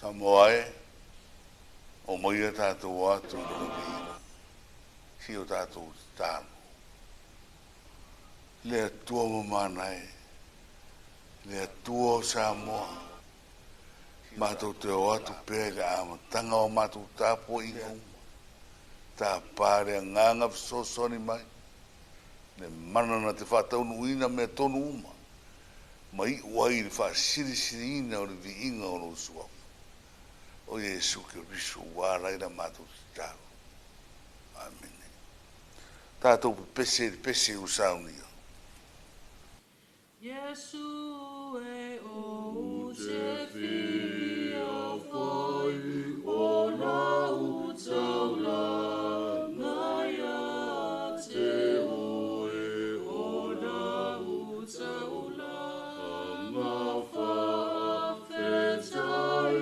Samoae, o maia tātou atu rongi, si o tātou tāmu. Le atua mamanai, le atua o Samoa, mātou te o atu pēga ama, tanga o mātou tāpo i uma, tā pāre nganga fisosoni mai, ne manana te whātaunu ina me tonu uma, mai uai le whāsiri ina o le vi inga o no sua. O Yesu ke risu wārai na mātou te tāru. Amen. Tātou pese o sauni. Yesu e o te fi o foi o na utaula ngaya te o e o na utaula ma fa fetai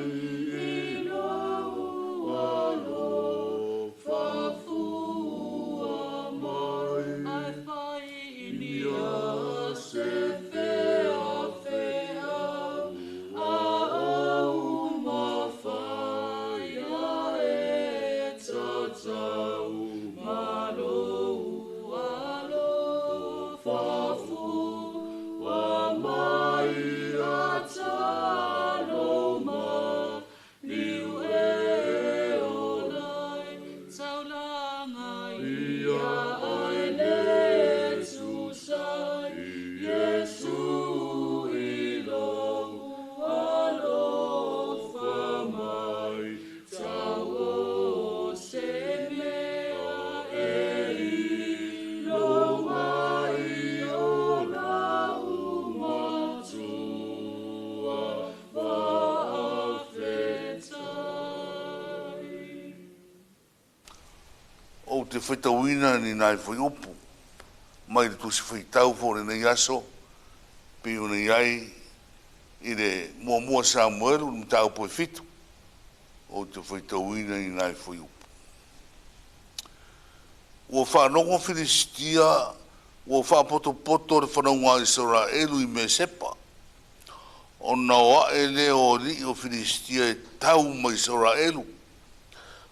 te whaitauina ni nai whai upu. Mai le tusi whaitau fōre nei aso, pe o nei ai, i le mua Samuelu, ni tau poe fitu, o te whaitauina ni nai whai upu. Ua whanongo Filistia, ua whapoto le whanaunga Israelu i me sepa. O na wae leo li o Filistia e tau mai Israelu.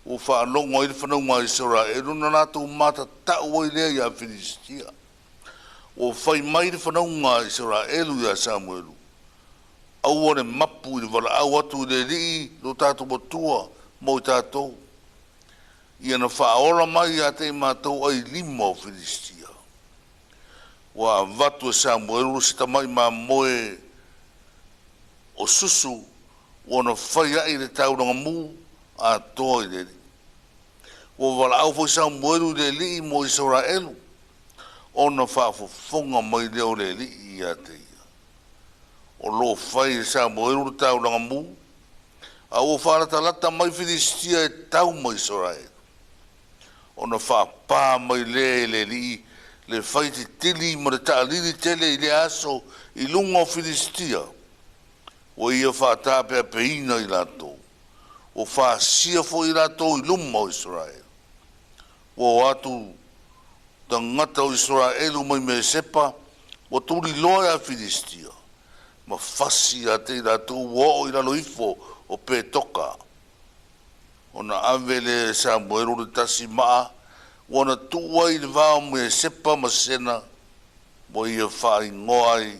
O whanongo i le whanaunga Israelu na nātou mata tau ai lea i a Filistia. O whai mai le whanaunga Israelu i a Samuelu. Au ane mapu i le wala au atu i le rii lo tātou matua mo i tātou. Ia na whaola mai a te mātou ai lima o Filistia. Wa vatu e Samuelu sita mai ma moe o susu wana whai ai le tauranga mu a toa i le rii. o wala au fo Samuelu le li mo Israelu ona whaafofonga mai leo le li ia te ia. O lo whai Samuelu tau langa mu, a o whaarata lata mai Filistia e tau mai Israelu. Ona whaapā mai le li le whai te tili ma le taalili tele i le aso i lunga o Filistia. O ia whaatapea peina i lato. O whaasia fo i lato i luma o Israel. O atu tangata o Israelu mai me sepa o turi loa a Filistia. Ma fasi a te i lato o i lalo ifo o pe toka. Ona avele Samuelu le tasi maa wana tua i le vao me sepa ma sena mo ia whai ngoai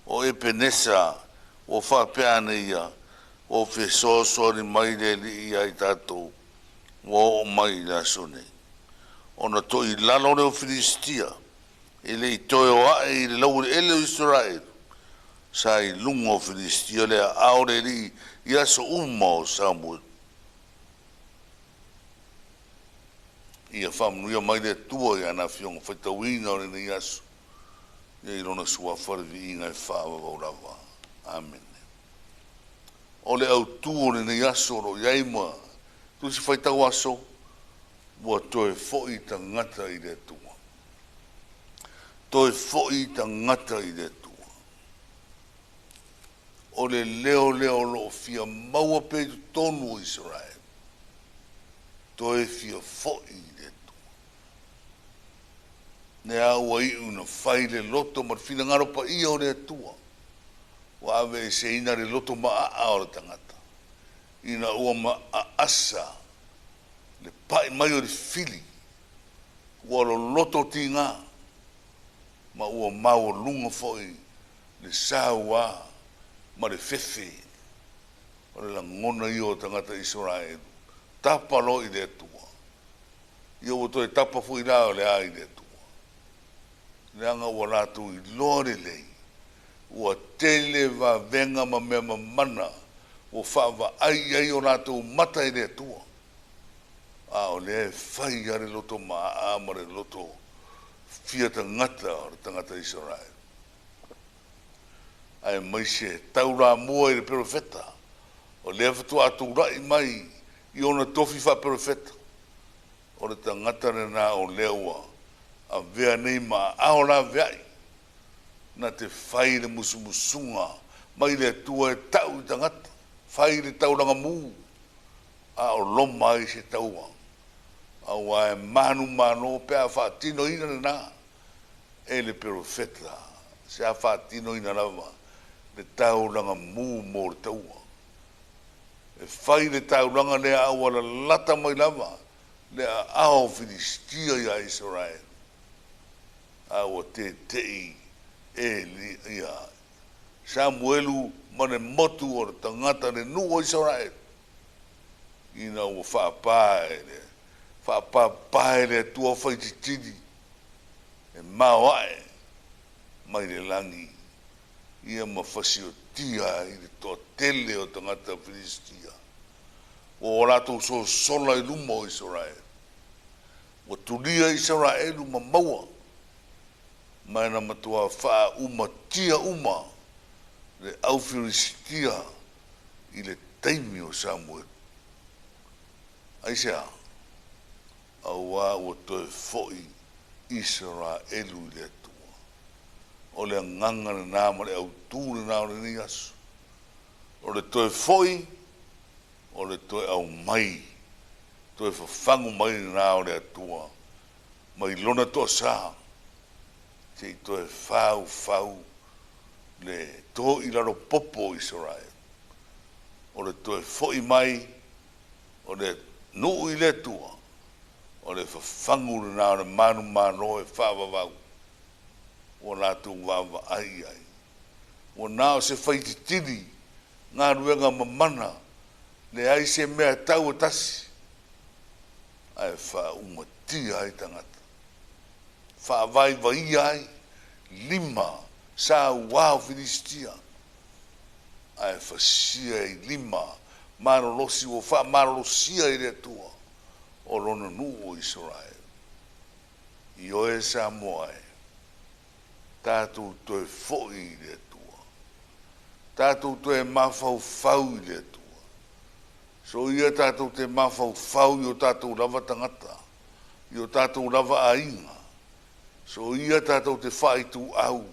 o Epenesa o whapeane ia o whesoso ni mai le li ia i tatou o mai la sone. Ona to i lalo leo Filistia e le i toe o ae i le lau le ele o Israel sa i lungo Filistia le aore li i aso uma o Samuel. Ia whamuia mai le tua i ana fionga whaitawina o le aso. Ia i rona sua wharevi i ngai whaava vaurawa. Amen. O le au tuo le aso ro iaima tu si whaitau aso ua toe fo'i tangata i le tua. Toe fo'i tangata i le tua. O le leo lo fia maua pe tu tonu o Israel. Toe fia fo'i i le tua. Ne au ai una whai le loto marfina ngaro pa ia o le tua. Wa ave se ina le loto ma a o le tangata. Ina ua ma a asa. Le pai mai o le fili. Ua lo loto tinga. Ma ua mau lunga foi. Le saua. Ma le fefe. O le langona i o tangata Israel. Tapa lo i le tua. Ia o toi tapa foi la o le a i le tua. Leanga ua latu i lore lei. Ua tele va venga ma mea mana. O whaava ai o latu mata i le tua. A o le whai are loto ma a mare loto fia tangata o le tangata Israel. Ai mai se taura mua i le profeta. O le whatu atu rai mai i ona tofi wha profeta. O le tangata le na o leua a vea nei ma a o la veai. Na te whai le musumusunga mai le tua e tau i tangata. Whai le tauranga mū. A o loma i se taua. A wae manu pe a whaatino ina na. E le profeta. Se a whaatino ina lava. Le tauranga mū mo le taua. E whai le tauranga le a wala lata mai lava. Le a ao Filistia ia Israel. A wa te tei e li ia. Samuelu mane motu o tangata le nuo Israel. Ina ua whaapae le. Whaapae le tua whaititini. E maoae. Mai le langi. Ia mawhasio tia i le toa tele o tangata Filistia. O rato so sola i luma o Israel. O tulia Israelu ma maua. Mai na matua wha uma tia uma. Le au Filistia i le taimi o Samuel. Aisea. Aua o toe foi Israelu i le tua. O le nganga le nama le au tū le nao le ni asu. O le toe foi, o le toe au mai. Toe whafangu mai le nao le atua. Mai lona toa saa. Te i toe fau le to i laro popo Israel. O le toe foi mai, o le nuu i le tua. O le whafangu le nao le manu e whaavavau. O nātu wawa ai. O nāo se whaititini, ngā ruenga mamana, le ai se mea tau o tasi. Ai wha umatia ai tangata. Wha vai vai ai, lima, sa wao Filistia. Ai wha sia i lima, marolosi o wha marolosia i le tua. o lona nu o Israel. I oe sa moa e, tātou toe fo'i i le tua. Tātou toe mafau fau i le tua. So ia tātou te mafau fau i o tātou lava tangata, i o tātou lava ainga. So ia tātou te whai tu au,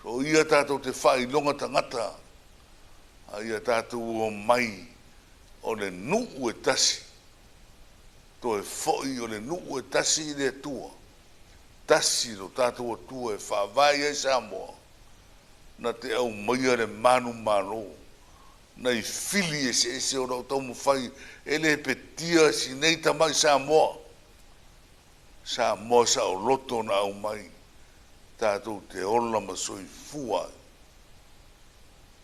so ia tātou te whai longa tangata, a ia tātou o mai o le nuu e tasi. Toe fo'i o le nuu e tasi i le tua. Tasi lo tātou o tua e whawai e Samoa. Na te au maia le manu malo. Na i fili e se o rau tau mo whai e le petia si nei tamai Samoa. Samoa sa o loto na au mai. Tātou te ola ma soi fua.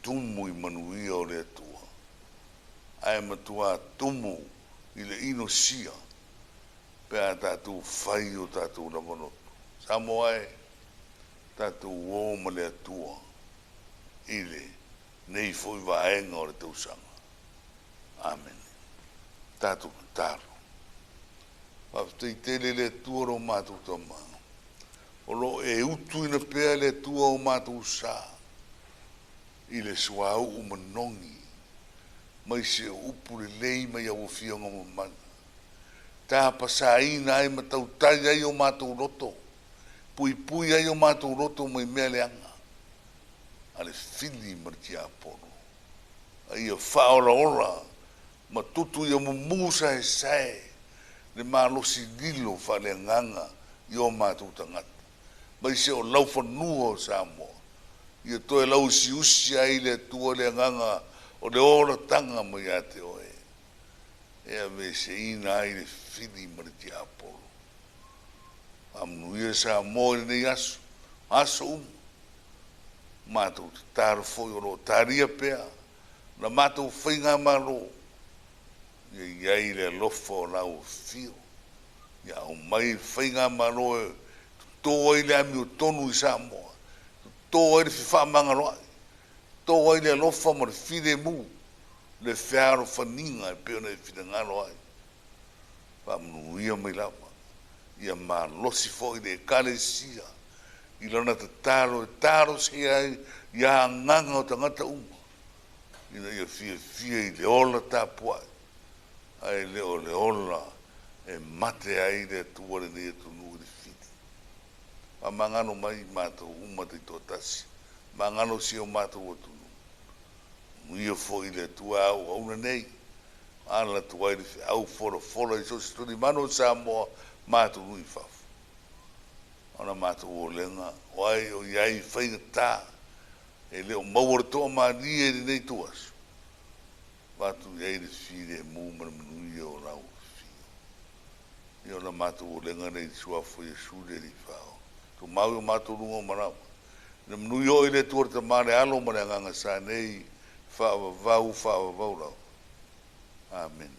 Tumu i manuia o le tua. Ai matua tumu i le ino sia. Pea tātou whai o tātou na manoto. Samoa e tātou o ma le atua. Ile nei foi vaenga o le tausanga. Amen. Tātou taro. Pafutei tele le atua ro mātou tama. O lo e utu ina pea le atua o mātou sa. Ile suau o manongi. Mai se upu le lei mai au fionga mo mana. Tā pasaina ai matau tai ai o mātou roto. Pui ai o mātou roto mai mea leanga. Ale fili marki a pono. Ai a whaola ora. Ma tutu i a mumusa e sae. Le mālosi lilo whale nganga i o mātou tangata. Mai se o lau whanua o Samoa. I a toe lau si usi ai le tua le nganga o le ora tanga mai a te oe. Ea me se ina ai le fili marki a pono. Amnuia Samoa i nei aso. Aso mātou te tāra foi o ro tāria pea. Na mātou whainga maro. Ia iai le lofa o lau fio. Ia o mai whainga maro e tō ai le ami o tonu i Samoa. Tō ai le whiwha mangaroai. Tō ai le lofa ma le whire mu. Le whiaro whaninga e peo nei whire ngaro ai. Whamnuia mai lapa. Ia mā losi fo i le kare sia. I lana te taro se ai, ia nganga o tangata uma. Ina ia fia i le ola tāpuai. Ai le ola e mate ai le tuare ni e tunu i fiti. Ma mangano mai mātou uma te tōtasi. Mangano si o mātou o tunu. Muia fo i le tua au auna nei. Ala tuai le au fora i so situni mano Samoa mātou nui fafu. Ona mātou o lenga, wai o iai whainga tā, e leo mauara toa mani e nei tuas. Mātou iai le whire e mūmana manuia o rau whio. I ona mātou o lenga nei suafo i sure li whao. Tu mau o mātou runga o marawa. Na manuia o i le tuar ta mare alo mare nganga sa nei, whao vau rau. Amen.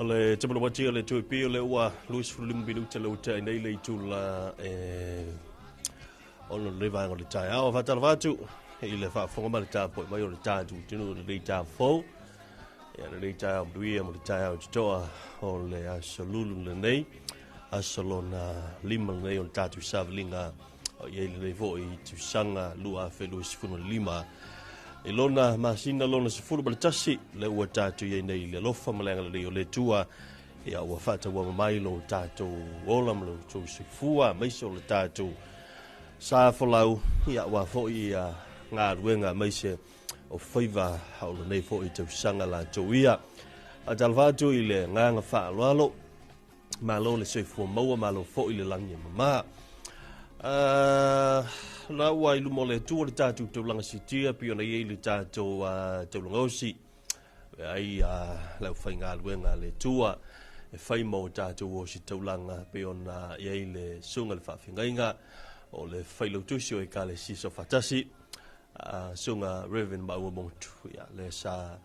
Ale te mana wati ale tui pia le ua Luis Fulim Binuta le uta nei le tula ono le vai ngole tai au fatala vatu i le fa fonga male tapo mai o le tatu tinu le ta fo ya le ta duia mo le tai au toa o le asolulu le nei asolona lima nei o le tatu savlinga o ye le vo i tu sanga lua fe Luis Fulim lima Ilona masina lona se fulu bal tasi le ua tatu ye nei le lofa malenga le o le tua ia ua fata ua mai lo tatu ola malo tu se fua mai so le tatu sa folau ia ua fo ia ngā ruenga mai se o faiva hau le nei fo i tu sanga la tu ia a talvatu i le nganga fa alo malo le se fua maua malo fo i le langi mama na ua ilu mo le tua le tātou taulanga sitia pio na iei le tātou taulanga osi ai lau whai ngā luenga le tua e whai mo tātou osi taulanga pio na iei le sunga le whawhingainga o le whai lau tusi o e ka le siso fatasi sunga Reverend Maua Montu ia le sa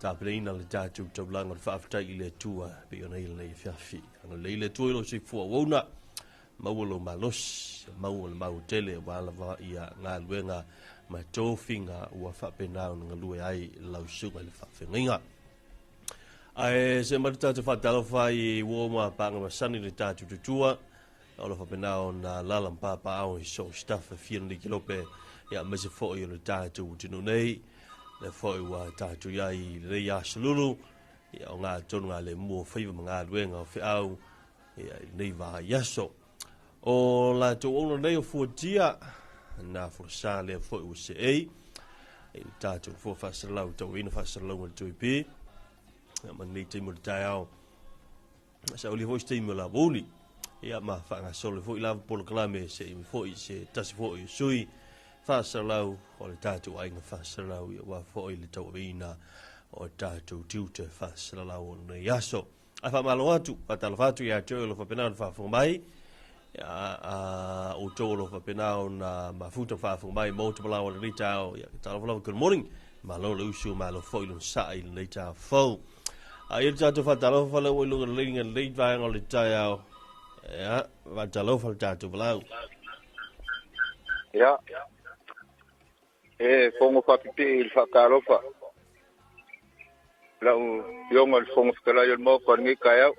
tāpereina le tātou taulanga le whawhitai i le tua pio na iei le whiawhi anga le tua ilo si fua wauna mauolo malos mauolo mautele wala va ia ngā luenga mai tofinga ua whapenau nga lue ai lau sunga le whawhenga. Ai se marita te whatalofa i woma panga masani le tātu tutua o le whapenau na lalam papa au i so staffa whiana kilope ia mese fo i le tātu tino nei le fo i wa tātu iai le ia salulu ia o ngā tonu ngā le mua whaiva ngā luenga o whiau ia nei va yaso. O la to ono nei o fuatia na forsa le fo o se e tato fo fasalau to ina fasalau to ip ma nei te mo tao sa oli vo ste mo la boli ia ma fa nga solo fo ila polo klame se fo i se tasi fo i sui fasalau o le tato ai nga fasalau ia wa fo i le to ina o tato tuta fasalau no yaso a fa malo atu patalfatu ia to lo fa penal fa fo mai o tolo fa penao na mafuta fa fu mai mo tolo o le tao ya talo good morning malo lo usu malo foilun sai le tao fo a ir tato fa talo fa lo lu le le vai o le tao ya va talo fa tato blau ya fongo fa pipi il fa karo fa la yo ngol fongo skala yo mo ko ngi kaya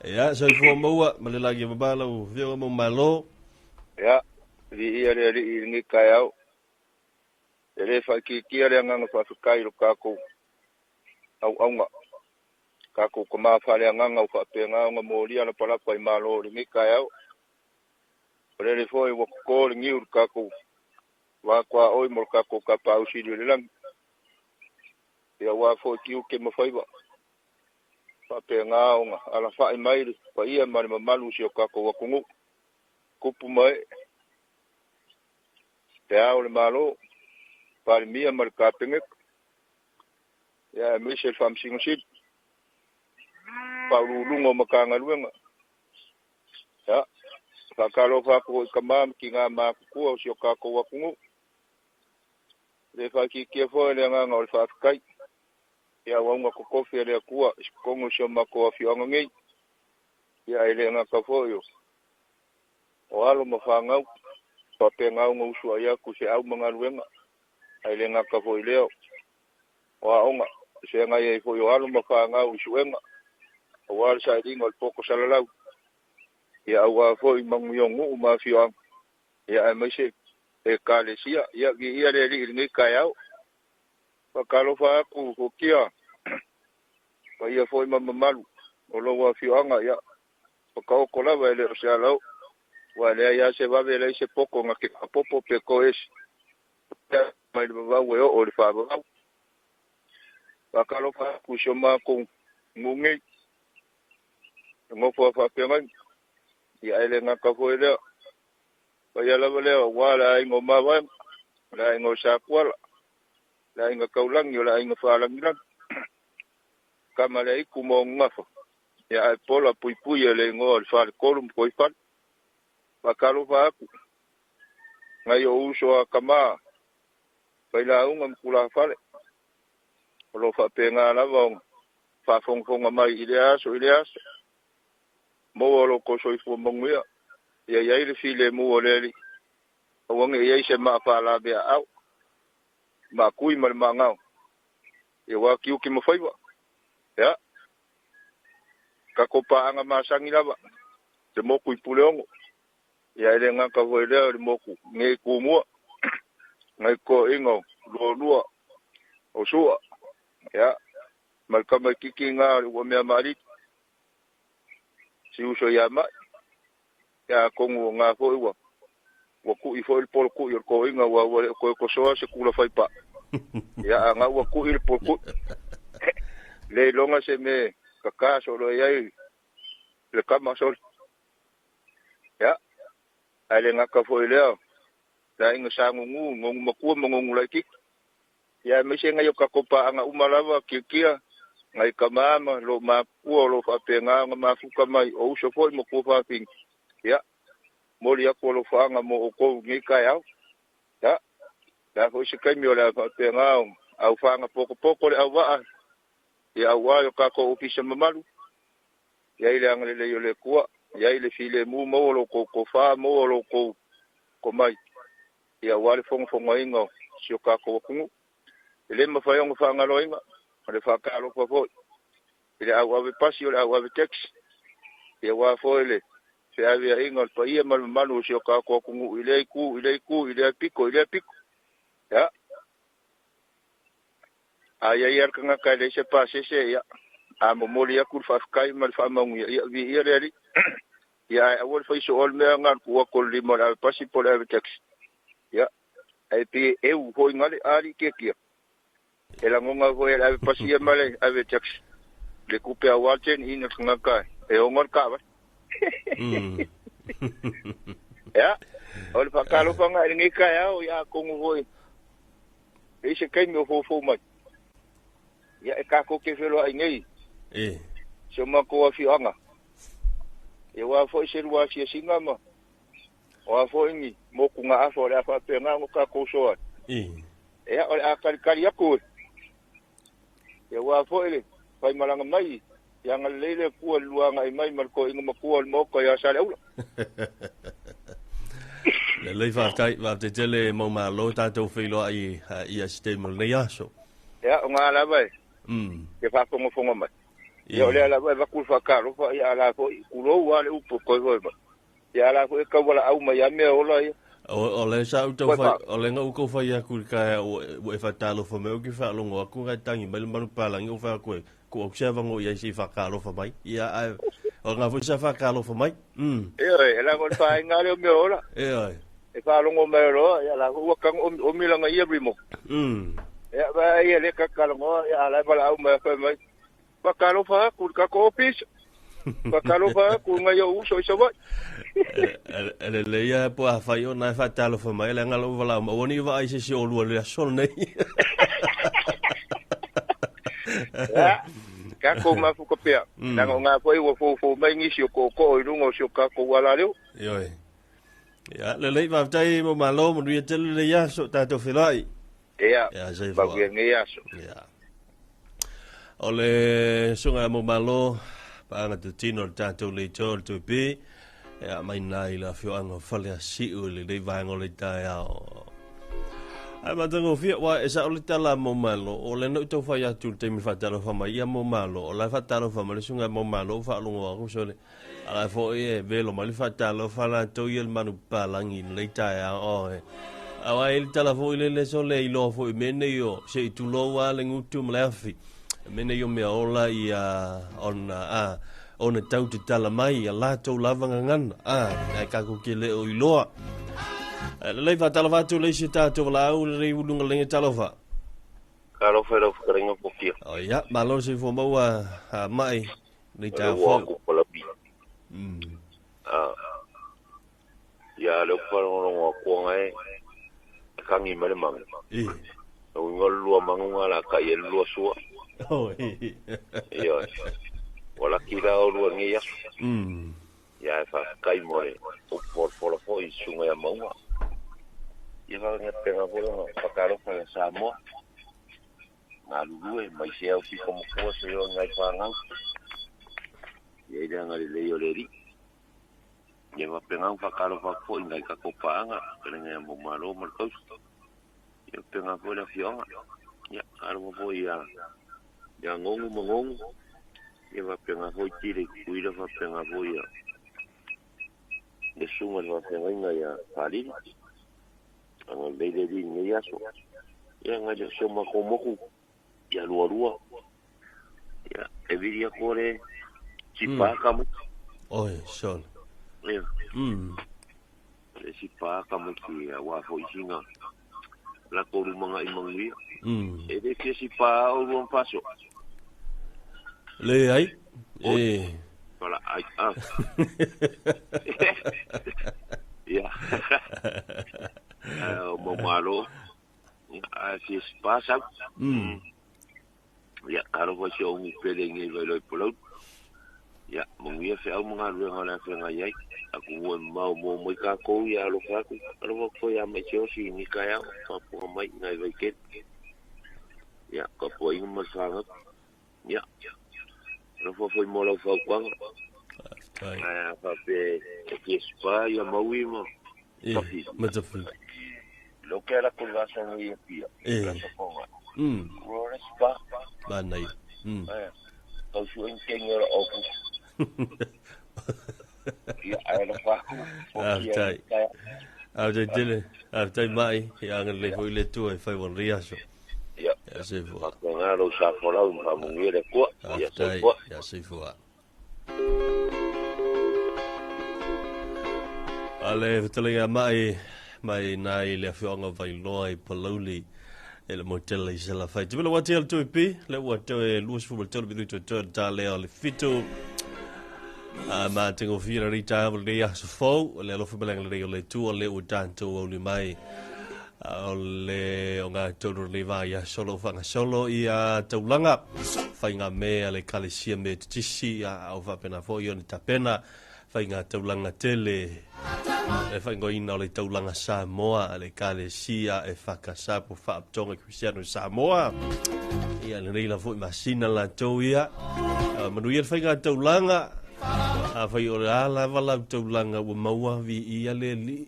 Ya, so fo moa, ma le lagi mabala o veo mo malo. Ya, li ia le ngi kaya. Ele fa ki le nganga fa kai lo kako. Au nga. Kako ko ma fa le nganga fa pe nganga mo lia na pala ko malo ngi kaya. Ele fo i wo ko ngi ur kako. Wa kwa oi mo kako ka pa usi le lang. Ya wa fo ki ke mo fa iba. Pape ngaonga ala fai mai pa ia mari mamalu si o kako wa kungu kupu mai te au le malo pari mia mari kapenge ya Michel fam singosit pa lungo makanga luenga ya pakalo fa ko kamam ki nga ma ku si o kako wa kungu le fa ki ke fo le nga ngol fa kai ya wanga ko kofi le kuwa kongo shoma ko afionga ngi ya ile nga ka foyo o alo mafanga pa penga ngo usua ya ku se au manga luenga ile nga ka foyo leo wa onga se nga ye foyo alo mafanga usuenga o al sa dingo poko salalau ya wa foyo manguyongu ma fiang ya mai se e kalesia ya gi ya le ngi kaya pakalo fa ku kia pa ia foi mamalu o lo wa fianga ya pakao kola va le sala wa le ya se va vele se poco nga ke popo pe ko es mai va we o le fa va pakalo fa ku shoma ko ngungi ngo fa fa pe ngai ya ele nga ka foi le ia lava leo wala ingo mawa la ingo sakwala la inga kaulangi la inga whalangira kama le iku mo ngafo ya ai pola pui le ingo whare kolum koi whare wakalo whaku ngai o uso a kama paila unga mkula whare lo whapenga lava whafongfonga mai ile aso mo lo ko soi fu monguia ya ile file mo le wange ye se ma fa la be au ma kui mal mangau e wa kiu ki mo faiwa ya ka ko pa anga ma sangi lava te mo kui puleongo ya ile nga ka vo ile mo ku nge ku mo ngai ko ingo lo o sua ya mal kama kiki nga wa me mari si uso ya ma ya kongo nga fo iwa waku ifo il pol ku ko inga wa ko so se kula fai pa ya nga waku il pol ku le longa se me kaka so lo ya le kama so ya ale nga ka fo ile la inga sangu ngu maku ngu la ki ya me se nga yo ka kopa anga umalawa kikia ngai kamama lo maku lo fa penga nga mafuka mai o so fo mo ku fa ping ya mori ako lo fanga mo ko ngi ka ya ya da ho se kai mi ola fa penga au fanga poko le au wa ya wa yo ka ko ofisa mamalu ya ile angale yo le kuwa ya ile file mu mo lo ko fa mo lo ko mai ya wa le fongo ingo sio ka ko ku ile ma fa yo fanga lo inga le fa ka lo fo ile au wa pasi yo au wa tax ya wa fo ile se avea ingo pa ia malu sio ka ko ku ile piko ya aya yer kanga ka le se pase se ya a momoli ya kur fa kai mal fa mangu ya vi iri ya awol fa so ol me ngar ku ko limo la pasi por el tax ya ai pi eu ho ngale ari ke kia ela ngonga ho el pasi ya male ave tax le coupe a walten in kanga ka e ngor ka ba ya ol fa kalo fa nga ngi ka ya ko ngoi e se kai mi fo mai ya e ka ko ke felo ai ngai so ma ko fi anga e wa fo se wa si singa ma wa fo ngi mo ku nga afo la fa pe nga ka ko so ya ol a kali ya ko e wa fo ile fa malanga mai yang lele ku luanga mai mal ko ingo ku mo ko ya sale ula le fa te tele mo ma lo ta to filo ai ia sistema le yaso ya nga la bai ke fa fongo mai yo le la bai va ku fa ka lo fa ya la ko ku lo wa le upo ko ba ya la ko ka wala au mai ya me ola ya o le sa to fa o le nga ko fa ya ku ka o e fa talo fa me o ki fa lo ngo ku ga tangi mai manu pala ngi o fa ko observa ngo ia si fa ka lo fa mai ia o nga fu sa fa ka lo fa mai la ko fa nga le me ola e fa lo ngo me lo ya la ko ka o mi la nga ia brimo ya ba ia le ka ka ngo ya la ba au me fa mai fa ka lo fa ku ka ko pis fa ka lo fa ku nga yo uso so ba le ia po a fa yo na fa ta lo fa mai la nga lo va o ni va ai se o lo le sol nei ka ko ma fu ko pe na nga po i wo fo mai ngi sio ko i lungo sio ka ko wala leo ya le va tai mo malo mo ri tel le ya so ta to filai ya sai va bien ya so ya ole sunga mo malo pa nga te tino ta to le tol to be ya mai nai la fio anga fale si u le va ngole ta ya ai matango fia wa esa o le tala mo malo o le no to fa ya tu te mi fa talo fa mai ya mo malo o la fa talo fa mai sunga mo malo fa lo ngo so le ala fo e velo ma le fa talo fa la to yel manu palangi le ta ya o awa il tala fo le so le lo fo mene yo se tu lo wa le ngutu mlafi mene yo me ola ia ona tau te tala mai ya la to lavanga ngan ai ka ko ke le o iloa le va tala va tu le sita to la u le ulunga le tala va Kalo fero fkaringa pokia. Oh ya, malo si fo mau mai ni ta fo. ya le wharongo ko ngai kangi male mang o ngol lua mangunga la ka ye lua sua yo wala kira o lua ngi ya ya fa kai more o por fo i sunga ya maunga ya va nge penga ko pa karo fa sa mo na lue mai se o ki como ko se yo ngai fa ngau ya ida ngai le yo le ri ya va penga fa karo fa fo ngai ka ko paanga penga mo malo mo ko ya penga ko la fionga ya karo fo ya ngongu mongongu ya va penga fo tire kuira va penga fo ya de suma va penga ngai ya pali ang lele di ngai ya so ya ngai so ma ko mo ya lua ya eviria kore chipaka mo oi son ya le chipaka mo ki wa fo isinga la ko ru mga imangwi e de ke chipa o bon paso le ai para ai ya mo malo si pasa ya karo ko si o pele ngi lo polo ya mo ngi fe o mga lu ngala fe nga yai aku mo mo ka ko ya lo ka ko ya me cho si ni ka ya ko mai ngai ve ke ya ko po ing mo sa ya lo fo mo lo fo kwang ya fa pe ki spa ya mo wi mo matafi lo que era curvación y pia spa ba nei ko su en kenyo o ku ya era fa after mai ya ngale ho le tu e fai bon riaso ya se vo ko ngaro sa fola un pa mo ngire ko ya se vo ale vitalinga mai nai le fionga vai loi pololi ele motel i sala fai tibela watel tu pi le watel luas fu motel bi tu ta le al fito ma tengo fira rita le ya so fo le lo fu belang le tu le u tanto o le mai le onga tolu le vai ya solo fanga solo ia taulanga fai nga me le kalisia me tisi a o va pena fo yo ni tapena fai nga taulanga tele e fai ngo ina le taulanga Samoa le kalisia e fakasa po fa tonga Cristiano Samoa ia le reila fo masina la toia manu ia fai nga taulanga a fai o la vala taulanga o maua vi ia le li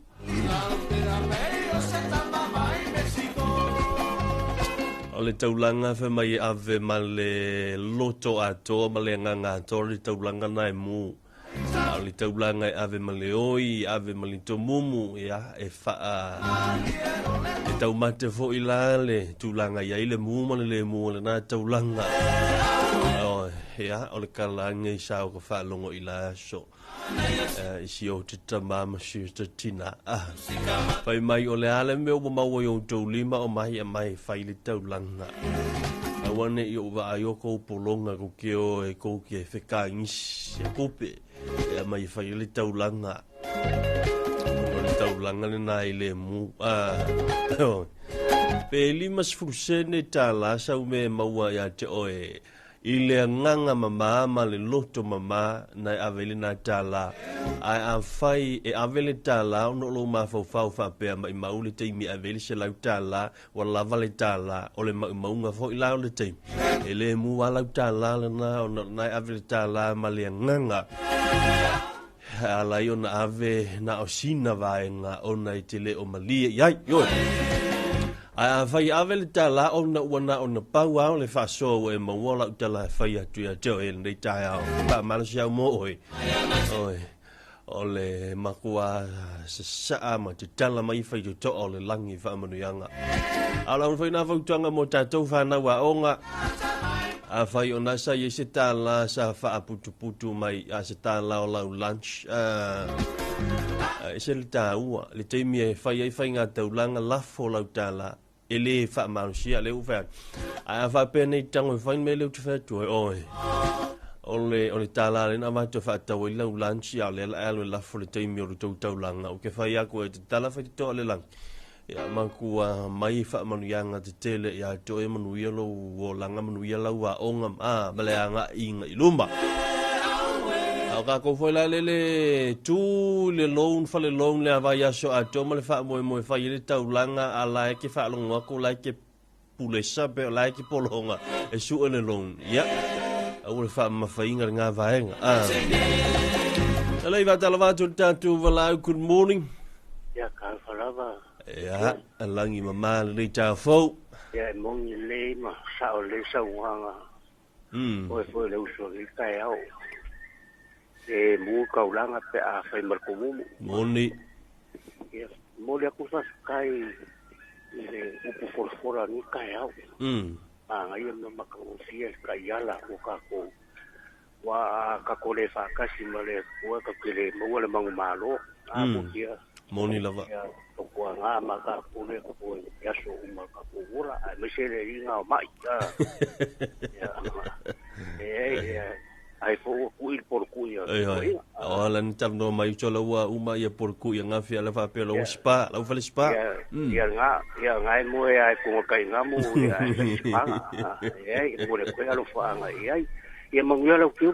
o le taulanga fe mai ave male loto ato male nganga to le taulanga nai mu o le taulanga ave male oi ave male to mumu ya e fa e tau mate fo ilale tulanga ya ile mu male le mu le na taulanga o ya o le kalanga sa o fa longo ila so isi o te tamama si te tina fai mai o le ale me o maua o tau lima o mai fai le tau langa awane i o wa ayo ko polonga ko ke o e ko ke feka ngisi e kope e mai fai le tau langa o le tau langa le nai le mu pe lima sfusene tala sa ume maua ya te oe ile nganga mama le loto mama na avelina tala ai afai e avele tala no lo ma fa pe mai mauli te mi avele se la tala wala vale tala o le maunga fo ila le te ele mu wala tala na na avele tala ma le nganga ala yo na ave na osina vaenga ona itele o malia yai yo a fai avel tala ona wana ona paua le faso e mawala tala fai atu ya jo e nei tai au pa malaysia mo oi ole makua sa ma te tala mai fai to ole langi fa manu yanga ala fai na fai tanga mo tatou fa na wa onga a fai ona sa ye se tala sa fa putu mai a se tala o lunch se le taua le teimi fai nga taulanga lafo lau tala ele fa manusia le ufa a fa pene tango fa me le tu fa tu ole tala le na mato fa ta wila ulanchi ale ale la fo le taimi o to taulanga o ke fai aku e tala fa to le lang ya manku mai fa manu yanga te tele ya to e manu yelo o langa manu yela wa onga bale anga inga ilumba au ka ko foi la le tu le loan fa le loan le va ya so a to le fa mo fa ile taulanga ala ke fa longa ko la ke pule sabe la ke polonga e su le loan ya o le fa ma fa inga nga vaenga Alei va tala va tu vala good morning ya ka falava ya alangi mama le ta fo ya mong le ma sa o le sa wanga o le uso le kai au e mu ka ulanga pe a fa mar ko mu moni ya mo le ku fa kai le upu fora ni kai au ngai no makaufia kai ala o ka ko wa ka ko le fa ka si male ko ka kile mo le mangu malo a ko kia moni lava ko nga ma ka ko le ko ya so uma ka ko ora a me se le inga mai ya ai fo ku il por ku ya ala ntam no mai chola wa uma ya por ku ya nga fia la fa pelo spa la fa spa ya nga mo ya ko kai nga mo ya spa ya mo le ko ya lo fa nga ya manguela o que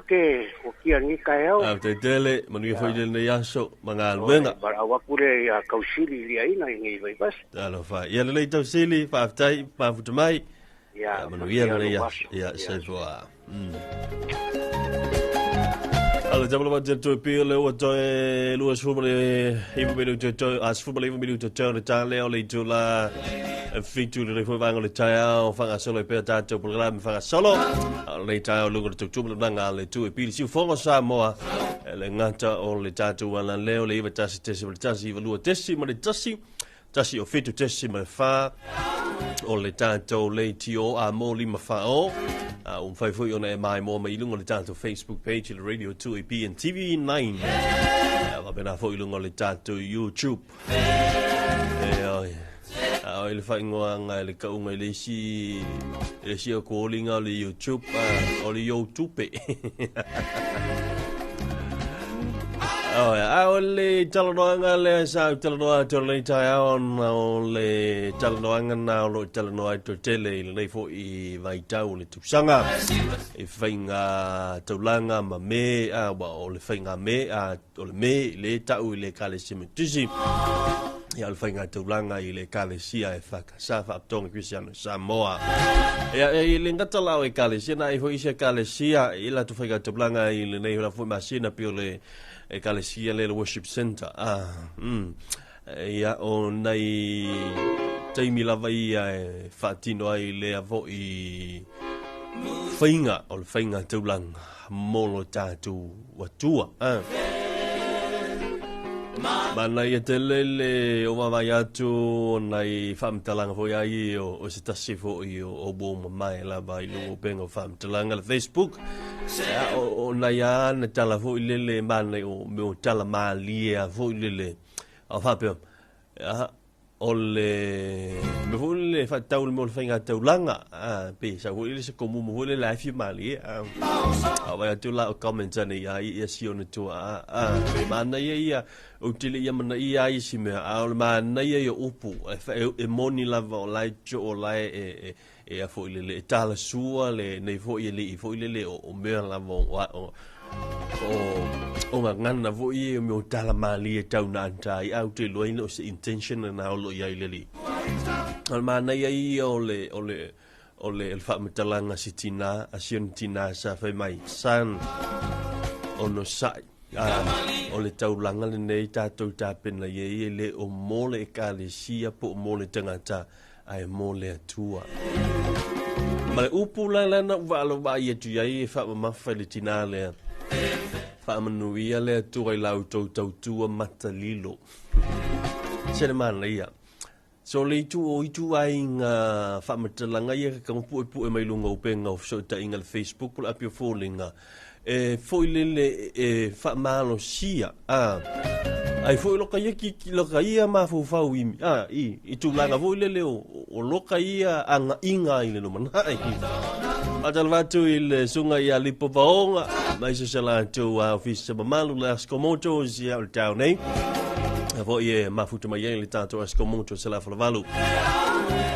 o que ni cael te tele manu foi de yaso mangal wenga para wa pure ya kausili li ai na ngi vai pas alo fa ya le tausili fa tai pa futumai ya manu ya se voa Allora, già volevo dire tu per le otte lo sfumare i minuti a sfumare i minuti a tale o le giula fitu le fu vango le taya fa solo per tanto programma fa solo le taya lungo tu tu nanga le tu e pili si fongo sa mo le ngata o le tatu wala leo le tasi tesi le tasi lu tesi ma le tasi o fitu tesi ma fa o le tanto le tio a mo li ma fa o fai fu ona e mai mo mai lungo le tanto Facebook page le radio 2EP and TV9 va bene fu lungo le tanto YouTube il fa ngoanga le kaunga le si ko linga le YouTube o le YouTube le talanoanga le sa talanoa to le taon le talanoanga na lo talanoa to tele le fo I vai tau le tusanga e fainga taulanga ma me o le fainga me o le me le tau le kale simetisi ya le fainga taulanga I le kale sia e faka sa fa tonga Cristiano Samoa ya le ngatala o e kale sia na e fo isia kale sia I la tu fainga taulanga I le nei la fo masina pio le e kalesia le worship center ya o nei taimi lava ia e fatino ai le avo I fainga o le fainga taulanga molo tatu watua mana ia te lele o mawai atu nei whamtalanga fo ai o se tasi fo I o boma mai la vai lungo pengo whamtalanga le Facebook o nei ana tala fo I lele mana o meo tala maalia fo I lele o whapea o le me fo le whatau le mo le whainga taulanga pe sa fo I le se komu mo fo le life maalia a vai atu la o commenta nei ia si ona tua mana ia o tele ia mana ia I si mea a o mana ia upu e moni lava o lai jo o lai e a fo I le tala sua le nei fo I le o mea lava o ngana fo I me o tala mali e tau na antai au te loina o se intention na o lo ia I le li o mana ia o le el fa metalanga sitina a tina sa fai mai san o no sai o le taulanga le nei tātou tāpena ie le o mole e kālesia po o mole tangata ai mole atua. Ma le upu lana walo wa ia tu iai e wha mawha le tina lea. Wha manuia le atua I lau tautua matalilo. Sere mana ia. So le o itu ai ngā wha matalanga ia ka kamupu e mai lunga upenga o so ta inga le Facebook pula apio fōlinga. Foi lele fa malo sia ai foi loka ia ki loka ia mafufau imi i tulaga foi lele o loka ia anga inga i le no manai atal vatu i le sunga ia Lipovaonga mai se sala tu office mamalu le Askomoto ia o tau nei vo ia mafuta mai le tato Askomoto sala falavalu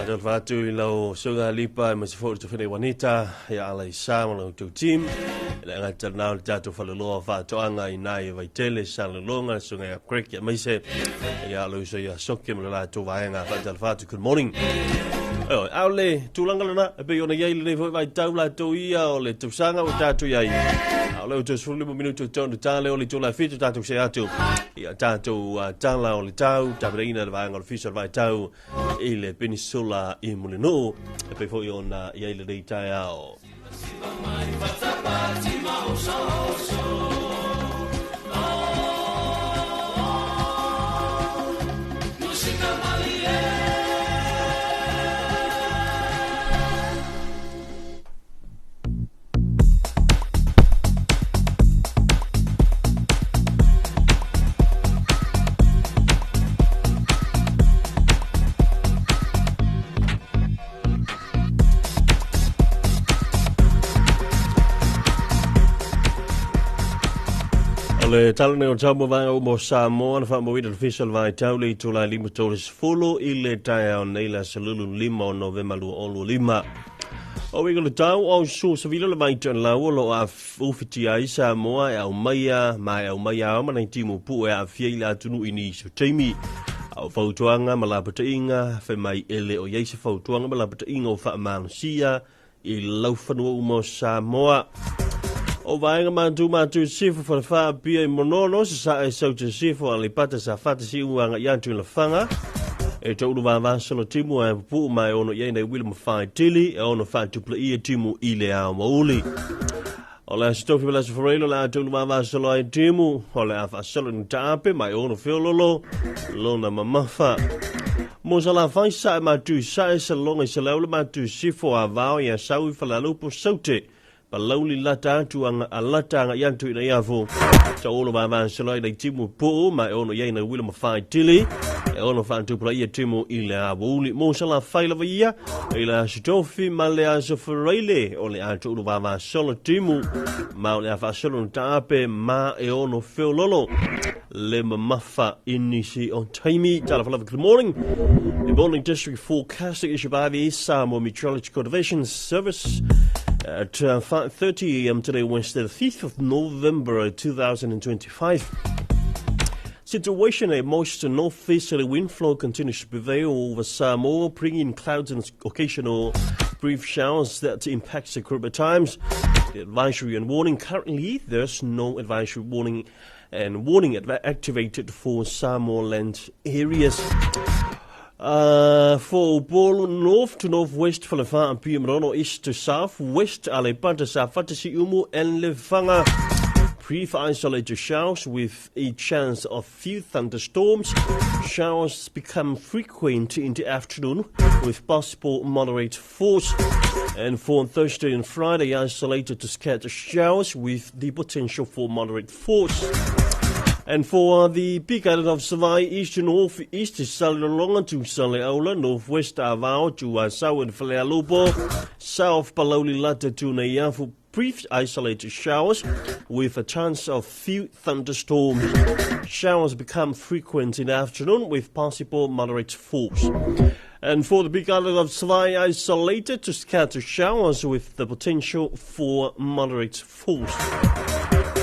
atal vatu i lo sunga lipa mai se fo te fene wanita ia ala i sama tu team le ngata na le tato falalo fa toanga i nai vai tele sala longa sunga ia creek ia mai se ia lo so ia sokem la tu vaenga atal vatu good morning aule tulanga lana e pe ona yai le vai tau la to ia o le tusanga o tatu yai aule to sulu minuto tonu tale o le tula fitu tatu se atu ia tatu tala o le tau tabrina le vai ngol fisher vai tau i le peninsula i mulino e pe foi ona yai le dei tai ao le talane o tau mawai o mo Samoa na wha mawida official vai tau le tula lima toles fulu i le tai au neila salulu lima o November lua olu lima. O wiko le tau au su savila le mai tan lau o lo a ufiti ai Samoa e au maia mai au maia au mana timu pu e a fiei la tunu ini so teimi. Au fautuanga malapata inga fe mai ele o yeise fautuanga malapata inga o wha manusia i laufanua umo Samoa. O vaenga matu sifu fa fa pia monono sa e sau te sifu ali pata sa fata si uanga yantu la fanga e to ulu va solo timu e pu mai ono ye nei Willem fa tili e ono fa tu play timu ile a mauli o la stofi bela so forelo la to ulu va solo ai timu o la fa solo ntape mai ono fiololo lona mamafa mo sala fa sa matu sa e salonga se la ulu matu sifu a va ya sau fa la lupo saute Palauli lata tuanga alata nga yantu ina yafu ta ono ba selo ina timu po mai ono ye na Willem fa tili e ono fa tu play timu ile abuli mo sala faila via ila stofi malea so freile ole atu ono ba solo timu ma ole fa solo tape ma e ono feololo le mafa inisi on taimi tala for good morning the morning district forecasting is by the Samoa Meteorological Division Service at 5:30 a.m. today, Wednesday, the 5th of November 2025. Situation: a moist northeasterly wind flow continues to prevail over Samoa, bringing clouds and occasional brief showers that impacts the group at times. The advisory and warning: currently, there's no advisory warning and warning activated for Samoa land areas. For Bolo north to northwest for the far and Piemrono east to southwest, Alepanta Safatasi Umu and Lefanga. Brief isolated showers with a chance of few thunderstorms. Showers become frequent in the afternoon with possible moderate force. And for Thursday and Friday, isolated to scattered showers with the potential for moderate force. And for the big island of Savai, east to northeast is Salilonga to Saliaula, northwest Avao to Sau and Falealupo, south Paloli Lata to Nayafu, brief isolated showers with a chance of few thunderstorms. Showers become frequent in the afternoon with possible moderate force. And for the big island of Savai, isolated to scattered showers with the potential for moderate force.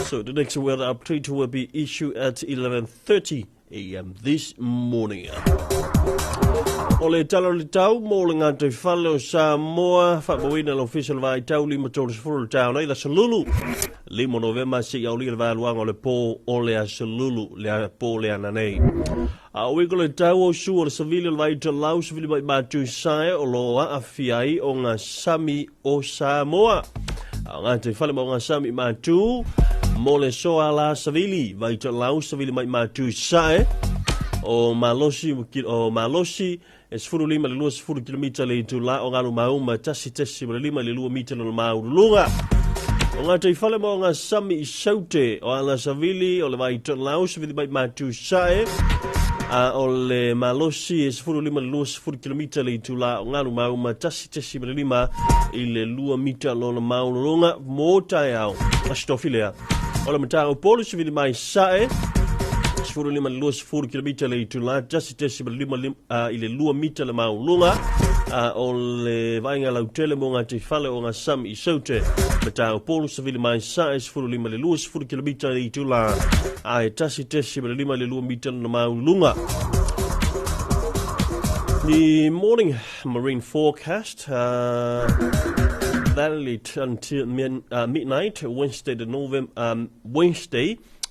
So the next weather update will be issued at 11:30 a.m. this morning. Ole talo le tau mo le ngata fale o Samoa fa mawina official vai tau lima toles full town ai la salulu limo November si au li va luang ole po ole a salulu le po le ananei a we go le tau o su o civil vai to lau civil mai matu sai o loa a fiai o nga sami o Samoa a ngata fale mo nga sami matu Mole soa la savili vai to lau savili mai matu sai o malosi e sfuru lima le lua sfuru kilomita le tu la o galu mauma tasi le lima le lua mita le mau lunga O ngā te whale mo ngā sami I saute o ala savili o le vai ton lau savili mai mātu sae o le malosi e 15 kilomita le tu la o ngaru mau ma tasi ma lima I le lua mita lona mau longa mō tai au astofilea o le mata o polo savili mai sae 15 kilomita le tu la tasi ma lima I le lua mita le mau longa o le vainga lautele mo ngā te whale o ngā sami I saute mata o polo savili mai sae 15 kilomita le tu la ai tasi ma lima le lua mita le mau lunga. The morning marine forecast valid until midnight Wednesday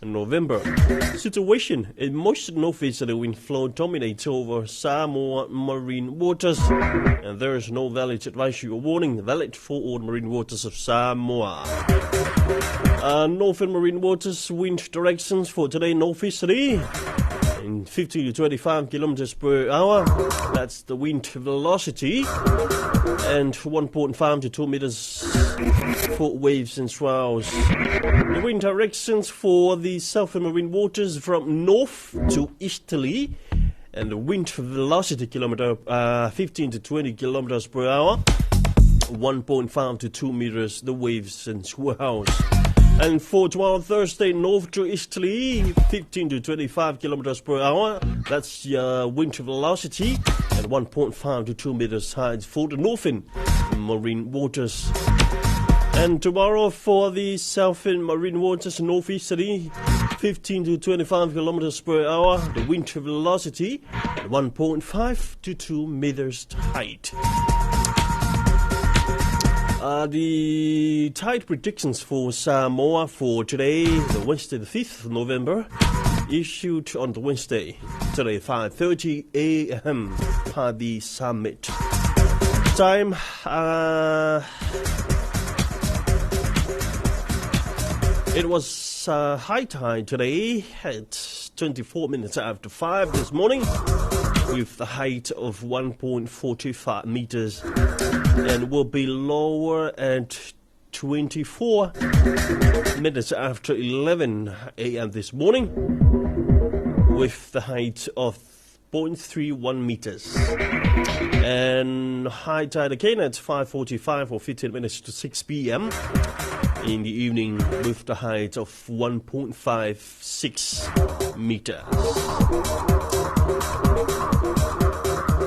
November. Situation in most northeasterly wind flow dominates over Samoa marine waters, and there is no valid advisory or warning valid for all marine waters of Samoa. Northern marine waters wind directions for today northeasterly in 15 to 25 kilometers per hour. That's the wind velocity, and 1.5 to 2 meters for waves and swells. The wind directions for the southern marine waters from north to easterly, and the wind velocity 15 to 20 kilometers per hour, 1.5 to 2 meters the waves and swells. And for tomorrow Thursday, north to easterly, 15 to 25 kilometers per hour. That's wind velocity, and 1.5 to 2 meters high for the northern marine waters. And tomorrow for the southern marine waters, northeasterly, 15 to 25 kilometers per hour. The wind velocity, at 1.5 to 2 meters height. The tide predictions for Samoa for today, the Wednesday the 5th of November, issued on the Wednesday, today 5:30 a.m. by the summit. Time, it was high tide today at 24 minutes after 5 this morning, with the height of 1.45 meters, and will be lower at 24 minutes after 11 a.m. this morning, with the height of 0.31 meters. And high tide again at 5:45 or 15 minutes to 6 p.m. in the evening, with the height of 1.56 meters.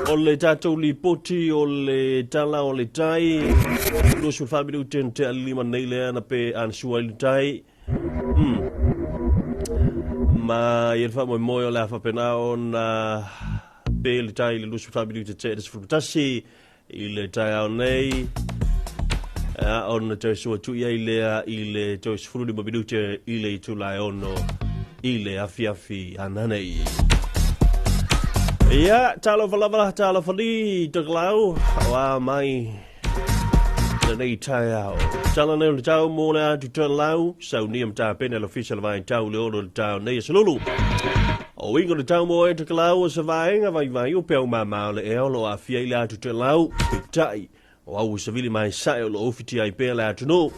O le tātou li poti o le tala o le tai, losu whabiru te alima nei lea na pe ansua le tai. Ma i wha moi o le awhapena o na pe le tai le losu whabiru te des frutasi i le tai au nei. O na te sua tui ai lea i le toi sfururi mabiru te i le tulai ono i le afi ananei. Ia, talo whalawala, talo whali, tuklau, wa mai, nei tai au. Tala neo le tau mōna tu tala lau, sau niam tā pene la fisa la vai tau le oro le tau nei salulu. O ingo le tau moe tuklau o sa vaenga vai o peo mamau le eo lo a fiai la tu tala lau, pitai, o au sa vili mai sae o lo ofiti ai pēr la tu no.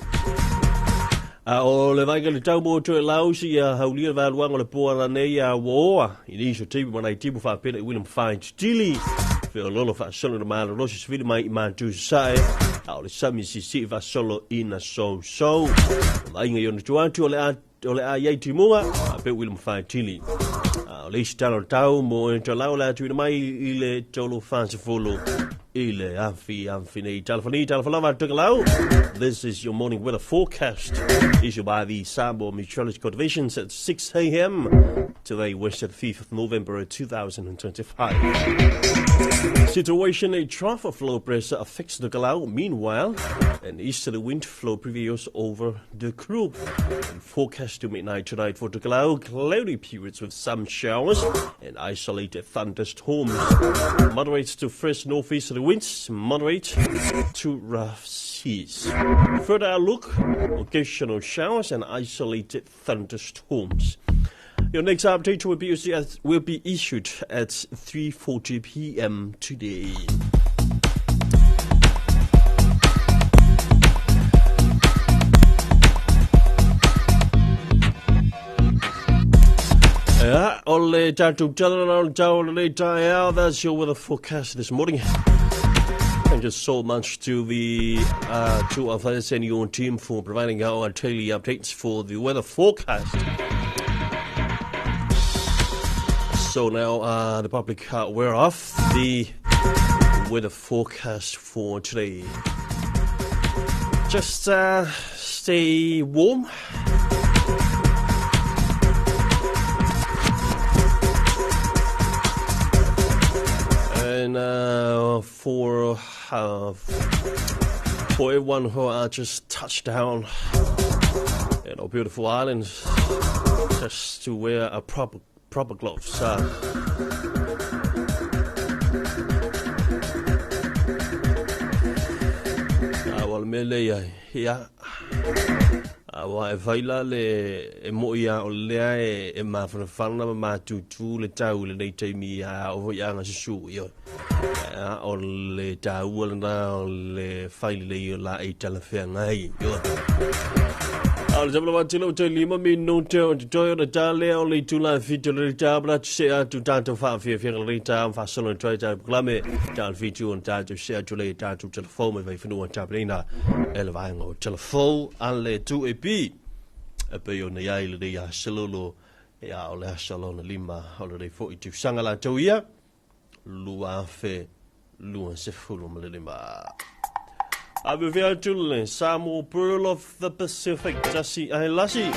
O le vaiga le tau mo to lau si haulia valuanga le poa la nei a woa i niso tipu mana i tipu wha pena i William Fine Stili fe o lolo wha solo na maala rosi svili mai i mantu sae o le sami si wha solo ina so vainga yona tuatu o le a iei timunga a pe William Fine Stili o le isi talo tau mo to lau la tuina mai i le tolo fansi folo Ile afi nei talafalava tukalau. This is your morning weather forecast issued by the Samoa Meteorological Division at 6 a.m. today, Wednesday the 5th of November 2025. Situation: a trough of low pressure affects the Kalau. Meanwhile, an easterly wind flow prevails over the group. And forecast to midnight tonight for the Kalau, cloudy periods with some showers and isolated thunderstorms. Moderate to fresh northeasterly winds, moderate to rough seas. Further outlook: occasional showers and isolated thunderstorms. Your next update will be issued at 3:40 p.m. today. Ole Tatu Tau. That's your weather forecast this morning. Thank you so much to the to our SNU team for providing our daily updates for the weather forecast. So now the public are aware of the weather forecast for today. Just stay warm. And for everyone who just touched down in our beautiful islands, just to wear a proper gloves. Well, Melia, yeah. Wa vaila le moia o le e mafana ma tutu le tau le nei taimi a o ya nga su yo o le tau na le faile la e telefia ngai yo al jabla wa tilo te lima minuto o to le tale o le tula fito le tabla se a tu tanto fa fi le tam fa solo to ta clame tal fito on ta to se to le ta tu telefoon me vai fino ta plena el vai ngo telefoon alle tu e pi e pe ona ia le ia selolo ia o le salona lima o le 42 sangala toia lua fe lua se fulu me le ma abe via tulle Samuel Pearl of the Pacific Jasi ai lasi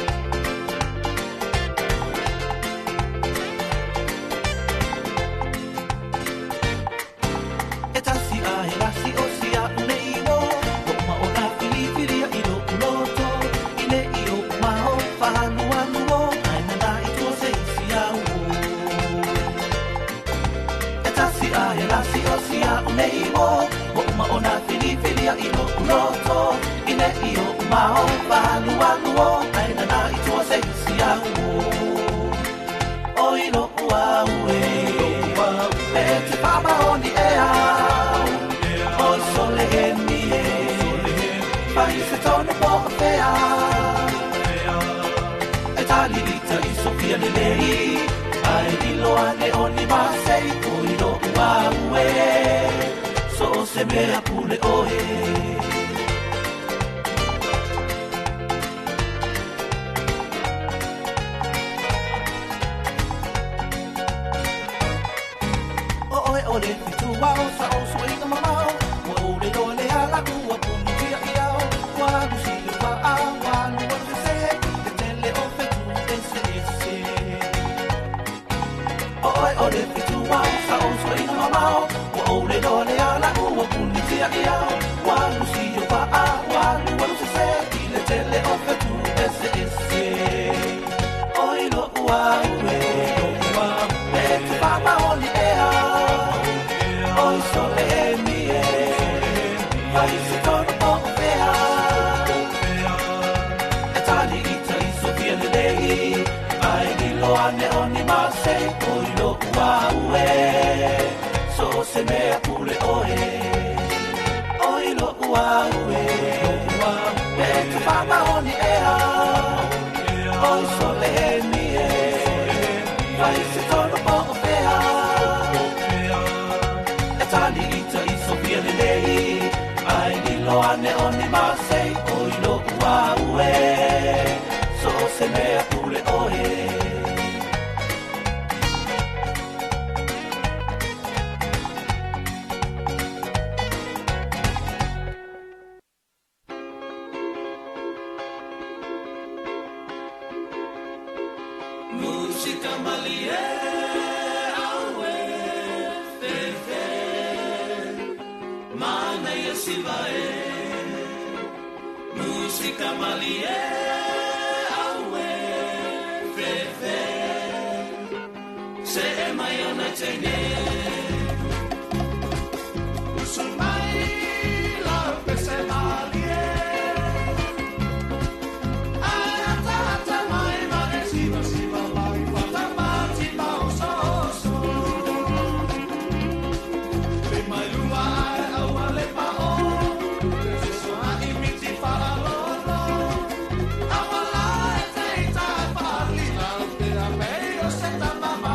Mama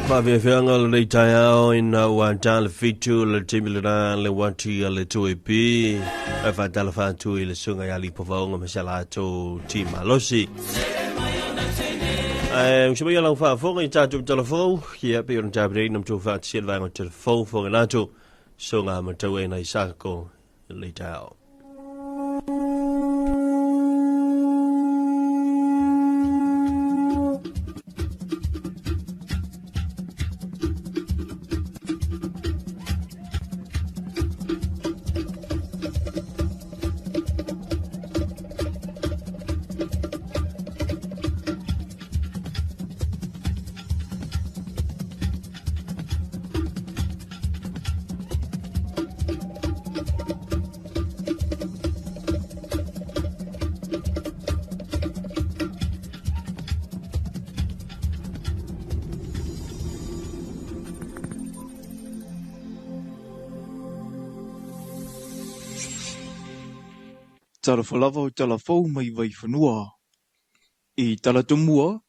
Pavianga le tayao in Wantal Fitu, le Timilana, le Wanti, le Tuipi, a fatal fatu, il Sungayali Povong, Messalato, Timalosi. I'm sure you'll have phone in charge of telephone. Here, be on Tabrin, to fat silver on telephone for an ato. So I'm a toe in a saco later. Tala falava o tala fau mai vai whanua. I tala tumua,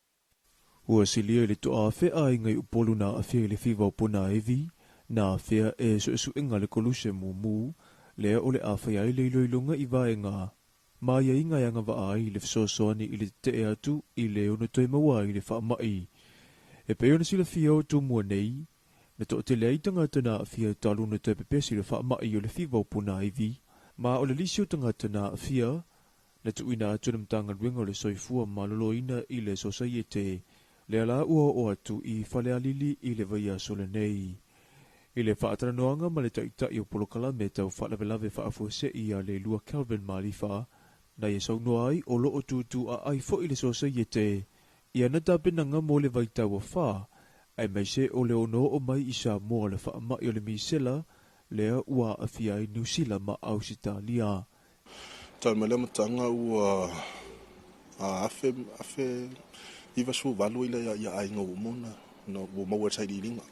ua silia le toa whea i ngai upolu na a whea le whiwa puna evi, na a whea e su inga le koluse mu, lea ole a whea i le iloilunga i vae ngā. Maia i ngai anga wa ai le wsosoani i le te atu i le ono toi maua i le wha mai. E peona sila whia o tumua nei, na to te lea i tangata na a whea talu na te pepesi le wha mai o le whiwa puna evi, ma o le lisio tangata na fia, na tu ina atu na mtanga ruenga le soifua malolo ina i le sosaiete, le ala ua o atu i whale alili i le vaia sole nei. I le whaatara noanga ma le taitai o polokala me tau whaalavelave whaafuase i a le lua Calvin Malifa, na i sau noai o loo tutu a ai fo i le sosaiete, i anata penanga mo le vaitau a wha, ai mai se o le ono o mai isa mua le wha mai o le misela, lea ua a fia i New Zealand ma Ausitalia. Talmele matanga ua afe iwa su valu ila ya ainga umona no maua tairi ringa.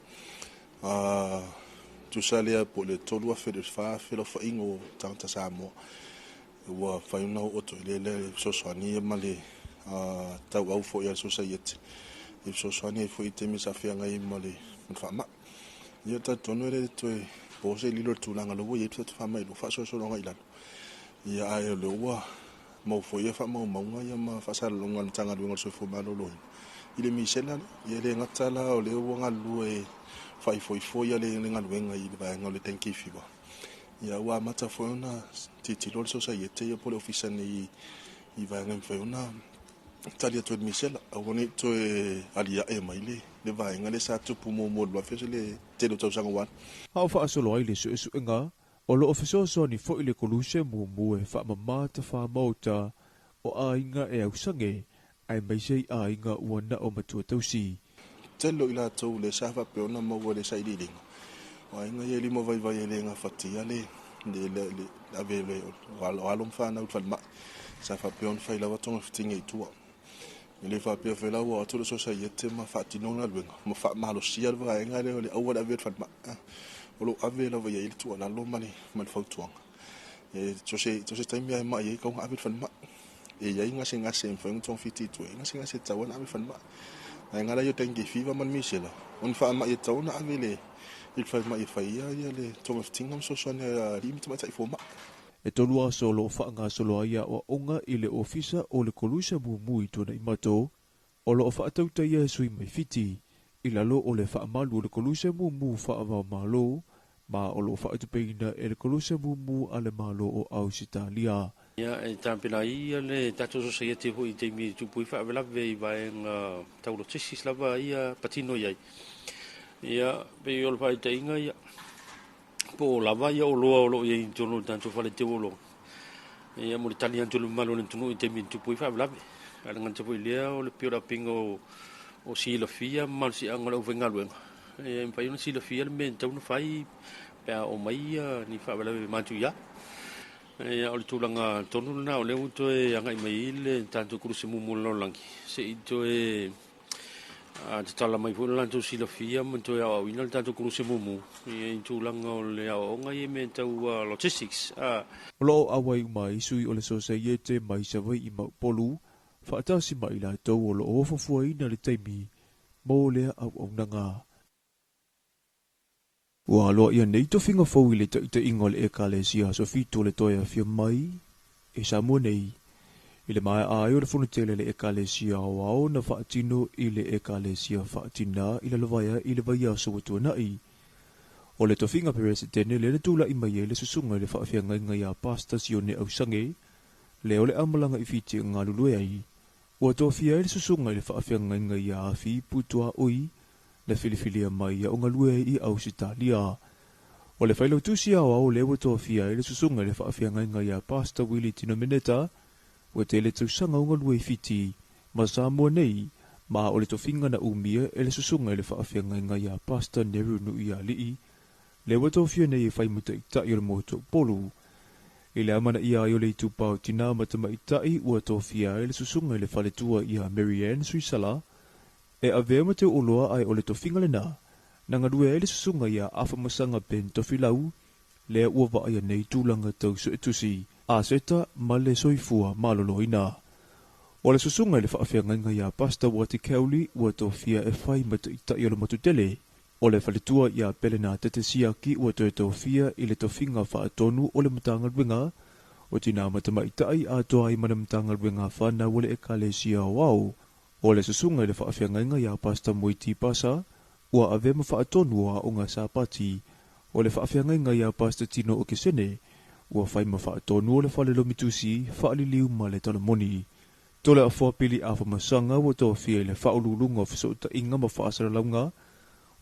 Tu salia po le tolu a fere fa felo fa ingo tangta Samoa. Ua whaiuna o oto le sosoani e male tau au fo ia society. I sosoani e fo i temi sa whianga i male mwhama. Ia ta tonu ere toe pose lilo tulanga lo ye tsa fa mai lo fa so longa ilalo ya ai lo wa mo fo ye fa mo maunga ya ma fa sa longa tanga lo so fo malo lo ile mi sena ye le ngatala o le wonga lu e fa fo ya le ngal wenga i ba ngol tenki fiwa ya wa mata fo na titi lo so sa yete ya pole ofisa ni i va ngam fo na talia to misela a woni to alia e maile le vai ngale sa tupu mo lo fa le te lo tsanga wan Hau wha asolo ai le su inga, o lo ofiso so ni fo i le koluse mu e wha mamata wha mauta o a inga e au sange, ai mai sei a inga uana o matua tausi. Telo ila tau le safa peona maua le saidi linga. O a inga ye limo vai le nga fatia le avele o alom whana utwalma. Safa peona whai lawa tonga fitinga i tua. Le fa pe fe la wa to le societe ma fatinonga luenga ma fa malo sia va inga le awala vet fatma o ave la va ye tu ala lo mani mal fautuang e to se taimi ma ye ka ave fatma e ya inga singa sem fa un ton fiti tu inga singa se tawan ave fatma inga la yo tengi fiva man misela on fa ma ye tawna ave le il fa ma ye fa ya le to maftingam so so ne limit ma tai fo ma E tolua solo whaanga solo aia o onga i le ofisa o le kolusa mui tona i mato, o lo o whaatauta ia sui mai fiti, i lalo o le whaamalu o le kolusa mu whaama malo, ma o lo whaatupeina e le kolusa mu ale malo o Ausitalia. Ia e tampena ia le tato society ho i teimi tupui whaawelawe i vaenga tauro tisis lava ia patino iai. Ia pe i olpa i te inga ia. Po lava ia o loa o lo ia i tono tanto fale te o lo. Ia mo le tali anto le malo le tunu i teimi tupui whaawelawe. Ala nganta po i lea o le piora pingo o sila fia mal si angala uvenga luenga. Ia mpai una sila fia le me tauna whai pea o mai ni whaawelawe mantu ia. Ia o le tūlanga tonu na o le uto e angai mai le tanto kuruse mumula langi. Se ito e te tala mai pula lanto sila fia manto e au ina le tanto kuruse mumu. Ia i tūlanga o le au onga i me tau logistics. O lo awai mai sui o le societe mai savai i maupolu, whaatasi mai la tau o lo ofo fuaina le taimi mo lea au nanga. Ua aloa ia nei to finga fau i le ta ingo le ekalesia so fitu le toia fia mai e Samoa nei. I le mai ai o le funutele le ekalesia o au na whaatino i le ekalesia whaatina i le lavaya i le vaya so watua nai. O le tofinga peresidene le tula i mai e le susunga le whaafia ngai a pasta sione au sange, le o le amalanga i fiti ngā lulue ai. Ua tofia e le susunga le whaafia ngai a afi putua ui, le filifilia mai o ngalue i au sitalia. O le whailau tusi au au le ua tofia e le susunga le whaafia ngai a pasta Willie Tino Mineta, ua te le tausanga o ngalue i fiti, ma Samoa nei, ma o le tofinga na umia e le susunga le whaafia ngai a pasta Neru Nui a Lii, le watofia nei e whai muta i tai o le moto polu. I le amana ia i o le itu pao tina matama i tai watofia e le susunga le whaletua i a Marianne Suisala, e a vea mate o loa ai o le tofinga le na, na ngadue e le susunga i a afa masanga pen tofilau, le ua wa ai nei tūlanga tau su etusi, a seta ma le soifua maloloina. O le susunga le whaafia ngai a pasta wati keuli watofia e whai mata i tai o le matutele, o le whaletua i a pelena tete siaki ua toe tofia i le tofinga whaatonu o le matanga luenga, o tina matama i tai a toa i mana matanga luenga whana wale e kalesia wau. O le susunga le whaafia ngai a pasta moiti pasa, ua avema whaatonu a unga sapati, o le whaafia ngai a pasta tino o kesene, ua whaima whaatonu o le whale lomitusi, whaaliliu ma le talamoni. Tole a whapili a whamasanga ua tofia i le whaolulunga o fisota inga ma whaasara launga,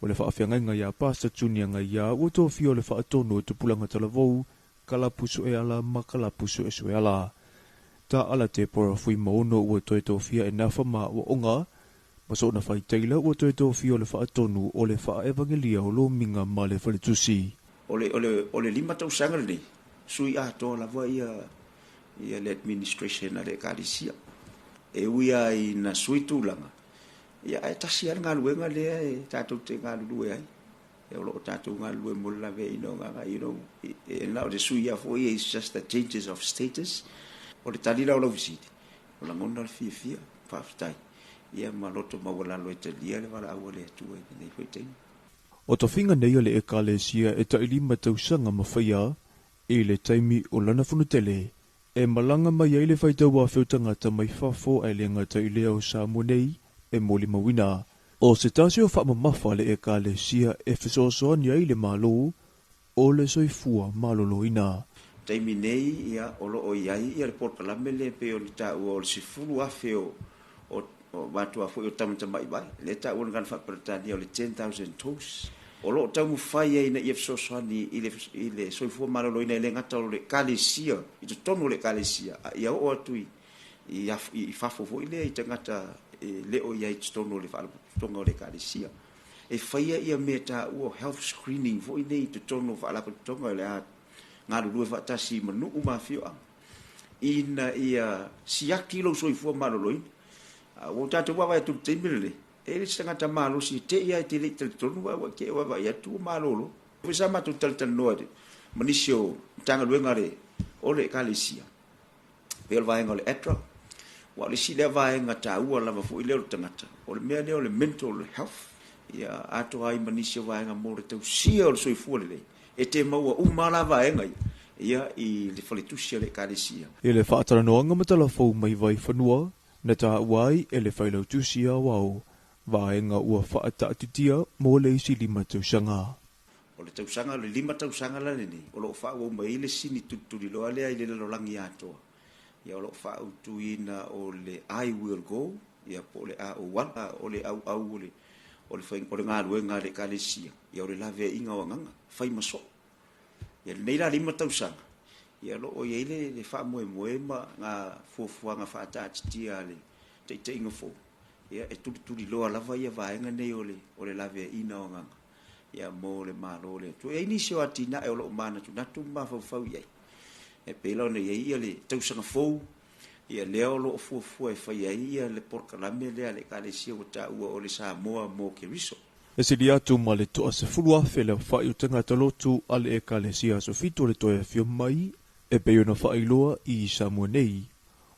o le whaafia ngai a pasta tunia ngai a ua tofia o le whaatonu o tupulanga talavou, kalapusu e ala ma kalapusu e sue ala. Ta ala te pora fui maono ua toe tofia e nafa ma ua onga, ma so na whai teila ua toe tofia o le whaatonu o le wha evangelia o lo minga ma le whaletusi. O le lima tau sanga nei, sui a toa lava ia le administration a le kadisia. E uia i na sui tūlanga. Ia e tasi ar ngā luenga lea e tātou te ngā lue ai. E o loo tātou ngā lue mo lawe ino ngā ino. E nao le sui a fo ia is just the changes of status. O le talila o lau visiti. O la ngona le fia whaafitai. Ia ma loto mawalalo e te lia le wala awa le atua i nei whaiteni. O to finga nei le ekalesia e tailima tausanga mawhaia e le taimi o lana funutele. E malanga mai ai le whaitau a whiutangata mai whafo ai le ngata i leo Samoa nei e moli mawina. O se tasi o whaamamafa le ekalesia e whesoasoani ai le malo o le soifua maloloina. Taimi nei ia o loo iai ia le porkalame le pe o li tāua o le sifuru afe o matua fo o tamatamai bai. Le tāua ngana whaparatani o le 10,000 tos. O loo tau mwhai ai na ia fisosoani i le soifua maloloina i le ngata o le kalesia, i to tonu le kalesia, ia o atui i whafofo i le i tangata leo ia i tonu le whaalapatonga o le kalesia. E whaia ia mea tā ua health screening fo i nei i tonu whaalapatonga o le a ngā rurue whaatasi manu umawhio ang. Ina ia siaki lo soifua maloloina. O tātou wawa e tu teimile e le tangata malo si te ia te le tonu wa ke wa ia tu malolo o sa ma tu tal no de manisio tanga luenga le o le kalesia pel vai ngole etra wa le si le vai ngata u la fu ile o tangata o le mea le o le mental health ia ato ai manisio vai nga mo le tu si o so fu le e te mau u mala vai nga ia i le faletusia le kalesia e le whaatara noanga matala fau mai vai whanua na tā uai e le whailau tusia wau vaenga ua whaatatitia mo le isi lima tausanga. O le tausanga, le lima tausanga la nene, o lo wha ua mai le sini tuturi loa lea i le lalolangi atoa. Ia o lo wha utuina o le I will go, ia po le a o wala, o le au o le ngā ruenga le kalesia, ia o le lawe inga o nganga, whai maso. Ia le neira lima tausanga. Ia lo o iei le wha moe ma ngā fuafuanga whaatatitia le te inga fo. Ia e turi loa lava ia vaenga nei o le lawe ina o nganga. Ia mo le malo le. Tu e inisio atina e o lo mana tu natu mawhau iei. E pela ona iei ia le tausanga fou. Ia leo lo fua e whai iei ia le porkalame lea le kalesia o ta ua o le Samoa mo ke riso. E sili atu ma le toa se fulua fele whai o tangata lotu ale e kalesia so fito le toa fio mai e pe ona whai loa i Samoa nei.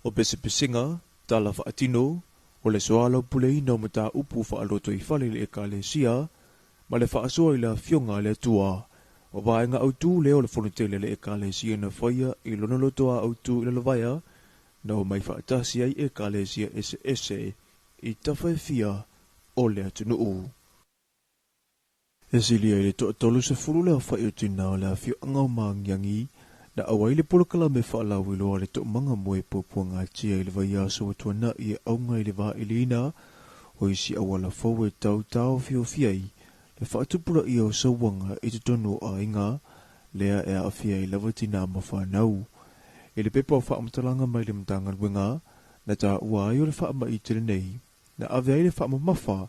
O pese pesinga Tala whaatino, o le soalo pulei no mata upu whaaloto I whale le ekalesia, ma le whaasoa I la fionga le tua, o vaenga autu leo le whanutele le ekalesia na whaia I lonolotoa autu I le lawaya, na o mai whaatasi ai ekalesia ese I tawhai fia o le atunuu. E silia I le tolu se furu le whai utina o le fio angau maangiangi, na awai le polokala me whaalau I loa le to manga moe pupuanga tia I le vai aso wa tuana I e aunga I le va ilina, o isi awala fau e tau fio fiai, le whaatupura I o sawanga I te tonu a inga, lea e a fiai lavatina ma whanau. E le pepa o whaamatalanga mai le mtanga luenga, na ta ua ai o le whaama I tere nei, na ave ai le whaama mafa,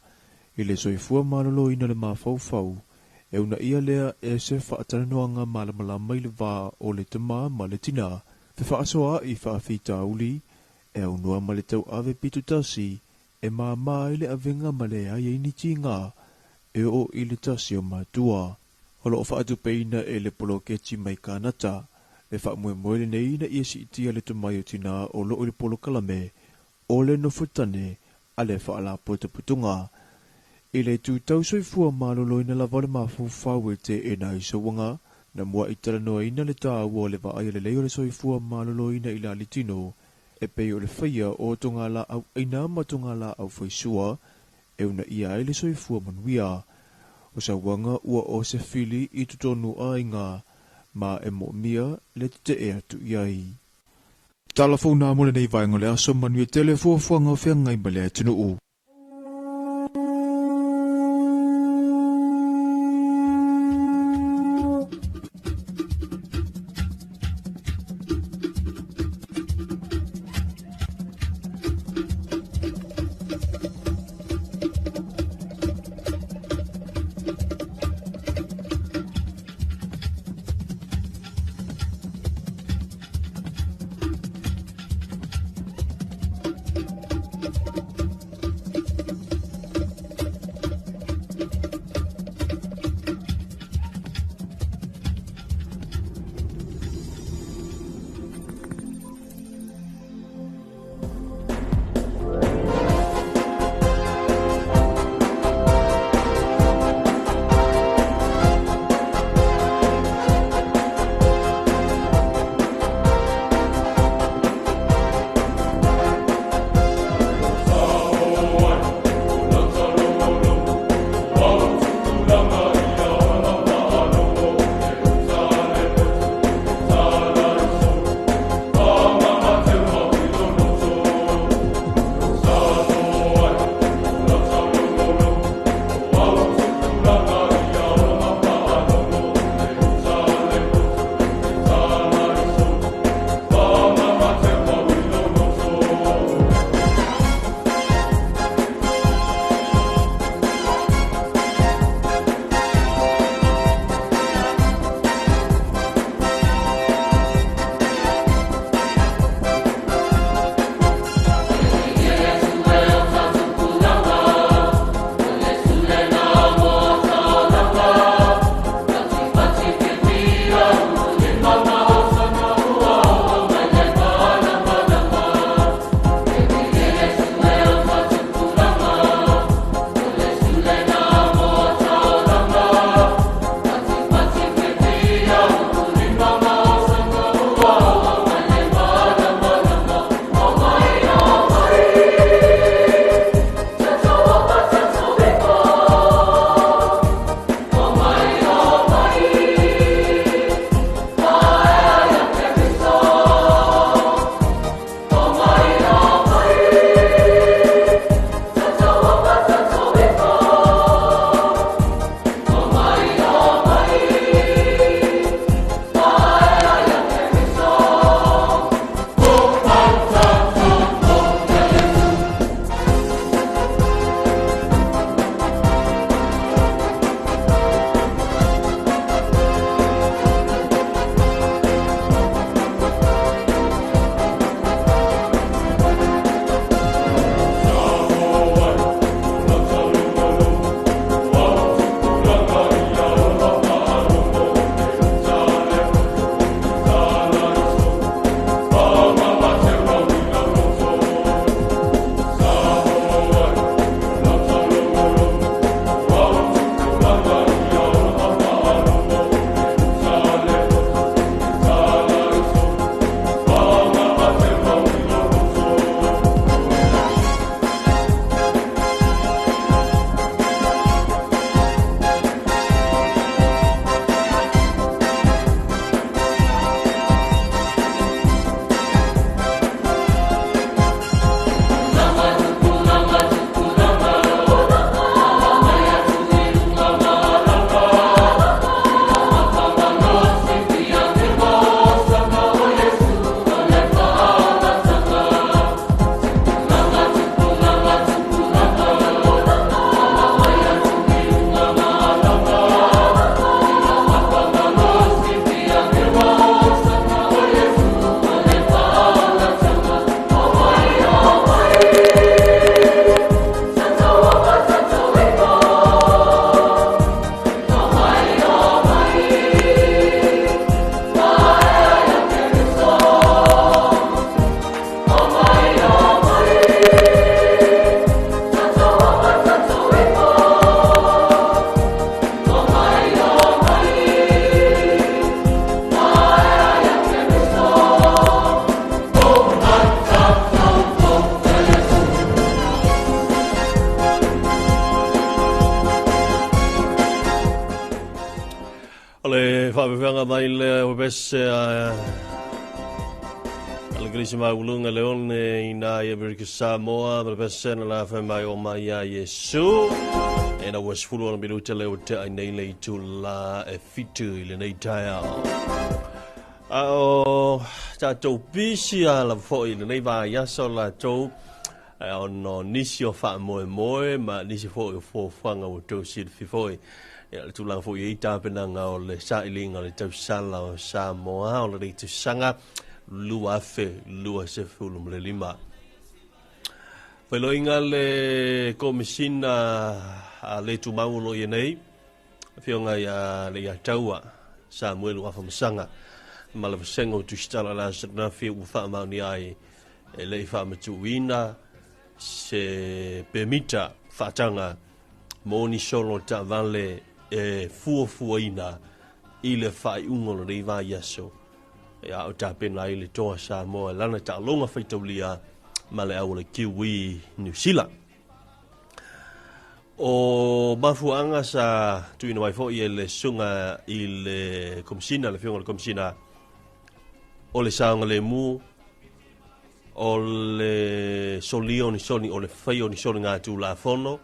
I le soifua malolo ina le mawhau e una ia lea e se whaataranoanga malamala mai le vā o le tama ma le tina, te whaasoa I whaafita uli, e unua ma le tau ave pitu tasi, e mai le avenga ma le ai ni tinga, e o I le tasi o matua. Holo o whaatu peina e le polo keti mai kanata, le whaamue moele nei na iesi itia le tamai o tina o lo o le polo kalame, o le no futane, a le whaala putunga. I le tu tau soifua malolo ina la vale mawhau e te e na isawanga, na mua I taranoa ina le tā ua le va ai le leo le soifua malolo ina I la litino, e pei o le whaia o tonga la au ina ma tonga la au whaisua, e una ia ai le soifua manuia. O sa wanga ua o se fili I tutonu a inga, ma e mo mia le te e atu iai. Talafona mole nei vaenga le aso manuia telefuafuanga o whianga I male atinu u. ole whaapewhanga mai le o bese ale grisi mai ulunga leone ina i Amerika Samoa le bese na la whamai o mai a Yesu e na was fulu ona biru te leo te ai nei lei tu la e fitu i le nei tai ao o tātou pisi a la fo i le nei va yaso la tau ono nisi o wha moe ma nisi fo i fo whanga o tau si fifoi le tulang fo i tāpena ngā o le sailinga le tau sala o Samoa o le reitu sanga lua fe lua se fulum le lima whailoinga le komisina a le tu maulo i nei whionga ia le ia taua Samuel wafa masanga ma le vasengo tu stala la na fi u fa mauni ai e le fa matuina se permita fatanga moni solo ta vale e fuafuaina i le fai ungo le riva yaso ia o tapena i le toa Samoa lana ta longa faitaulia ma le au le kiwi New Zealand o mafuanga sa tuina mai fo i le sunga i le komsina le fionga le komsina o le saanga le mu o le solio ni soni o le faio ni soni ngā tū la fono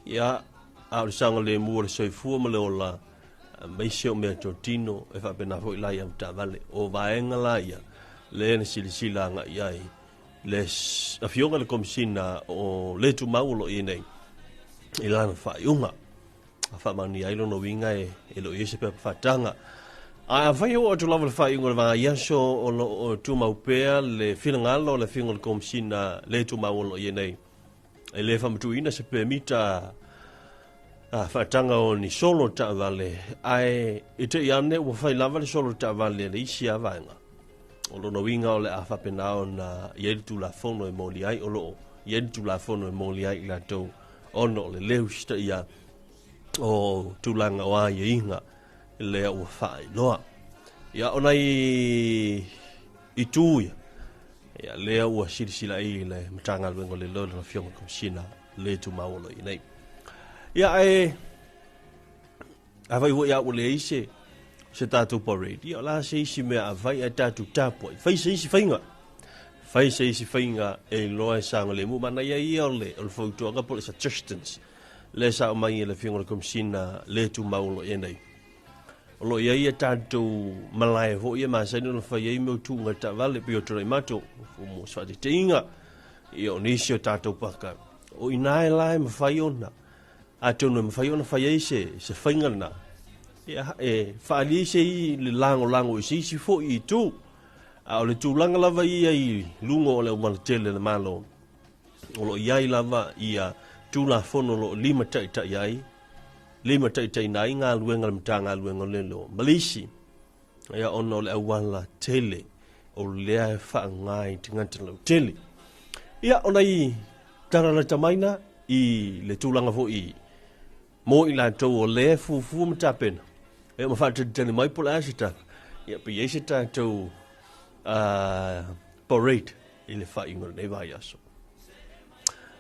ia a le saanga le mu o le soifua ma le ola meise o mea totino e whapena fo i lai am ta vale o vaenga la ia le ene silisila nga iai le a fionga le komisina o le tu maulo i nei i lana whaiunga a whamani ailo no winga e lo iese pe whatanga a vai o tu lava le whaiunga le vanga iaso o tu maupea le whilangalo le fionga le komisina le tu maulo i nei e le whamatuina se permita whaatanga o ni solo ta vale ai ite iane ua whai lava le solo ta vale le isi a vaenga o lono winga o le a whapena o na ieditu la fono e moli ai o loo ieditu la fono e moli ai la tau ono le leu sita ia o tulanga o a inga le ua whai loa ia ona i tuia ia le ua sirisila i le matanga luengo le lolo na fionga komsina le tu maolo i nei ia e avai wo ia ole ise se tatu parade ia la se isi me avai a tatu tapo fai se isi fainga e loa sanga le mu mana ia ole o foto ga pole suggestions le sa mai le fingo komsina le tu maulo e nei lo ia tatu malai ho ia ma sai no fai e mo tu ngata vale pio tro mato mo swa de tinga io nisio tatu paka o inai lai ma fai ona atono me fai ona fai se fainga na ia e fali se i le lango i si fo i tu a le tu langa lava ia i lungo o le maltele le malo o lo ia i lava ia tu la fono lo lima tai nai ngā luenga le mtanga luenga le lo malisi ia ono le awala tele o lea e wha ngai tinganta lau tele ia ona i tara la tamaina i le tūlanga fo i mo i la tau o le fufu matapena e ma whata tani mai pola asita ia pe eise tau parade i le wha ingo nei vai aso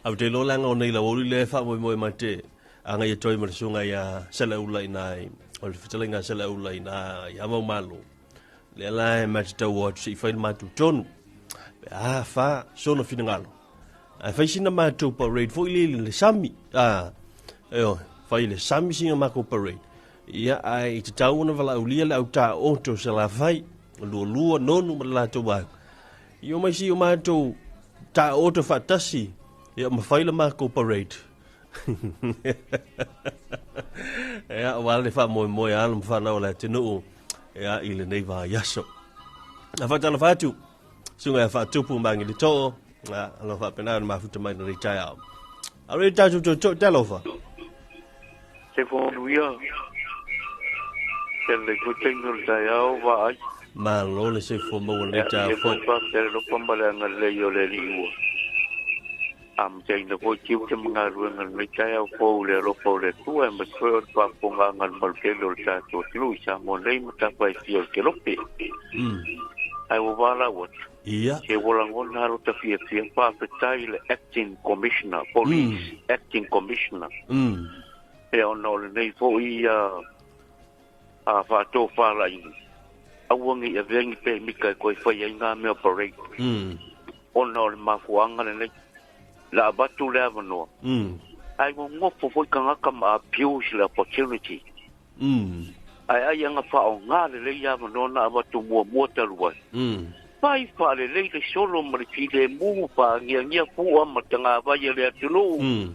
au te lo langa o nei la woli le wha moe mate anga ia toi marasunga ia sela ulai nai o le whitalinga sela ulai nai ia mau malo le alae mati tau o si whain matu tonu wha sono finangalo a faisina matu parade fo ili le sami fai le sami singa mako parade ia ai te tauna vala ulia le au ta oto se la fai lua nonu ma la to ba io mai si o matu ta oto fatasi ia ma fai le mako parade ia wale fa mo al fa na la tenu ia ile nei va yaso a fata la fatu sunga fa tupu mangi le to alo fa pena ma futa mai no retire are ta to telova se fo luia le kutengo dayao va ma lo le se fo mo le ta fo se lo pambale ngale yo le liu am te no po chiu te mga ruenga le dayao fo le lo po le tu e ma so pa ponga ngal mal ke lo ta to lu sa mo le mata pa fio ke lo pe ai wo bala what ia ke wolangon haru ta fia pa pe tai le acting commissioner police acting commissioner e ono le nei fo ia a fa to fa la i a wongi e vengi pe mi ka ko fa ia nga me operate ono ma fuanga le la batu le avano ai mo fo kanga kama abuse the opportunity ai nga fa o nga le ia avano na batu mo taruai pai fa le solo mo le mu pa ngia fu o matanga va ia le tulu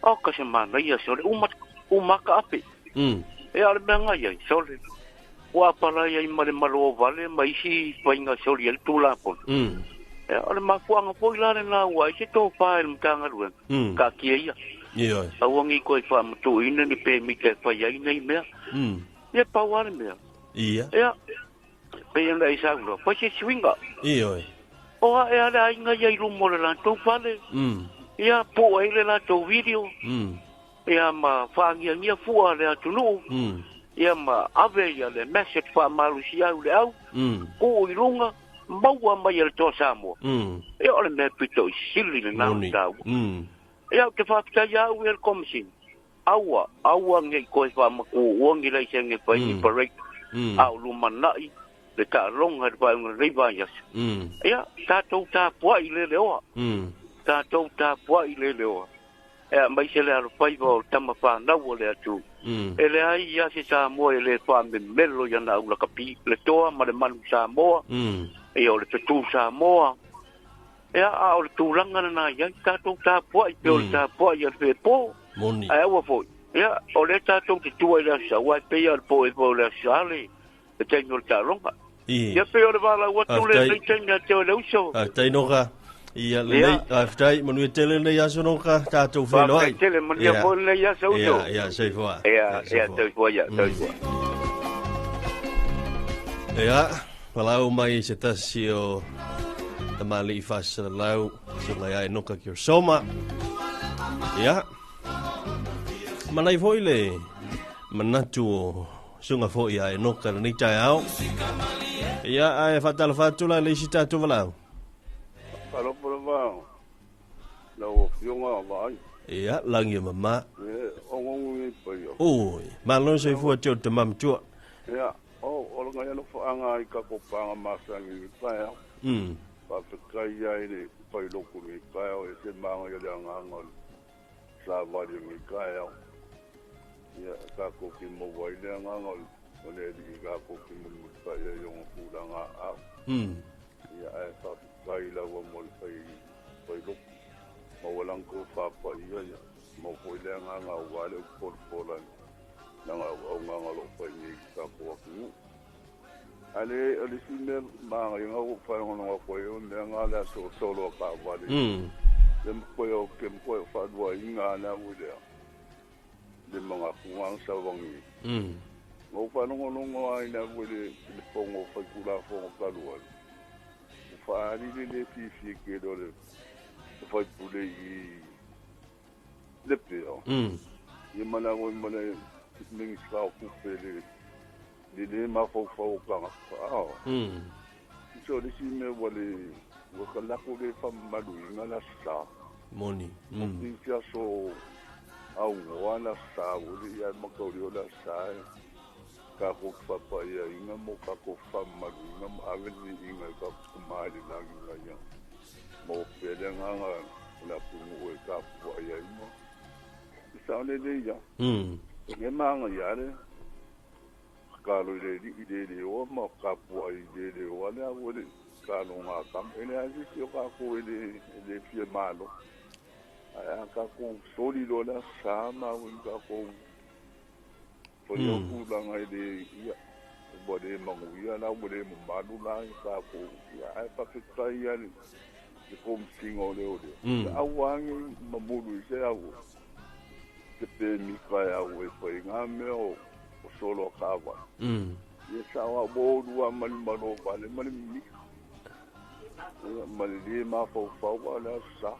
o ka se mana ia sole uma ka ape e ale menga ia sole wa pala ia male malo vale mai si painga sole el tula pon e ale ma fuanga foi la na wa se to fa el mtanga ruan ka kia ia ia a wongi ko fa mtu ina ni pe mi ke fa ia nei me e pa wa me ia pe ina isa lo pa se swinga ia o e ala inga ia rumo la to fale ia po ele la to video ia ma fangia ngia fua le atulu ia ma ave ia le message fa malusia le au ko ilunga maua mai el to samo ia ole me pito sili le na tau ia te fa pita ia wel komsin awa ngai ko fa ma ko wongi le senge pa ni parek au lumanai le ka longa pa ngai ba ia ta to ta po ile le o ta to ta po ile le o mai se le alo pai vo tama fa na wo le atu ele ai ia se sa mo ele fa me melo ya na ula kapi le toa ma le manu sa mo e o le tu sa mo a o le tu langa na ya ta to ta po i o ta po ya fe po moni ai wo fo ya o le ta to tu ia sa wa pe ya po le sa le te no ta longa ya pe o le bala wa tu le tenga te o le uso tai no ga ia le aftai manu tele le ya sono ka ta to fe lo ai tele manu ya po le ya so ia sei fo ia te fo ya ia palau mai se tasio tamali fasa lau sungai ai noka ki soma ia manai foi le manatu sunga foi ai noka ni tai au ia ai fatal fatula le sita tu valau Kalau perempuan, lau fiunga vai. Ia, langi mama. Ongong ni payo. Oh, malon se fu tio te mam tua. Ia, orang yang nak fanga ika ko panga masa ni paya. Pa kai ai ni pai loku ni paya o se manga ya ngangol. Sa vali ni kaya. Ia, ka ko ki mo vai le ngangol. Ole di ka ko ki mo paya yung pulanga a. Ia, ai pa kai la wa mo pai lok mo walang ko fa pa ia mo ko le nga wale por polan nga nga lo pa ni ka ko ku ale sime ma nga ko fa nga ko yo nga la solo ka wale dem ko yo kem ko fa do nga na wule de mga kuang sa wangi mo pa no ai na wule ko ngo fa kula fo ka do fa le fifi che do le fa pule le peo ye mana go mana mingi sa ku pele le ma fo ka so le si me wale go kala ko le fa madu ngala sa moni ni sia so au wana sa wo ya ma ko la sa ka ko fa pa ya inga mo ka ko fa ma inga ave ni inga ka ma ni na ya mo pe de nga la pu mo ka pa ya mo sa ne de ya ye ma nga ya le ka lo de de o mo ka pa de o la wo de ka no nga kam ene a ji ka ko de fi malo a ka ko soli lo la sa ma wo ka ko for yo kula ngai de ya bode mangu ya na bode madu la ka ko ya ai pa ka ya ni ko singo le o de awangi mabudu se awu te pe mi ka ya we ko nga me o solo ka wa ye sa wa bodu wa mal malo vale mal mi mal de ma fo wa la sa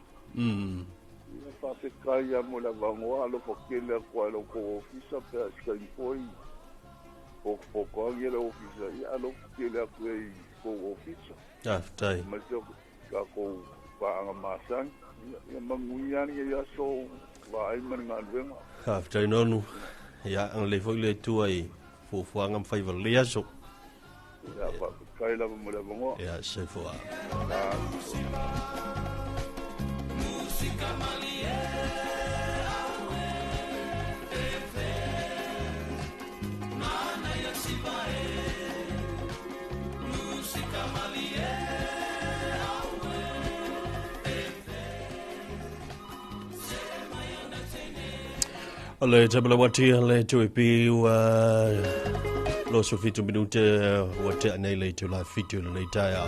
fa se kaya mo la vangoa lo porque le cual ko ofisa pe ska foi o ko ye lo ofisa ya lo que le ko ofisa tai mas eu ka ko pa masan ya manguyan ya so va ai man ngal venga tai nonu ya ang le foi le tu ai fuanga mfai valia so Ya pa kai la mo le mo. ya se fo Música le tabla wati le tuipi wa lo so fitu minute wati nei le tu la fitu le taya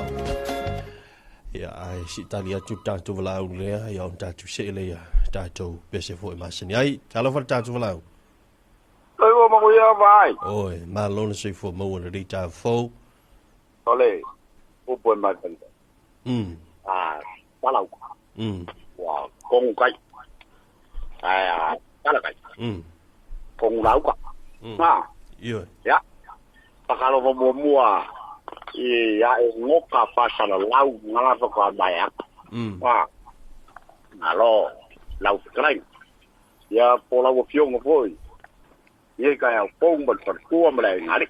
ya ai si talia tu tanto vala le ya on tatu se le ya tato pese fo imasini ai talo fa tatu vala Oi wo mo ya vai oi ma lo se fo mo le ta fo ole o po ma kan palau wa kong kai kala kai kong lau ka ya pakalo mo mua ya ngoka pasal lau ngala to ka bayak ngalo lau krai ya pola wo fiong foi ye ka ya pong ban par ku am lai ngari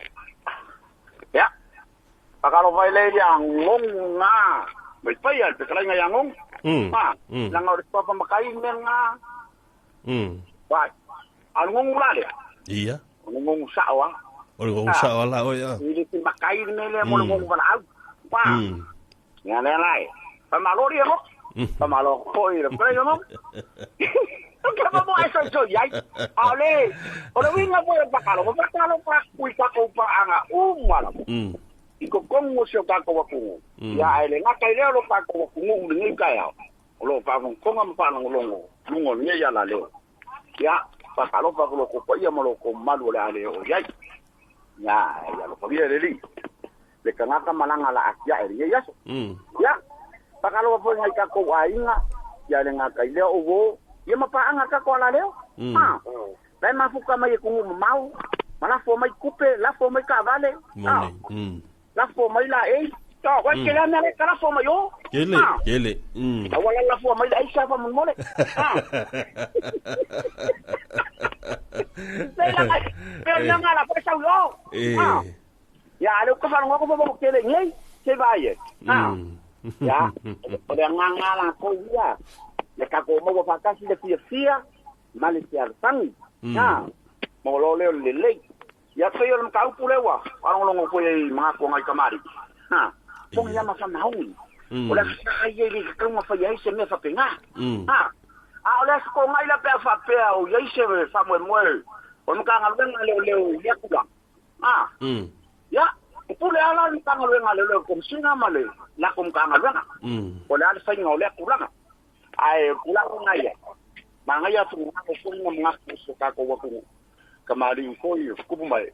ya pakalo vai le yang ngong nga mai pai ya krai nga yang ngong lang ora pa makai men nga Wah, ngong la dia. Iya. Ngong sawa. Ngong sawa la oh ya. Ini makai mele mo ngong ban au. Wah. Ya le lai. Pamalo dia mo. Pamalo koi le pre mo. Kaya mo ay so yai. Ale. Ora winga mo pakalo pa kui pa ko pa anga umala. Iko kong mo sio ka ko ku. Ya ele ngakai le lo pa ko ku ngu ni kai au. Lo pa kong am pa ngolongo. Lungo ni ya la le. Ya, pakalo pakalo ko ya mo ko malu le ale o yai. Ya lo ko bien le. Le kanaka malanga la akia eri ya. Ya. Pakalo po ngai ka ko ainga ya le ngaka ile o wo, ya mapa anga ka ko la le. Dai mafuka mai ko mau. Mala fo mai kupe, la fo mai ka vale. La fo mai la ei. To, wa ke la na ka la fo mai yo. Yele. Awala la fo mai ai sa fa mo mole. Pero no ngala pa sa yo. Ya, lo ko fa ngo ko mo ke le ngai, ke baie. Ya, o de ngala ko ya. Le ka ko mo fa ka si de fia, mali si al sang. Ya. Mo lo le. Ya pe yo ka u pulewa, ara ngo ko ye ma ko ngai kamari. Pong ya ma sa na hu. Ola sa ye li ka mo fa ye se me fa penga. Ahora es con ahí la pefa pea o ya se ve famo muere o nunca ngalwen le ya kula ya tu le ala nunca ngalwen le kom singa male la kom ka ngalwen o le ala sa ngole kula ai kula ngai manga ya tu ko ko nga so ka ko wa ko kamari ko yo ku mai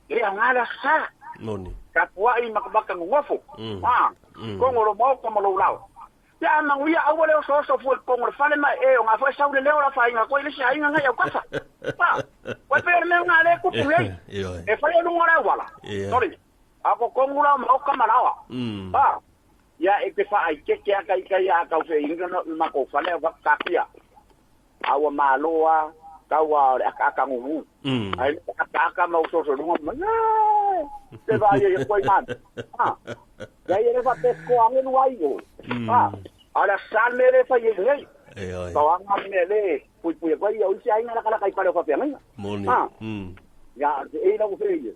ya ngala sa noni ka wa i makabaka ngofo ko ngoro mo ko mo lao ya manguia awole so fo ko ngor fale mai o nga fo saule le ora fa inga ko ile sa inga nga ya kwasa wa pe me nga le ku pule e fa yo ngora wala sorry ako ko ngura mo ka malawa ya e pe fa ai ke ya ka fe inga no ma ko fale wa ka pia awa maloa ka wa aka ngu ai aka ma so no ma se va ye ko man ya ye fa pe ko ame no ai go ala sal mere fa ye nei kawan amele pui ko yo si ai ngala kala kai pare fa pe ngai moni ya e la ko fe ye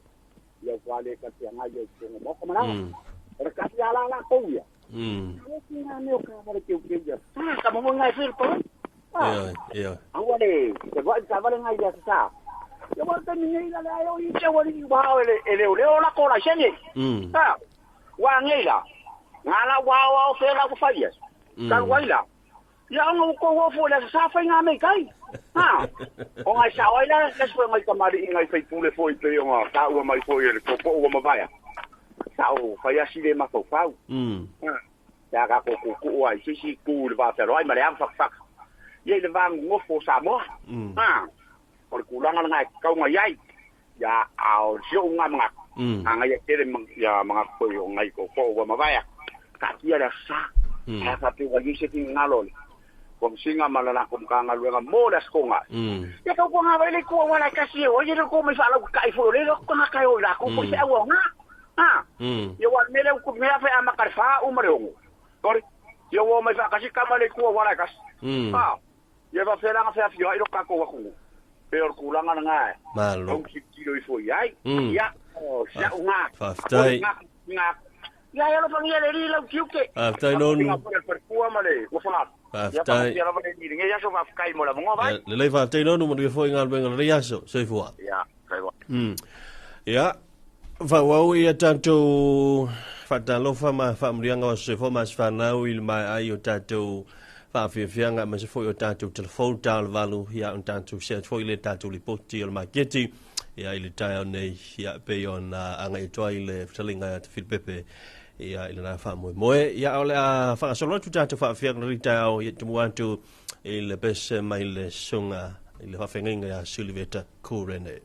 ya kwale ka ti anga ye ko mo ko mana ora ka ti ala la ko ya ni na me ka mare ke ya ka mo ngai fe ko awale se va ka vale ngai ya sa ya wa ka ni ngai la yo i che wa ni ba ele la ko la sheni wa ngai la ngala wa fe la ko fa ye ka waila ya ngo ko wo fo la sa fa nga me kai o ngai sa waila ka so ngai kamari ngai fe pule fo i pe nga ka o mai fo ye ko o ma vaya sa o fa ya si le ma ko fa ya ka ko wa si ku le va fa roi ma le am fa ye le vang ngo fo sa mo o ku la nga ka ngai ya ao sio nga nga anga ye tere ya mga ko yo ngai ko o ma vaya ka ti ala sa ha fa pe wa yise ti ngalo Kung singa malala kung kangalwenga molas ko nga. Ikaw ko nga wala ko wala kasi o yun ko may fala ka ifo le ko nga kayo la ko ko sa awo nga. Ha. Yo wa mele ko me fa amakarfa umrong. Kor yo wo may fa kasi kamale ko wala kas. Ha. Yo va fela nga fa fio iro ka ko ko. Pero kulangan nga. Malo. Kung kilo ifo yai. Ya. O sa nga. Faftai. Nga. Ya lo pa ngia le lo kiuke. Faftai non. Per kuwa male. Ko fa. Faftai. Ya lo pa ni ya so fa kai mo la mo ba. Le le faftai non mo que foi ngal ben le yaso, sei fua. Ya, kai wa. Ya. Fa wau ia tanto fata lo fa ma fa mrianga wa se fo mas fa na il mai ai o tanto fa fianga ma se foi o tanto telefon tal valu ia o tanto se foi le tanto li poti o marketi ia ile tai nei ia pe on anga i toi le felinga te filpepe ia ile na fa moe ia ole a fa solo tu tanto fa fianga rita o ia tu wantu ile pes mai le sunga ile fa fenga ia silveta kurene.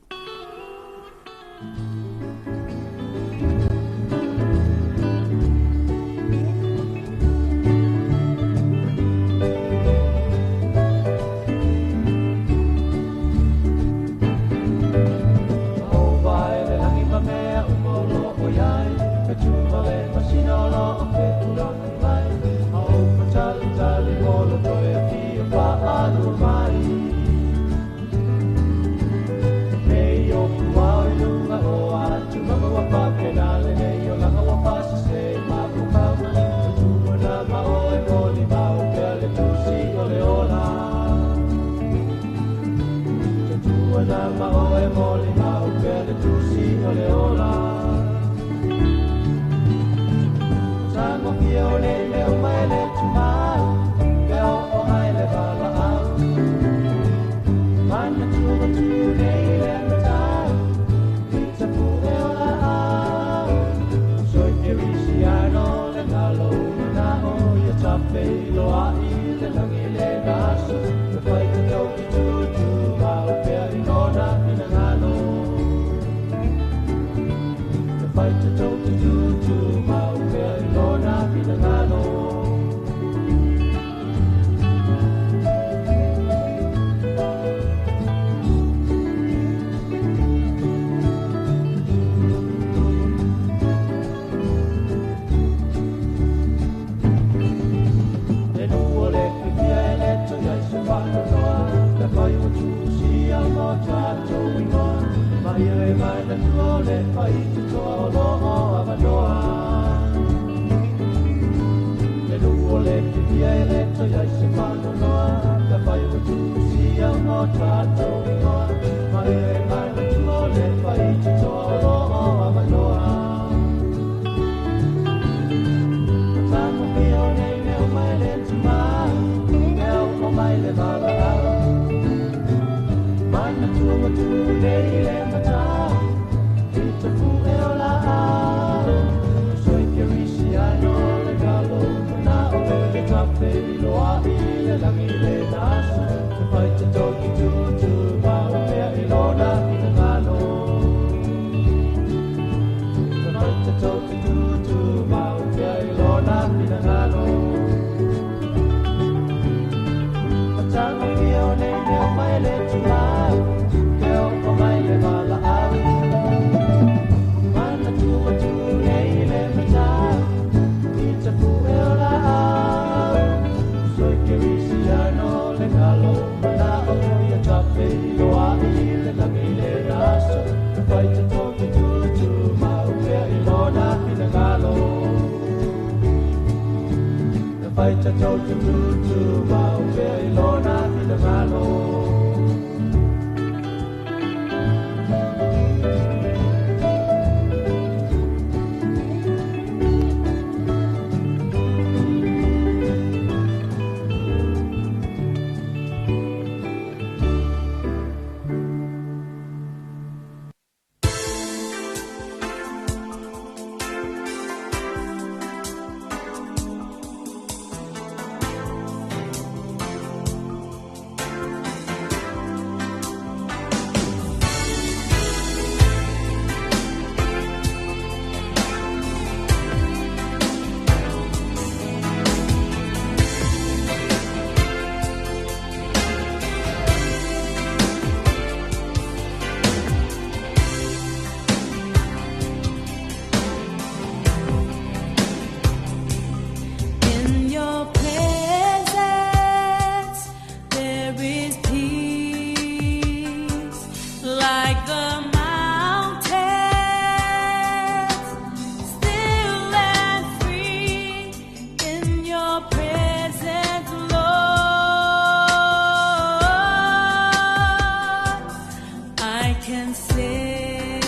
can say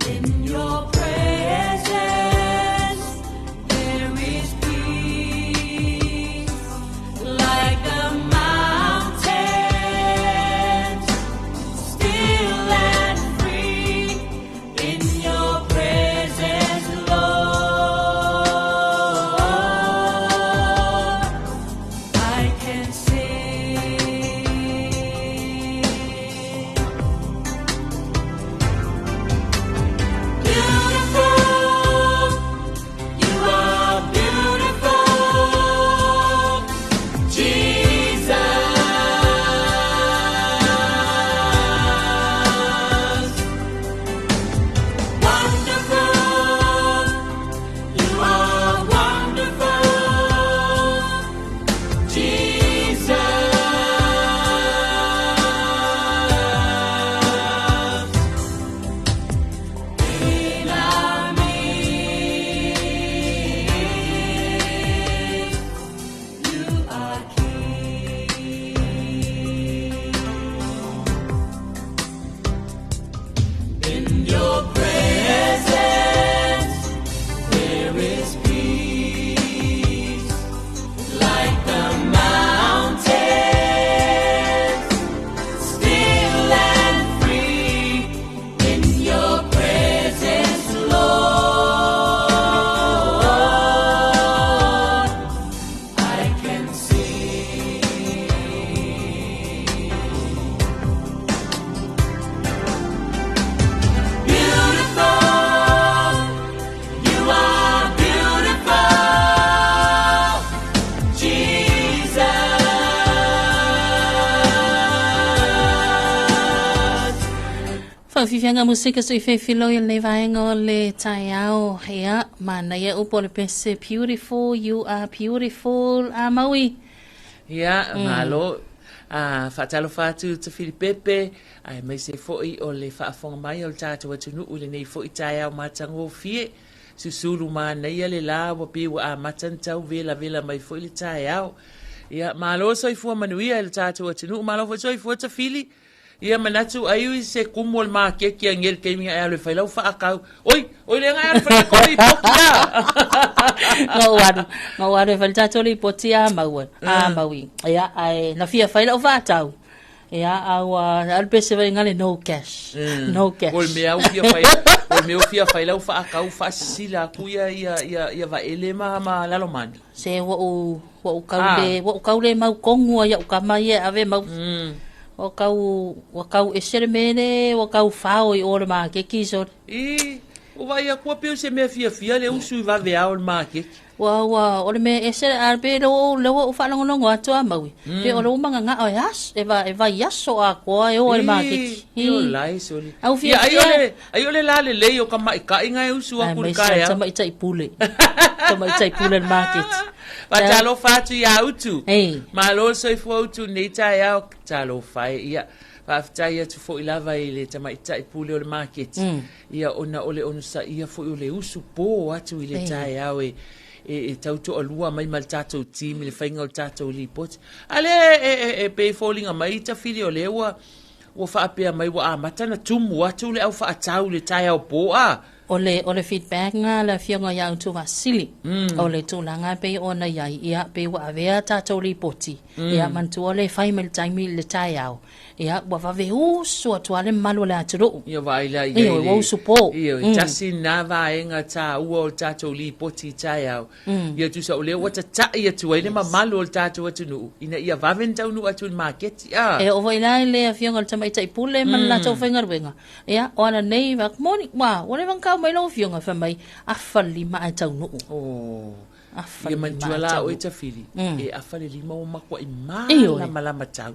in your presence there is peace like the mountains, still and free in your presence, Lord. I can say beautiful, you are beautiful, Jesus. Wonderful, you are wonderful, Jesus. In our midst, you are King. In your presence, there is peace, like the mountains, still and free. In your presence, Lord, I can sing. Beautiful, you are beautiful, Jesus. Whawhiwhianga musika so I whewhilo I le vaenga le tai ao hea mana ia upo le pese beautiful, you are beautiful, a maui. Ia, ngalo, whatalo whātu te whiripepe, ai mai se fo'i o le whaafonga mai o le tātou atunu ule nei fo'i tai au matango fie, susuru mā nei le la wa piwa a matantau vela mai fo'i le tai au. Ia, malo so I fua manuia le tātou atunu, malo so I fua ta fili, ia manatu ayu I se kumo le mā keki a ngel kei minga e ale whailau whaakau. Oi le ngai ale whaakau I pokia. Ngā waru e whalitatoli poti a maua, a maui. Ia, ai, na fia whailau whātau. Ia, au, alpese vai ngale no cash. No cash. Ol mea ufia whailau whaakau whaasila kuia ia va elema ma lalomani. Se wa u kaule mau kongua ia ukamai e ave mau. Wa kau e sere mene, wa kau whao I ore mā keki so. O vai a kua peo se mea fia le usu I va vea o le mā keki. Wa ore me e sere arpe lewa u whanongonongo atua maui. Pe ore umanga ngā o yas, e va yaso a kua e ore mā keki. Io lai soli. Au fia fia. Ai ole la le lei o ka mai ka inga e usu a kuri ka ea. Tama itai pule. Tama itai pule le mā keki. Pa talo whātu ia utu. Ma lo so I fua utu nei tai au talo whai ia. Whaafitai atu fo I lava I le tamaita I pule o le market. Ia ona ole onu sa ia fo I o le usu pō atu I le tai au e tauto o lua mai mal tātou timi le whainga o tātou li poti. Ale pe falling a mai ta fili o le ua whaapea mai wa a matana tumu atu le au whaatau le tai au pō a. O le feedback ngā la whionga iau tu wasili. O le tūlanga pe ona iai ia pe wa avea tātou li poti. Ia mantu o le whaimel taimi le tai au. Ia wa vave usu atu ale malu le aturu. Ia waila ia wa usu po. Ia tasi nā vaenga tā ua o tātou li poti tai au. Ia tu sa o le wata tai atu aile ma malu o tātou atu nuu. Ina ia vaventau nu atu ni marketi. E o waila le a whionga le tamaita I pule man la tau whainga ruenga. Ia o ana nei wak moni. Wa wane wangkau mai lau whionga whamai awhali maa tau nuu. Ia mantua la o e tawhiri. E awhali lima o makwa I maa malama tau.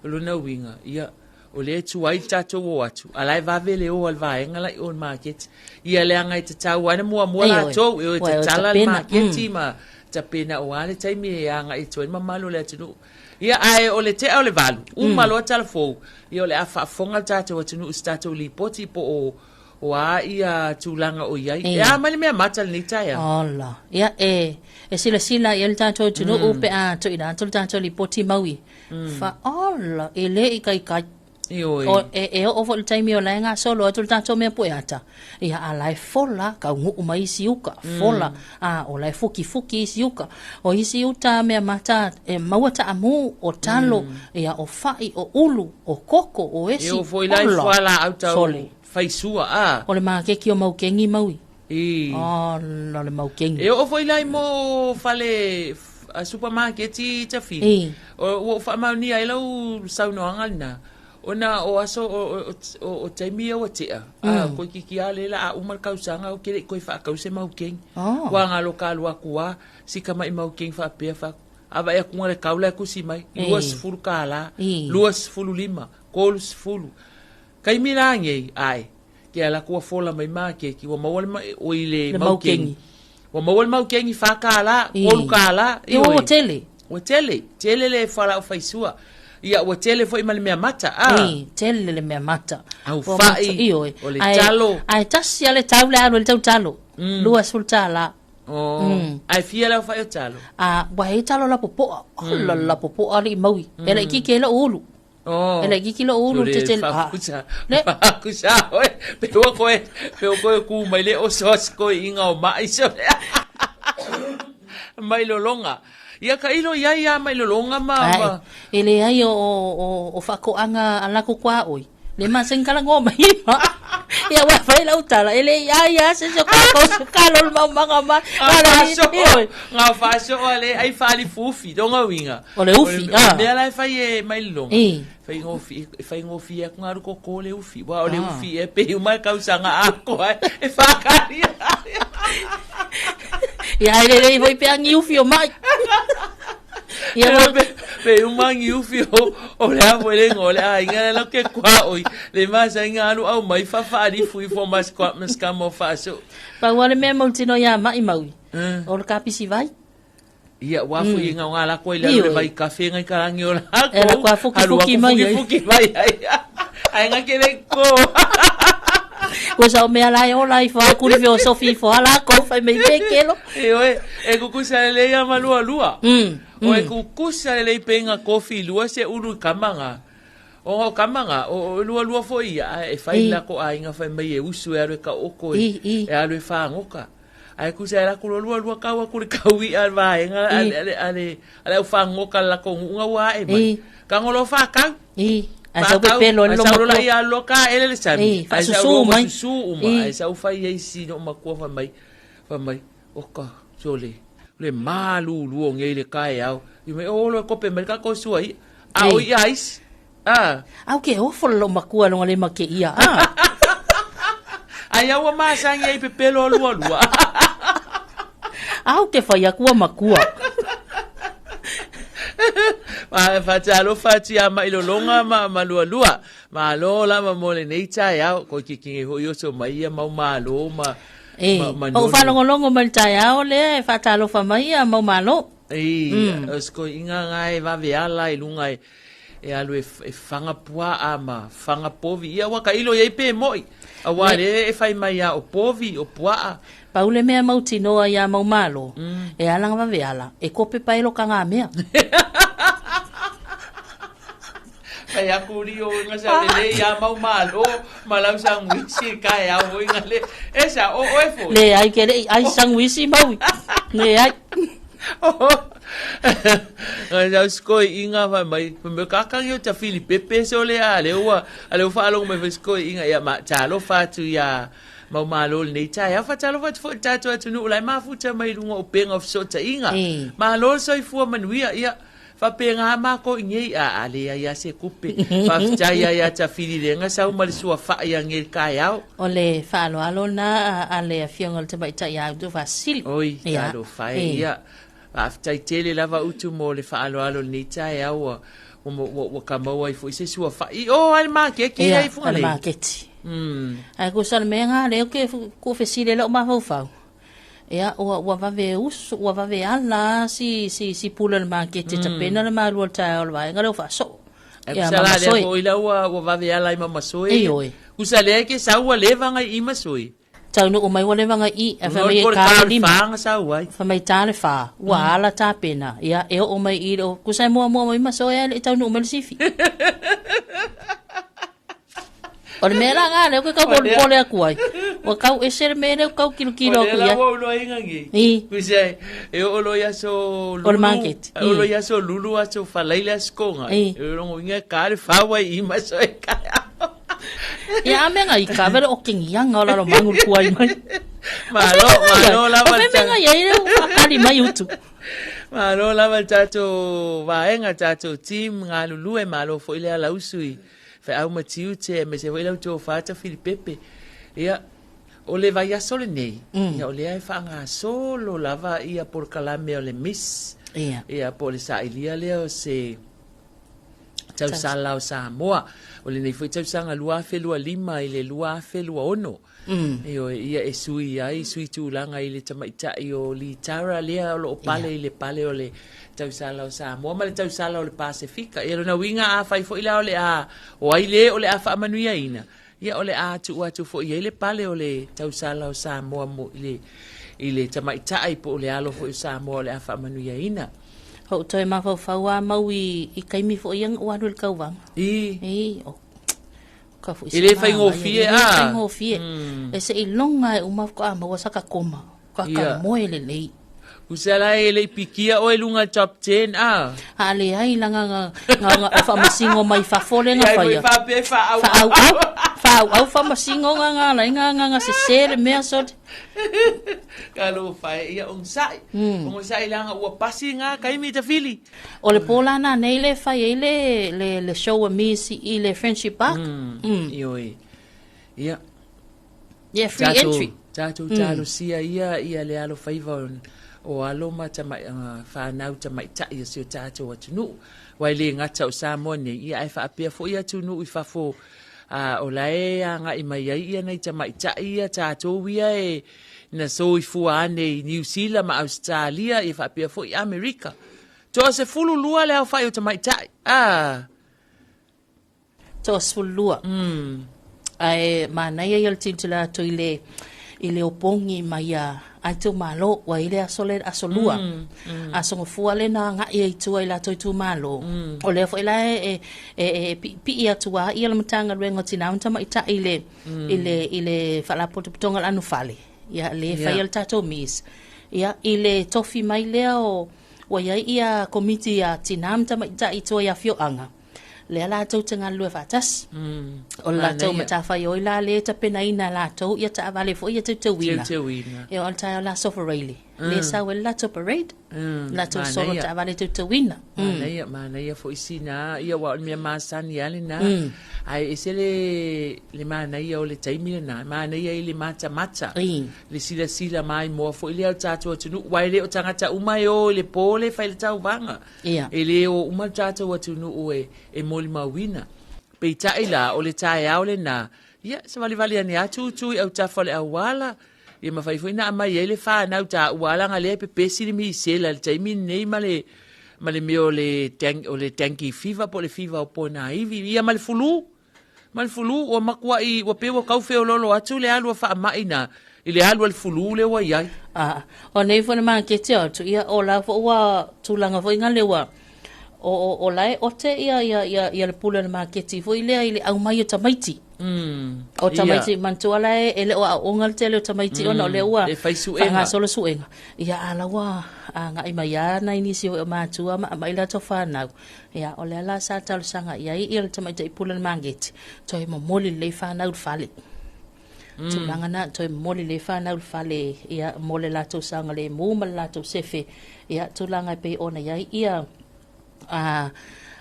Luna winga. Ia o le tu ai tātou o atu. Alai vavele o alvaenga lai o market. Ia le anga I te tau ana mua la tau. E o te tala le marketi ma ta pena o ale taimi e anga I toi mamalo le atunu. Ia ai o le te o le valu. Malo tala fou. Ia o le afa fonga tātou atunu ustatou li poti po wa ia tulanga o iai ia mali mea mata ni tai ola ia sila ia tatou tunu upe a to ina to tatou li poti maui fa ola ele ikai o o vol time o lenga solo o tatou me poeta ia alai fola ka ngu mai siuka fola o lai fuki siuka o isiuta me mata mawata amu o talo ia o fai o ulu o koko o esi o foi lai fala auto faisua o le makeki o maukengi maui no le maukengi o foi lai mo fale a supermarket ta fi o fa mauni ai lo saunoanga na ona o aso o taimia o tea ko ki ale la umar kausanga o kile ko fa kause maukengi wa nga lokal wa kuwa sika mai maukengi fa pe fa ava e kunga le kaula ku si mai luas fulu kala luas fulu lima kols fulu kai mirange ai ke ala ku fola mai ma ke ki wa mawal o ile maukengi wa mawal maukengi fa kala kol kala o tele le fala o faisua ia o tele foi mal mea mata tele le mea mata au fai o le talo ai tasi ale taula le talo lua sultala ai fia la fai o talo wa talo la popo la popo ali maui ele ki la ulu ele ki lo ulu te kusa oi pe ko ku mai le o sos ko inga o mai so mai lo longa ia ka ilo ia mai lo longa ma ele ai o fako anga ala ko kwa oi le masengkala ngoma ia wa fai la utala ele ia se ko kalol manga ma nga faso ole ai fali fufi donga winga ole ufi me ala fai mai longa fai ngofi e ngaru ko ko le ufi wa ole ufi e pe uma kausanga ako e fa kari ia ele voi pe angi ufi o mai ia pe uma ngi ufi o le avole ngole ai ngala lo ke kwa oi le masa ngalu au mai fa fari fui fo mas kwa mas kamo faso pa wale me multino ya mai maui o le kapisi vai ia wa fu inga ngala ko le mai kafe ngai karangi ola ela kwa fuki mai ai nga kele ko ko sa me ala o lai fa ku le so fi fo ala ko fa me pekelo e ku kusa le ya malua lua o e ku kusa le penga kofi lua se ulu kamanga o kamanga o lua fo ia e fai la ko ai nga fa me e usu e ka oko e alo fa ngoka ai kusa la ku lua ka wa ku kawi al vai nga ale fa ngoka la ko nga wa e mai ka ngolo fa ka asa pe pelo lo mo la ia loka ele le sami asa su uma asa fa ye si no ma ko fa mai oka sole le malu lu ngele kai au i me o lo ko pe merka ko su ai au ice au ke o fo lo ma ko lo le ma ke ia ai au ma sa ngai pe pelo lu au te fa ya ku ma ku ma fatalo fatia ma ilolonga ma lua ma lola ma mole nei tai au ko ki ho yo so mai ma malo ma o fa longo ma tai au le fatalo fa mai ma malo sko inga ngai va viala ilunga e alu e fanga pua ama fanga povi ia wa ka ilo ye pe moi awale e fai mai o povi o pua paule mea mautinoa ia mau malo e alanga va viala e kope pai lo kanga mea ai akurio nga sa le ya mau malo malau sang wisi kai au ngale esa o efo le ai ke ai sang wisi mau le ai nga sko inga va mai me kakang yo ta Filipe peso le ale wa ale fa lo me sko inga ya ma chalo fa tu ya mau malo nei tai fa chalo fa fo ta tu no lai ma fu ta mai lunga o peng of so ta inga malo so fu manuia ya fa penga ma ko ngi ale ya se kupe fa jaya ya ta Fili nga sa mal so fa ya ngi kai au ole fa lo alona ale fiongol te bai ta ya do fa sil oi ya do fa ya after tele lava utu mo le fa alo ni tai au o ka mo ai fo se so fa o al market ke ai fu ale market ai ko sal menga le ke ko fe sile lo ma fa ia o va ve us o va ve ala si pula le market te pena le malu ta o vai ngalo fa so Sala le ko ila wa va ve ala mama soe. Usa le ke sa wa le vanga I masoi. Tau no mai wale vanga I e fa mai ka li fanga sa wai. Fa mai tale fa. Wa ala ta pena. Ia e o mai I o kusa mo mai masoi le tau no mai sifi. O me la nga le ko ka bol a kuai. O kau e ser me le kau kilo ku ya. O lo inga ngi. Kusa e o lo ya so lulu. O market. O lo ya so lulu a so fa leila skonga. E lo inga ka fa wai I masoi ka. Ya amenga I ka vele o king yang ola lo mangul kuai mai. Malo la va. O menga ya ile ali mai utu. Malo la va tato va enga tato team ngalulu e malo fo ile ala usui. Fe au matiu te me se ile to fata Filipepe. Ya o le vai a sole nei. Ya o le ai fa nga solo lava ia por kalame o le miss. Ya por sa ilia le o se tau sala o Samoa. O le nei foi tau sanga lua felua lima I le lua felua ono. Io ia e sui ai sui tu langa I le tamaita I o li tara lea o lo pale I le pale o le tau sala o Samoa ma le tau sala o le Pasifika. Ia na winga a fai fo ila o le a o ai le o le a fa manuia ina. Ia o le a tu atu fo ia le pale o le tau sala o Samoa mo I le tamaita ai po o le alo fo I Samoa o le a fa manuia ina. Ho toi ma fa wa mau I kaimi fo yang o anu le kauwang. O ka fu Ile fai ngofie a. Fai ngofie. E se I longa e uma ko ama wasaka koma. Ka moe le nei. Usala e le pikia o e lunga top 10 a. Ale ai langa nga fa masingo mai fa fole nga fa ya. Fa pe fa au fa masingo nga se sere mea sot. Kalau fai ia sai. Sai langa ua pasi nga kaimi te fili. O le pola na nei le fai le show a misi I le friendship park. Ioi. Ia. Yeah, free entry. Talo sia ia le alo faiva o alo mata mai fa nau ta mai ta ia sio tato atunu. Wai le ngata o Samoa nei ia ai fa apia fo ia tunu I fa fo o lae anga I mai ia nei ta mai ta ia tato wia e na so I fua ane New Zealand ma Australia I fa apia fo I America. To se fulu lua le au fa o ta mai ta. To se fulu lua. Ai mana ia il tintula to ile opongi mai ai tu malo wa ile asole asolua asongo fuale na nga ia tu ila tu malo o le fo ila pi ia tu wa ia mtanga rengo tina mtama ita ile fala potonga anu fale ia le fa ia tato mis ia ile tofi mai le o wa ia committee ya tina mtama ita itu ia fio anga le la tau tanga lua fatas o la tau matafa yo la le ta pena ina la tau ia ta vale fo ia tau wina e o ta la sofareli le sa wel la to parade la tau solo ta vale tau wina mana ia fo isina ia wa me masan ia le na ai esele le mana ia o le taimi na mana ia ile mata le sila mai mo fo ile ta to tunu wai le o tangata uma yo le pole fa le tau vanga ele o uma ta to tunu e moli mawina pe taila o le tai au le na ia se vale ani atu tu au ta fole awala ia mafai foi na mai ele fa na ta wala ngale pe pesi le mi sela le taimi nei male me o le tanki fever po le fever o pona ivi ia mal fulu o makua I o pe o kau fe o lolo atu le alu fa mai na ile alu al fulu le wa ia o nei fo na ma ke te o tu ia o la fo wa tu langa fo ngale wa o lai o te ia le pula na marketi fo ile au mai o tamaiti o tamaiti mantua lai ele o ongal tele o tamaiti ona le ua e fai suenga nga solo suenga ia ala wa nga I mai ana inisi o matua mai la to fana ia o le la sa tal sanga ia I le tamaiti I pula na marketi to mo moli le fana u fale tu langana to moli le fana u fale ia mole la to sanga le mo la to sefe ia tu langa pe ona ia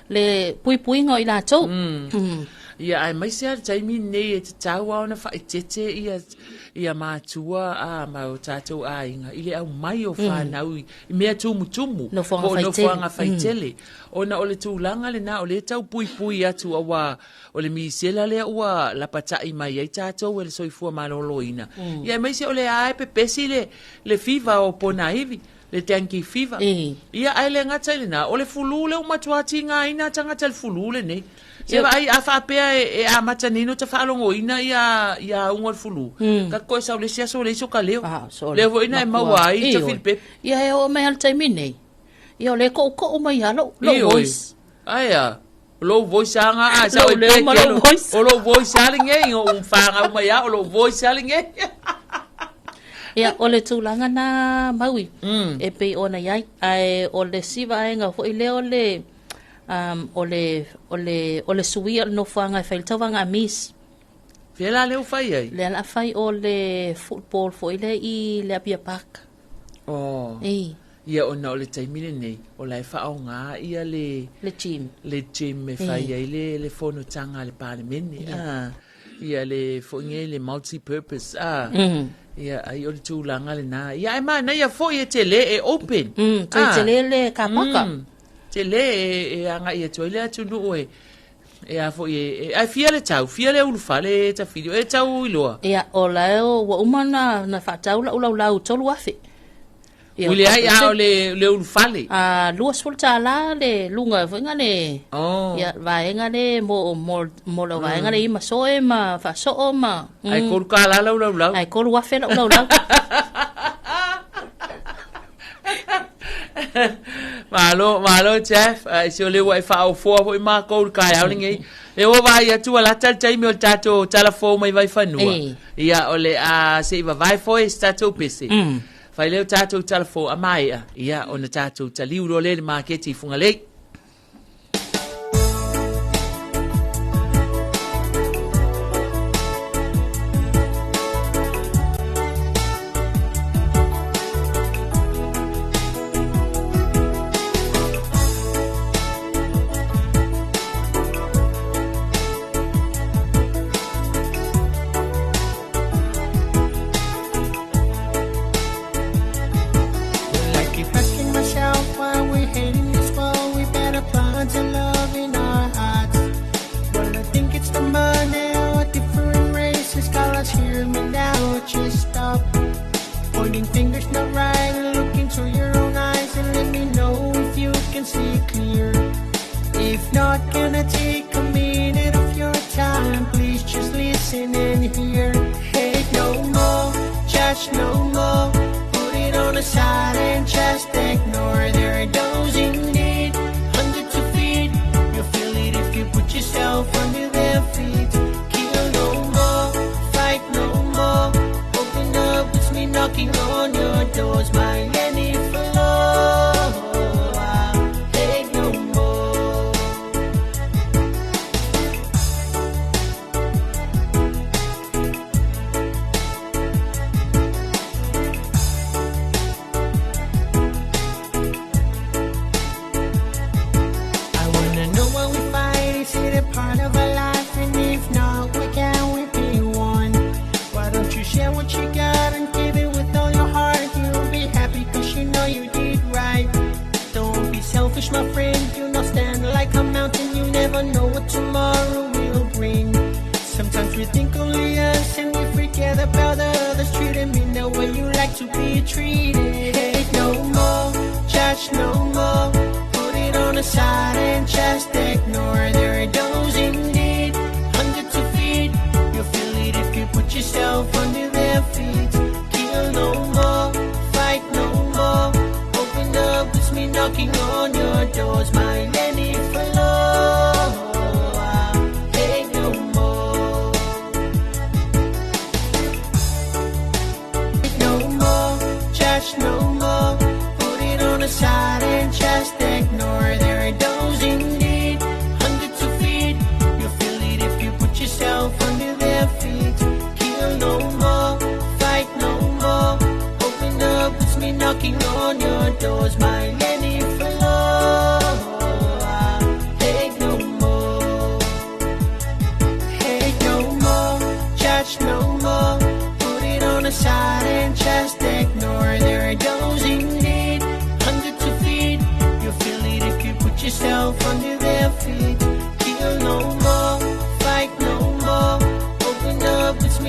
le pui ngo ila to ia ai mai se taimi nei e tawa ona fa tete ia matua ma o tato inga ile au mai o fa na I me tumu no fanga faitele ona ole tu langa le na ole tau pui atu awa ole mi sela le ua la patai mai ai tato ele soifua maloloina ia mai se ole ai pe pesile le fiva o pona hivi le tanki fiva ia ai le ngata ile na o le fulu le o matuati nga ina tanga tel fulu le ne se vai a fa pe e a matanino te fa longo ina ia un fulu ka ko sa le sia so le so ka leo le vo ina e mawai te Filipe ia e o me al taimine ia le ko o mai alo lo voice aya lo voice anga a sa o le o lo voice alinge o un fanga o mai o lo voice alinge ia o le tūlanga na maui e pei ona iai ai o le siva nga fo ile o le suia no fanga fai tawanga miss Fela le fai ai le la fai o le football fo ile I le Apia Park ia ona o le taimile nei o lai fa o nga ia le gym me fai ai le fono tanga le parliament ia le fo le multi purpose ia ai o le tūlanga le nā. Ia e mana ia fo ia te le e open. Te le le ka maka. Te le e anga ia toi le atu nu oe. E a fo ia, ai fia le tau, fia le ulufa le ta video, e tau iloa. Ia o lao, wa umana na whatau la ulau tolu afe. Ule ai au le ulufale. Lua sulta la le lunga venga ne. Ya vaenga ne mo lo vaenga ne ima soe ma fa so ma. Ai kol ka la lau. Ai kol wa fe lau. Malo Jeff, ai se le wa fa o fo ho ma kol ka au ngi. E o vai atu ala tal tai me o tato telefone mai vai fanua. Ia ole a se vai fo stato pisi. Fai leo tātou telefo a mai ia o na tātou taliuro le marketi funga lei.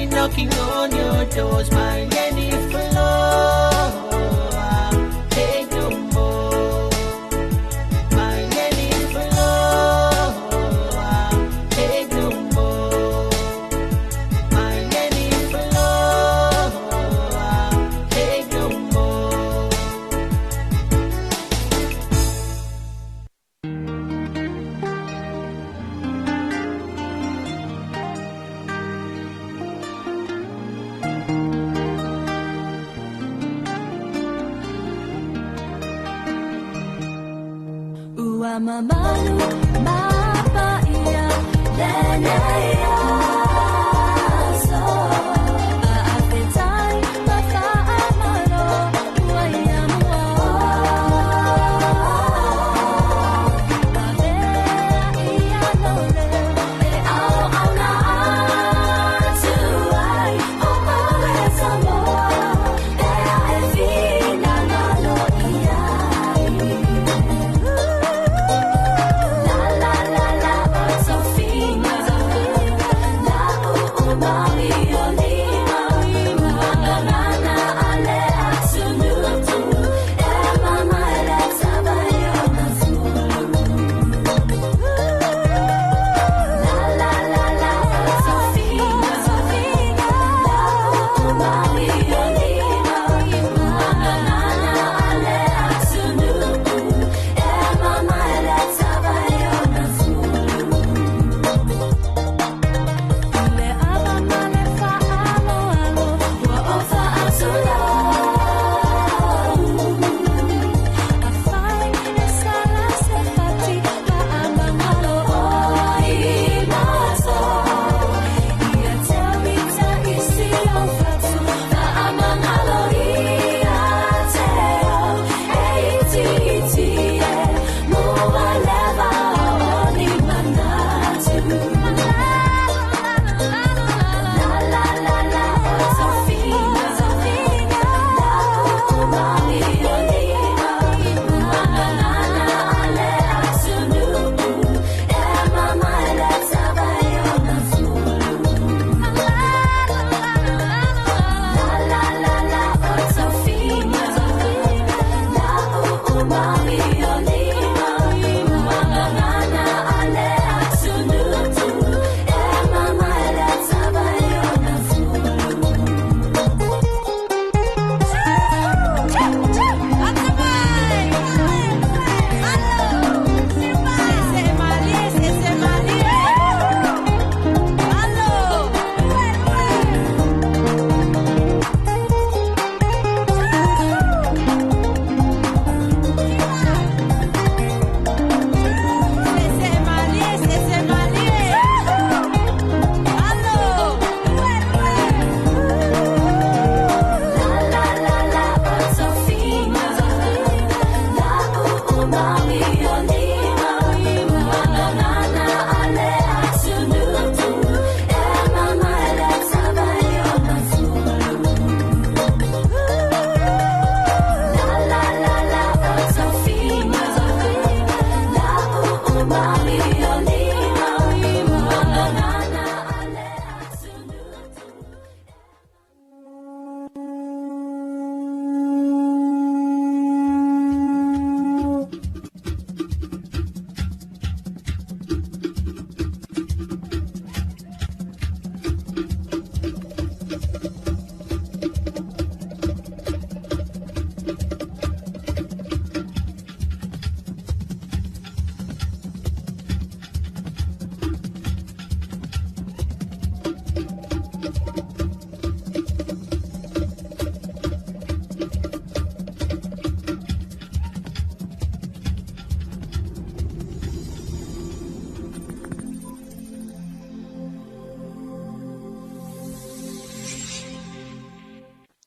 Knocking on your doors, my Lenny Flow. Hey,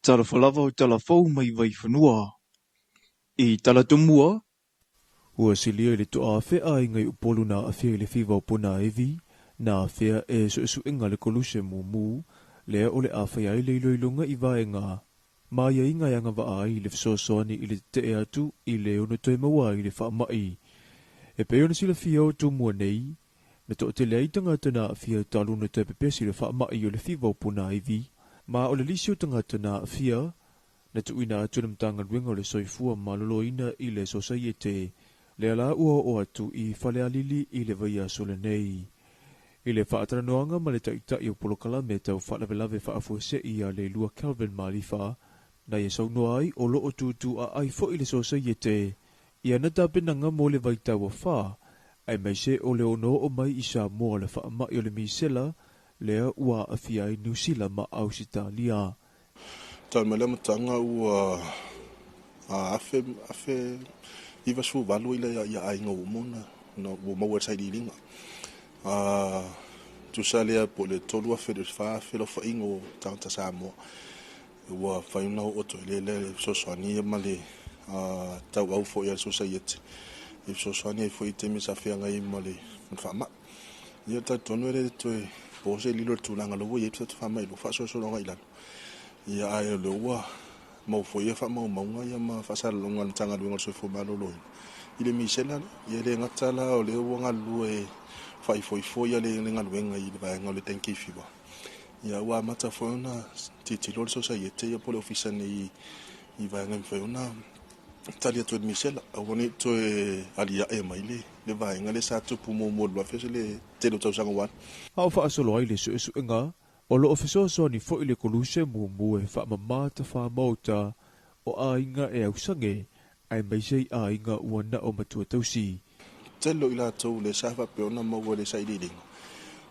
Tala falava o tala fau mai vai whanua. I tala tumua, ua silia le toa whea i ngai upolu na a whea le whiwa o puna evi, na whea e su inga le koluse mu, lea ole a whea i le iloilunga i vaenga. Maia inga yanga wa ai le wsosoani i le te e atu i le ono toi maua i le wha mai. E pe ona sila whia o tumua nei, na to te lei tanga tana a whia taluna toi pepesi le wha mai o le whiwa o puna evi, ma o le lisio tanga tana a whia, na tu ina atunam tanga luenga o le soifua malolo ina i le sosaiete, le ala ua o atu i whale alili i le vaia sole nei. I le whaatara noanga ma le taitai o polokala me tau whaalavelave whaafuese i a le lua Calvin Malifa, na ye sau noa ai o loo tutu a ai fo i le sosaiete, i anata penanga mo le vaitau a wha, ai mai se o le ono o mai i sa moa le wha mai o le misela, lea ua a fia i New Zealand ma Ausitalia. Tau me le matanga ua afe iwa su valu ila ya ai ngo mona no mo website linga tu salia po le tolua fa lo fa ingo tanta Samoa wa fa no oto le so soani male tau au fo ya society if so soani fo itemi sa fia ngai male fa ma ia ta tonu le to po se lilo tu langa lo ye tu fa mai lo fa so ngai la ia ai lo wa mo fo ia fa mo ngai ma fa sa lo ngan tanga lo so fo ma lo ile mi sela ia le ngatala o le wanga lu e fa fo ia le ngal i ba ngal tenki fi ba ia wa mata fo na ti lo society ia po le ofisa ni i va ngai fo na talia to Michel awoni to alia e mai le vai ngale sa tu pu mo lo fa le te lo tau sanga wan ha fa solo ai le su nga o lo ofisa so ni fo ile koluse mu e fa mama ta fa mota o ainga e au sange ai mai sei ainga wana o matua tausi te lo ila to le sa fa pe ona mo le sai ding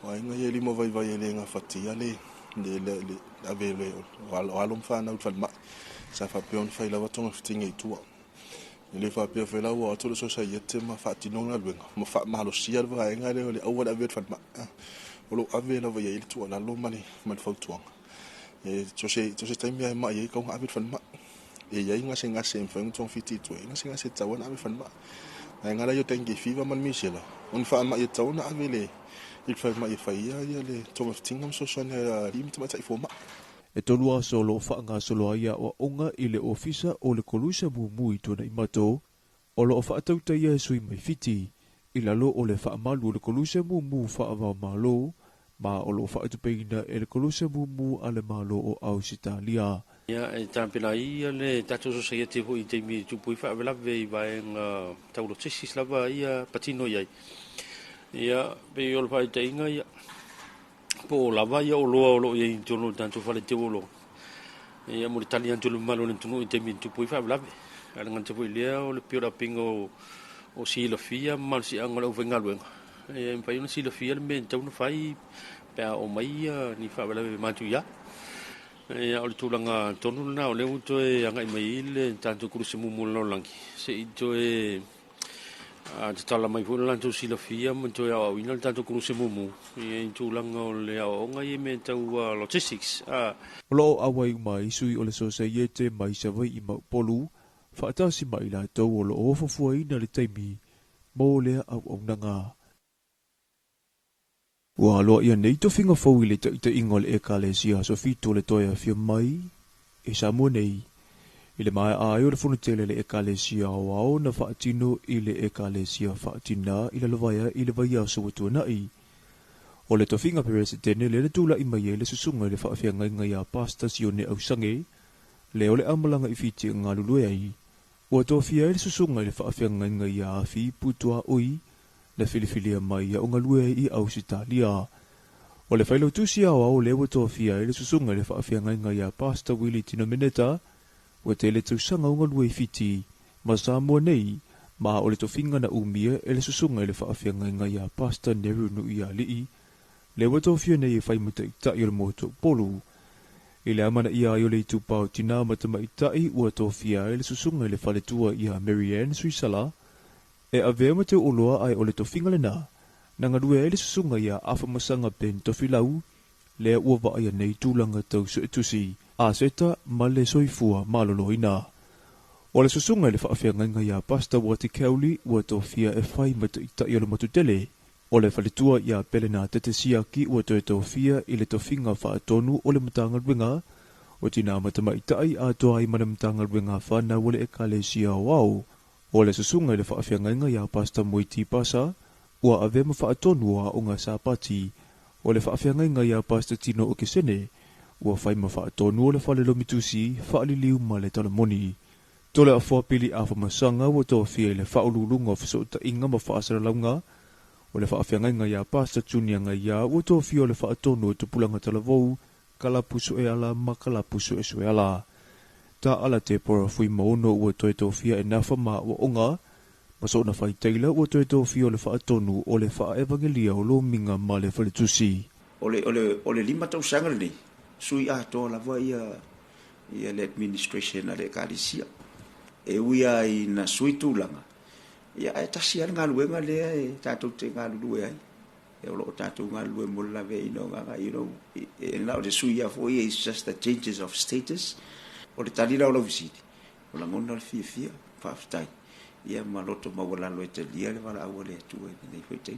o ainga ye li mo vai le nga fatia le ave le alom fa na utfal ma sa fa pe on fa ila watonga fitinga itua le fa pe fa la wa to so sa yete ma fa tinonga lwenga mo fa ma lo sia va nga le awal ave fa ma o lo ave la va ye tu la lo mani man fa tuang e to se taimi ma ye ko ave fa ma e ye nga singa sem fa un ton fiti tu nga singa se tawana ave fa ma nga la yo tengi fiva man misela on fa ma ye tawana ave le il fa ma ye fa ya le to fitinga so so ne limit ma tai fo ma e tolua solo whaanga solo ia o onga i le ofisa o le kolusa mui tona i mato, o lo o whaatauta ia sui mai fiti, i lalo o le whaamalu o le kolusa mu whaava malo, ma o lo whaatupeina e le kolusa mu ale malo o Ausitalia. Ia e tampena ia le tato so saia te ho i te mi tupui whaavelawe i vaenga taulo tesis lava ia patino iai. Ia pe o le whae te inga ia. Po lava ia o loa o lo ia intolo tanto fale te olo ia mo italian tolo malo le tunu te mi tu poi fa blave ala ngante poi lea o le pira pingo o silofia mal si angolo o vengalwen ia in paio silofia le men tau no fai pe o mai ni fa blave matu ia ia o le tulanga tonu na o le uto e anga mai le tanto cruce mu lo langi se ito e te tala mai fo lanto silofia mo to ia o ina tanto cruce mu e tulanga o le o nga i me tau logistics lo awai mai sui o le society mai sa vai i polu fa ta si mai la to o lo ofo foi na le taimi mo le au nanga wa lo ia nei to finga fo ile te ingol e kalesia so fito le toya fi mai e sa mo nei ile mai a yo le funutele le ekalesia o na faatino ile ekalesia faatina ile lovaya ile vaya so tuna i o le tofinga president le tula i mai le susunga le faafia ngai ya pastors yone au sange le ole amalanga i fiti nga lulu ai o to fia le susunga le faafia ngai ya fi putua oi le filifilia mai ya unga lue i Ausitalia o le failo tusia o le to fia le susunga le faafia ngai ya pastor Willie Tinomineta o te le tausanga unga lue fiti, ma Samoa nei, ma o le tofinga na umia e le susunga le whaafia ngai a pasta neru nu ia lii, le watofia nei e whaimata i tai o le moto polu. I le amana ia o le tupau tina matama i tai ua tofia e le susunga le whaletua ia Marianne Suisala, e a vea mate oloa ai o le tofinga le na, nanga lue e le susunga ia afa masanga pen tofilau, le ua va ia nei tūlanga tau su etusi, a seta ma le soifua maloloina. O le susunga le whaafia ngai a pasta wati keuli ua tofia e whai mata i tai o le matutele. O le whalitua ia pelena tete siaki ua toe tofia i le tofinga whaatonu o le matanga ruenga, o tina matama i tai a toa i mana matanga ruenga whana wale e kalesia wau. O le susunga le whaafia ngai a pasta moiti pasa, ua avema whaatonu a unga sapati, o le whaafia ngai a pasta tino o kesene, ua whai mawha tonu o le whale lomitusi, whaaliliu ma le talamoni. Tole a whapili a whamasanga ua toa fia le whaolulunga whasota inga ma whaasaralaunga, o le whaafia ngai a pasta tunia ngai a ua toa fia o le whaatonu o tupulanga talavou, kalapusu e ala ma kalapusu e sue ala. Ta ala te pora fui maono ua toa fia e nafa ma ua onga, maso na whai teila ua toa fia o le whaatonu o le wha evangelia o lo minga ma le whaletusi. O le lima tau sanga nei. Sui a to la va ia le administration ale kalisia e uia i na sui tulanga ia e tasi al ngaluenga le e tatou te ngalue ai e o lo tatou ngalue mo la ve ino nga ino e na o suia foi is just the changes of status o le tali la o visiti o la ngona le fia fa ftai ia maloto mawala lo te lia le wala awale tu e nei foi te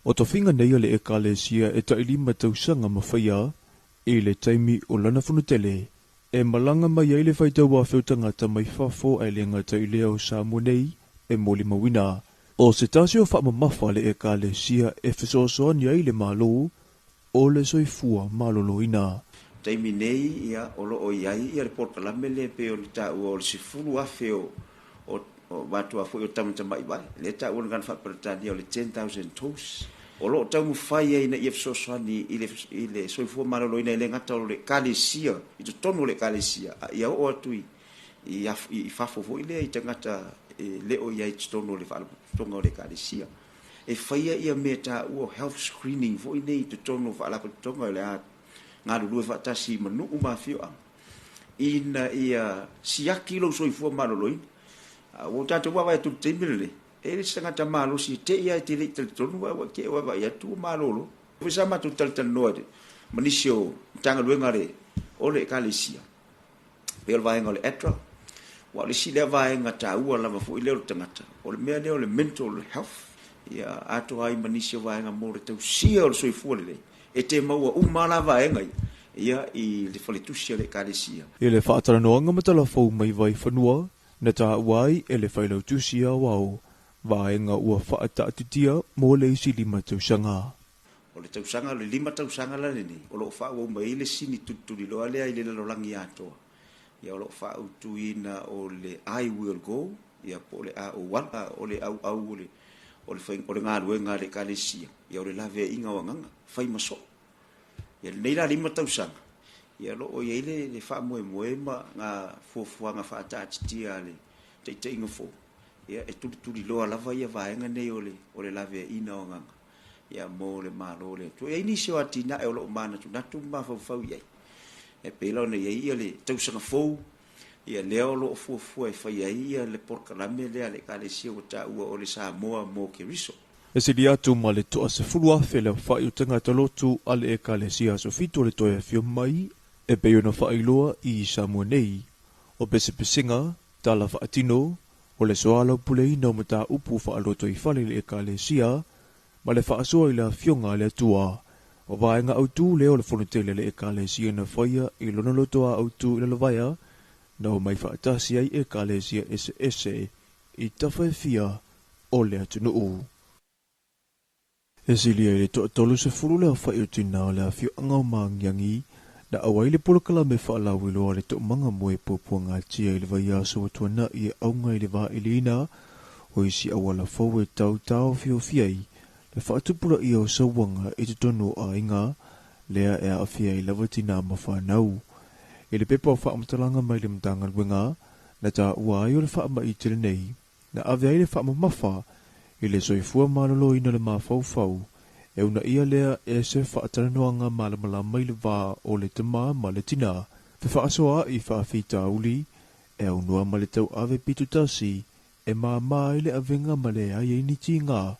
o to finga nei le ekalesia e ta ilima tausanga mawhaia e le taimi o lana funutele e malanga mai ai le whaitau a whiutanga ta mai whafo ai le ngata i leo sa monei e moli mawina. O se tasi o whaama mawha le ekalesia e whesoasoa ni ai le malo o le soifua malolo ina. Taimi nei ia o lo o iai ia le portalame le pe o le tau o le sifuru afe o watu a fo o tamata mai bai. Le tau o ngan whaparatani o le 10,000 toes. O lo tau mwhai ai na ia whesoasoani i le soifua malolo ina i le ngata o le kalesia. I to tono le kalesia. Ia o atui i whafo fo i le i tangata le o iai tono le whalapatonga o le kalesia. E whaia ia me ta ua health screening fo i nei to tono whalapatonga o le atu. Ngā lulue whaatasi manu umawhio ang. Ina ia siaki lo soifua maloloin. O tātou wawa e tu teimile. E le sangata malo si te ia te le tonu wawa ke wawa ia tu malolo. Wisa matu taltan noa de. Manisio tanga luenga le o le kalesia. Peel vaenga le etra. Wa le si le vaenga ta ua lama fu i leo tangata. O le mea leo le mental health. Ia ato ai manisio vaenga mo le tau sia o le soifua le. E te maua umala vaenga ia i le whaletusia le kalesia. E le whaataranoanga matala fau mai vai whanua, na tā uai e le whailautusia wau, vaenga ua whaatatutia mō le isi 5 tausanga. O le tausanga, le 5 tausanga la nene, o lo whaau mai le sini tuturi loa lea i le lalolangi atoa. Ia o lo whaau tuina o le I will go, ia po le a o wala, o le au o le o le ngā ruenga le kalesia. Ia o le lawe inga wanganga, whai maso. Ia le neila 5 tausanga. Ia lo o iele le wha moe ma ngā fuafuanga wha atatitia le te inga fo. Ia e turi loa lava ia vaenga nei o le lawe ina wanganga. Ia mo le malo le. Tu ia ini seo atina e o lo mana tu natu mawhau iai. E pela ne ia le tausanga fo. Ia leo lo fuafua e whai ia le porkalame lea le kalesia o ta ua o le Samoa mo Keriso. E se li atu ma le toa se fulua whele whai o tanga talotu ale e kalesia so fito le toa whio mai e peo na whai loa i Samoa nei. O pese pesinga, tala whaatino, o le soala pulei na mata upu whaaloto i whale le e kalesia, ma le whaasoa i la whionga le atua. O vaenga autu leo le whanutele le e kalesia na whaia i lona lotoa autu i la lawaya, na o mai whaatasi ai e kalesia ese i tawhai fia o le atunuu. E sili ai le toa tolu se furu le awhai o tina o le awhio angau maangiangi na awai le polokala me whaalawi loa le toa manga moe popua ngā tia i le vai aso atua na i e aunga i le vaa ilina o isi awala fau e tau fio fiai le whaatupura i au sawanga i te tono a inga lea e a fiai lava tina ma whanau. E le pepa o whaamatalanga mai le mtanga luenga na ta ua ai o le whaama i tele nei na ave ai le whaama mafa i le soifua malolo ina le mawhau e una ia lea e se whaataranoanga malamalama i le vā o le tama ma le tina te whaasoa i whaafita uli e unua ma le tau ave pitutasi e maa i le avenga ma le ai ni tinga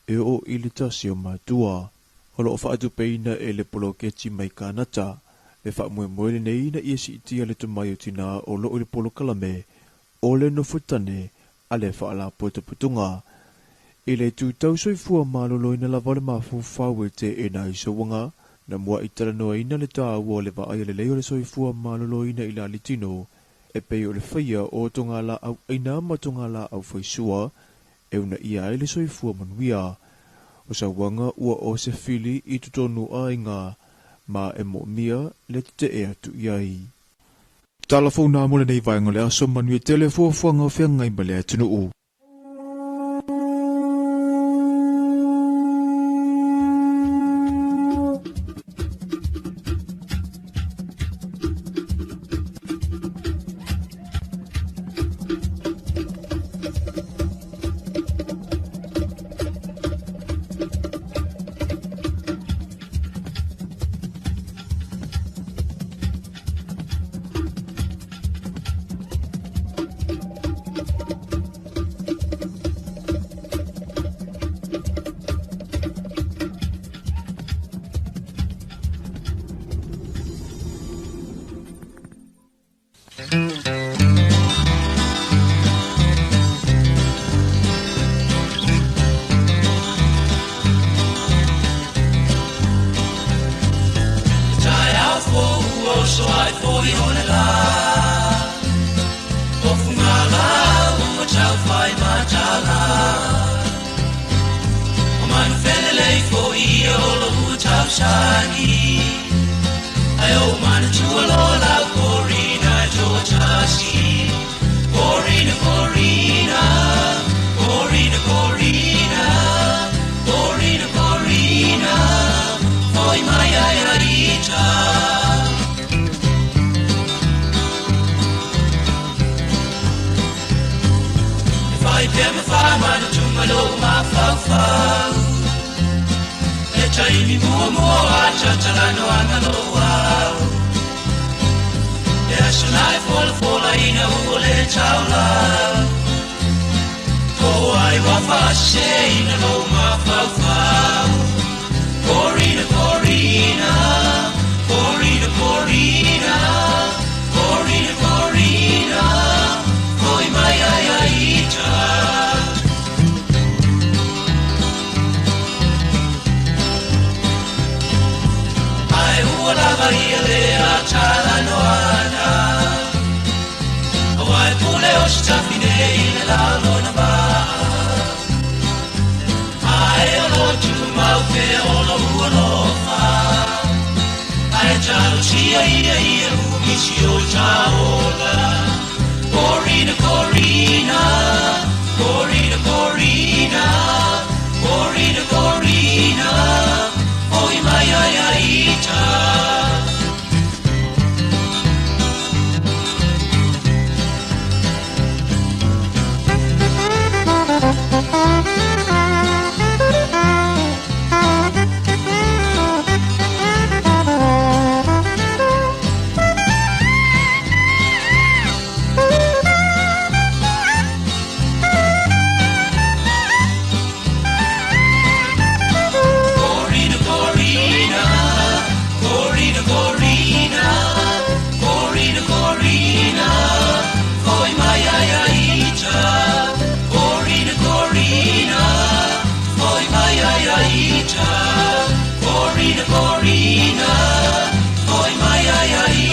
e o i le tasi o matua o lo whaatu peina e le poloketi mai kanata le whaamoe le nei na ia si itia le tamai o tina o lo le polokalame o le nofutane a le whaala putunga. I le tūtau soifua malolo ina la vale mawhau e te e na isawanga, na mua i taranoa ina le tā ua le va ai le leo le soifua malolo ina i la litino, e pei o le whaia o tonga la au aina ma tonga la au whaisua, e una ia ai le soifua manuia. O sa wanga ua o se fili i tutonu a inga, ma e mo mia le te e atu iai. Talafona mole nei vai ngole aso manuia telefofuanga o whiangai ma le atunu u. so ai foi ona la o fungala o tau fai matala o manu fele foi o lo tau shani ai o manu chulo la corina jotasi corina corina corina corina corina corina foi mai ai arita Vai per me fa mano tu malo ma fa e chai mi mo a cha la no ana lo wow e aso nai for la ina o le chau la ko ai wa fa se ina lo ma fa corina corina corina corina corina corina foi mai ai la Maria le atala no ana Awai pule o stafine la lona ba Ai lo tu mau pe o lo uno fa Ai tau sia ia mi si o taola Corina Corina Corina Corina Corina Corina Oi mai ai ita Corina, oi mai ai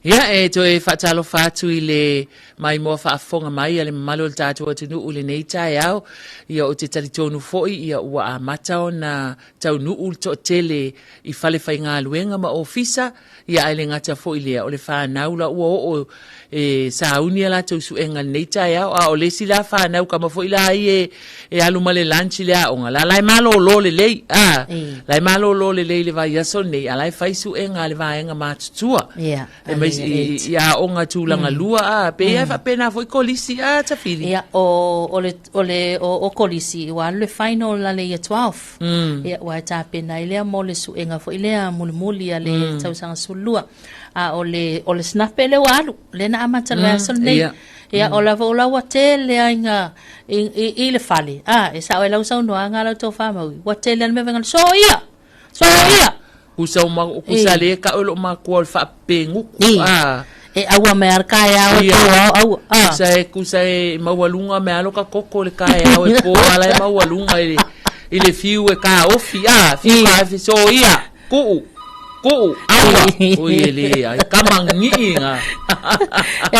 Ia e toe whaatalo whātu I le mai mua whaafonga mai ale malo le tātua tunu ule nei tae au ia o te taritonu foi ia ua a matao na tau nuu to tele I whale whai ngā luenga ma ofisa ia ale ngata foi lea o le whanau la ua o e saunia la tau suenga nei tae au a o le si la whanau kama foi la e alu male lanchi lea onga la lai malo lo le lei lai malo lo le lei le vai aso nei a lai whai suenga le vaenga mātutua ia onga tūlanga lua a pe ia fa pena foi kolisi a tafiri ia o kolisi wa le final la le 12 ia wa ta pena ile mo le suenga foi le mulmuli ale tausanga sulua a o le snape le walu le na amata le sol nei ia o la vola wa tele ainga I le fale e sa o la usa no anga la to fama wa tele me venga so ia usa uma kusa le ka o ma ko fa pengu e awa me arka ya o kusa mawalunga me alo ka koko le ka ya o ko ala mawalunga ile fiu e ka ofi fiu ka fi so ia ku awa o ile ai kamangi nga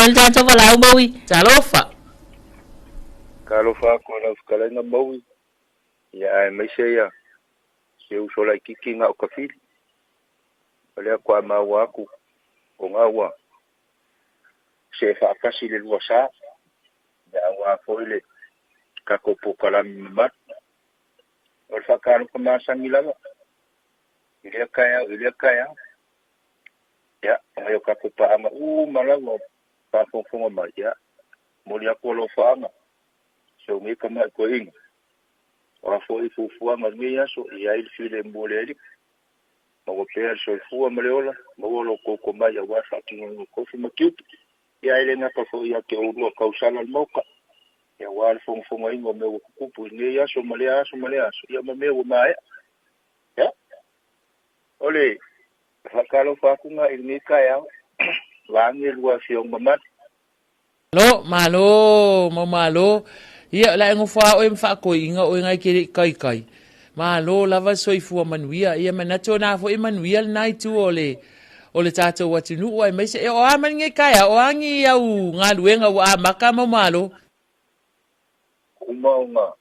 el tanto bala o bawi talofa ko na skala na bawi ya mai se ya se uso la kiki nga o kafiri ale kwa mawa ku o ngawa se fa kasi le luasa ya wa foile ka kopo kala mat o fa kan ko ma sangila ile kaya ya ayo ka ko pa ama malawo pa fonga ma ya mo ya ko lo fa ama so mi kama ko ing o foi fu ama mi ya so ya il file mbole mo pea so fu amaleola mo lo ko mai wa fa tingo ko fu makiu ya ile na ka fo ya ke o lo kausala moka ya wa fo ngai ngo me ku pu ni ya so malea ya me mai ya ole fa kalo fa ku nga ni ka ya wa ngi lua fiong mamat Lo, malo, malo. Ia la ngofa o mfa ko inga o ngai ke kai. Malo lava soifua manuia ia manato na fo Emmanuel nai tu ole tato watu nu ai mai se o amange kai o angi au ngaluenga wa maka malo. Uma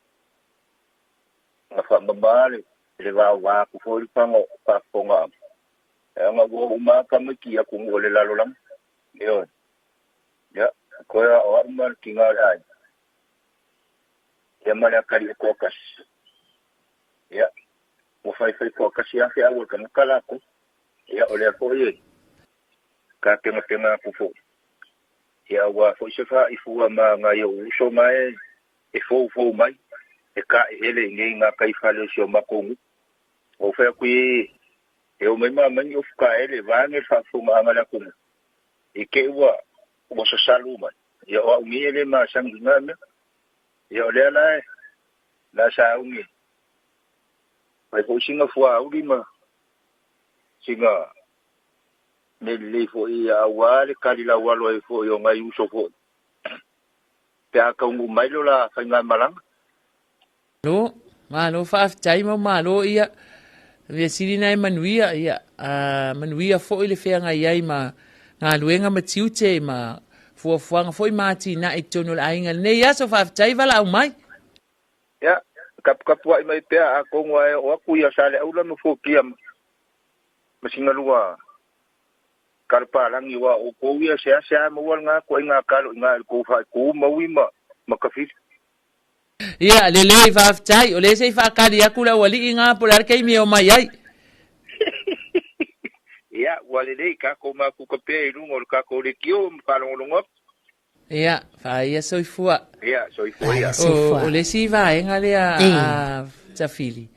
fa mamale le wa ku fo pango pa ponga. Nga go uma kamiki ya ku ngole la lolam. Yo. Ya, ko ya o uma kinga ai. Ya mala kali ko kas. Ya, mo fai fokas ya fi awal kan kala ko. Ya ole ko ye. Ka tenga ku fo. Ya wa fo sefa ifu ma nga yo so mai e fo mai. E ka ele ngi nga kai fale so makongu. O fa ku ye e o mai ma man yo ka ele va nge fa fu ma ngala ku. E ke wa so saluma. Ya o mi ele ma sang ngame. Ya ole la sa ungi. Mai ko singa fua ulima singa nele fo ia wale kalila walo e fo yo ngai uso fo te aka ungu mailo la fainga malang no malo fa tai malo ia ve sirina manuia ia manuia fo ile fe nga ia ma nga luenga matiute ma fo fuanga foi mati na itono ainga ne ia so fa tai vala mai ya kap wa mai pe a ko ngwa o ku ya sale ula no fo kiam masinga lua karpa lang iwa o ko ya sia mo wal nga ko nga kalo nga ko fa ko mawima makafit ya le fa tai o le se fa kali akula wali nga polar kai mi o mai ai ya wale le ka ko ma ku ko pe lungo ka ko le kio pa longo ia fa ia soifua ia soifua ia o le siva enga le a tafili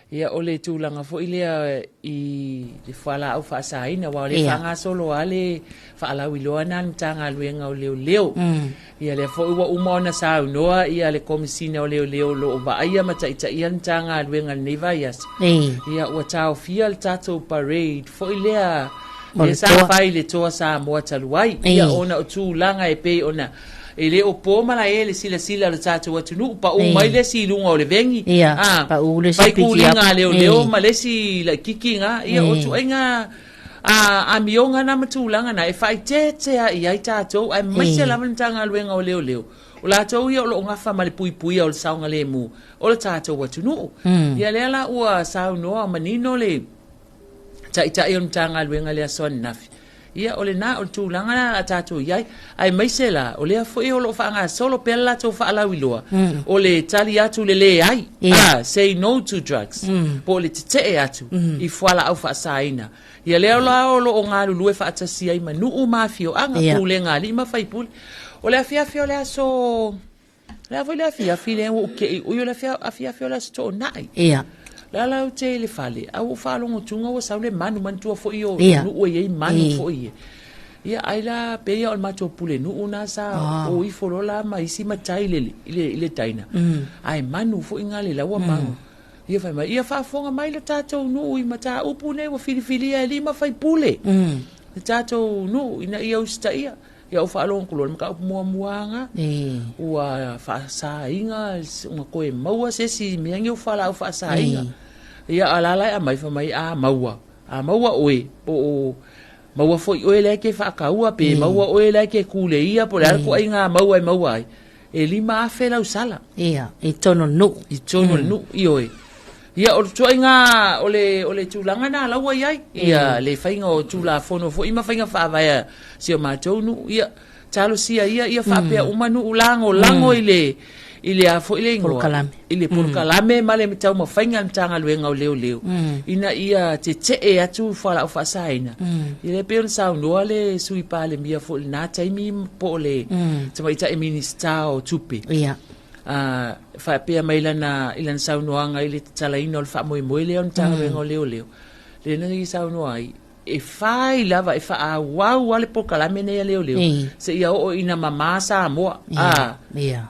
ia o le tulanga fo ile i le fala au fa saina wa le fanga solo ale fa ala wiloana ntanga luenga o leo ia le fo wa umona sa noa ia le komisina o leo lo ba ia mata ita ia ntanga luenga neva yas ia wa tau fial tato parade fo ile a ia sa fai le toa sa moa taluai ia ona o tūlanga e pe ona ele o po mala ele sila le tatu watu nu pa o mai le silunga o le vengi pa u le pai kulinga leo ma le si la kikinga ia o tu enga a mionga na matulanga na e fai tete ia tatu ai mai se la mtanga luenga o leo o la tau ia o lo ngafa ma le pui o le saunga le mu o le tatu watu nu ia le la ua sau noa manino le ta ion tanga luenga le son nafi ia ole na o tulanga na tatu yai ai maisela ole fo e lo fa nga solo pella to fa la wiloa ole tali atu le ai say no to drugs po le te atu I fala au fa saina ia le la o lo nga lu fa atasi ai manu o mafio anga pule nga li ma fai pul ole afia le so la vo le afia file o ke o yo le afia le sto nai la o te le fale au falongo tunga o saule manu mantua fo io nu o ye manu fo ye ia ai la pe ia o mato pule nu una sa o I folola ma isi matai le taina ai manu fo ingale la wa manu ia fa mai ia fa fonga mai le tato nu I mata upune o filifili e lima fai pule le tato nu ina ia usta ia o falongo kulon ka muanga ua fa sa inga nga koe maua se si miangi o fala o fa sa inga ia alala mai fa mai maua oe o maua foi oe le ke fa kaua pe maua oe le ke kule ia por alko inga maua e lima afela usala ia I tono nu ioe ia o toinga ole tulanga na lawa ia ia le fainga o tula fono fo ima fainga fa vai se ma tonu ia talo sia ia fa pe umanu lango ile a fo ile ngo ile por kalame male mitau ma fainga ntanga luenga o leo ina ia te atu fala o fa saina ile pe sa no ale sui pale mia fo na taimi pole tama ita minister o tupi ia fa pe mai lana ilan saunoanga ile talaina o fa moi le on tanga luenga o leo le na i sauno ai fai lava e fa wow ale po kala mene ya leo se ia o ina mama sa mo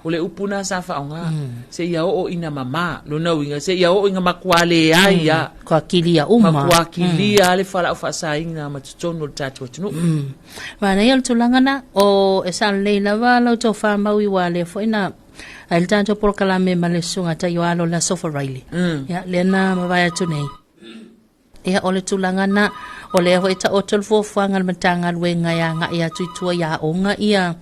ole upuna sa fa nga se ia o ina mama lo na winga se ia o inga makwale ya kwa kilia uma kwa kilia le fala fa sa inga matsono tatu tunu mana yel tulangana o esa le lava lo to fa mawi wale fo ina al tanto por kala me malesunga ta yo alo la sofa riley ya lena mavaya tunei ia ole tulangana ole ho ita otol fo fangal matanga wenga ya nga ia tuitua ya onga ia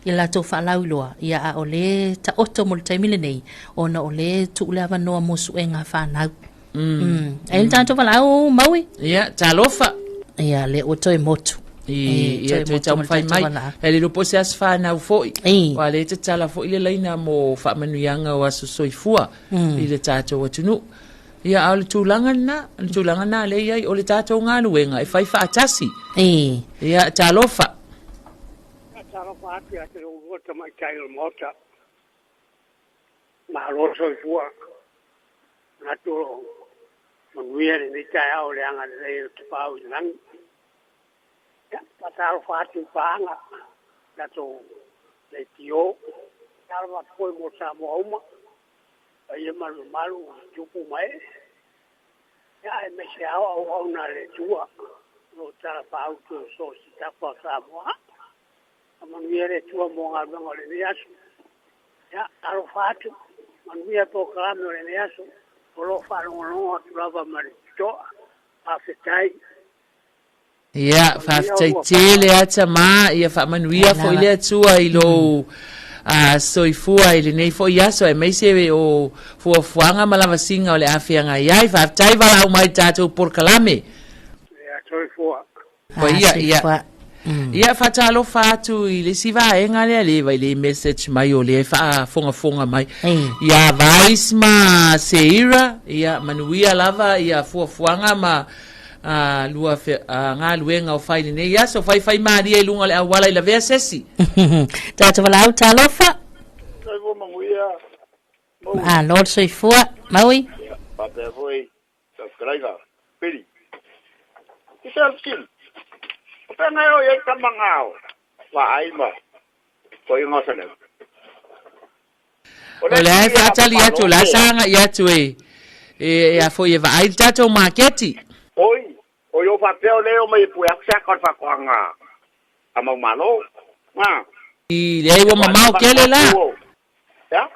ila to falauloa ia ole ta oto multimile nei ona ole tu le avano mosu enga fana el tanto falau maui ia talofa ia le oto motu ia to ta fai mai ele lo pose as fana foi wale te tala foi le leina mo fa manuanga wa soifua ile tato watunu ia au tulangana le ia o le tatou galuega e fai faatasi ia talofa ati ate o vota mai kai o mota ma lo soifua na to manuia ni kai au le anga le te pau nang patalo fati panga na to le tio salva foi mo sa mo uma ai malu jupu mai ya me se au na le tua no tara pau to so si ta pa sa mo man viere tua mo nga ngo le nias ya alo fatu man via to klamo le nias lo fa no trava mari to afetai ia fa tele ata ma ia fa manuia foi le tua ilo soifua ile nei fo yaso e mai se o fuanga malava singa ole afianga ia fa tai vala o mai tato por kalame ia soifua ia fa talo fatu ile siva enga le vai le message mai ole fa fonga mai ia vais ma seira ia manuia lava ia fuanga ma lua nga luenga o fai ne ya so fai mari e lunga le awala ila vea sesi tata wala au talofa sai vo manguia lord soifua maui papa voi subscriber pili kisal kin pena yo ye kamangao wa aima ko ingo sene ole ai fa tali atu la sanga ya tue ya fo ye va ai tato marketi oi o yo papel leo mai pu aksa kon fa kwanga ama malo i le wo mama o kele la ya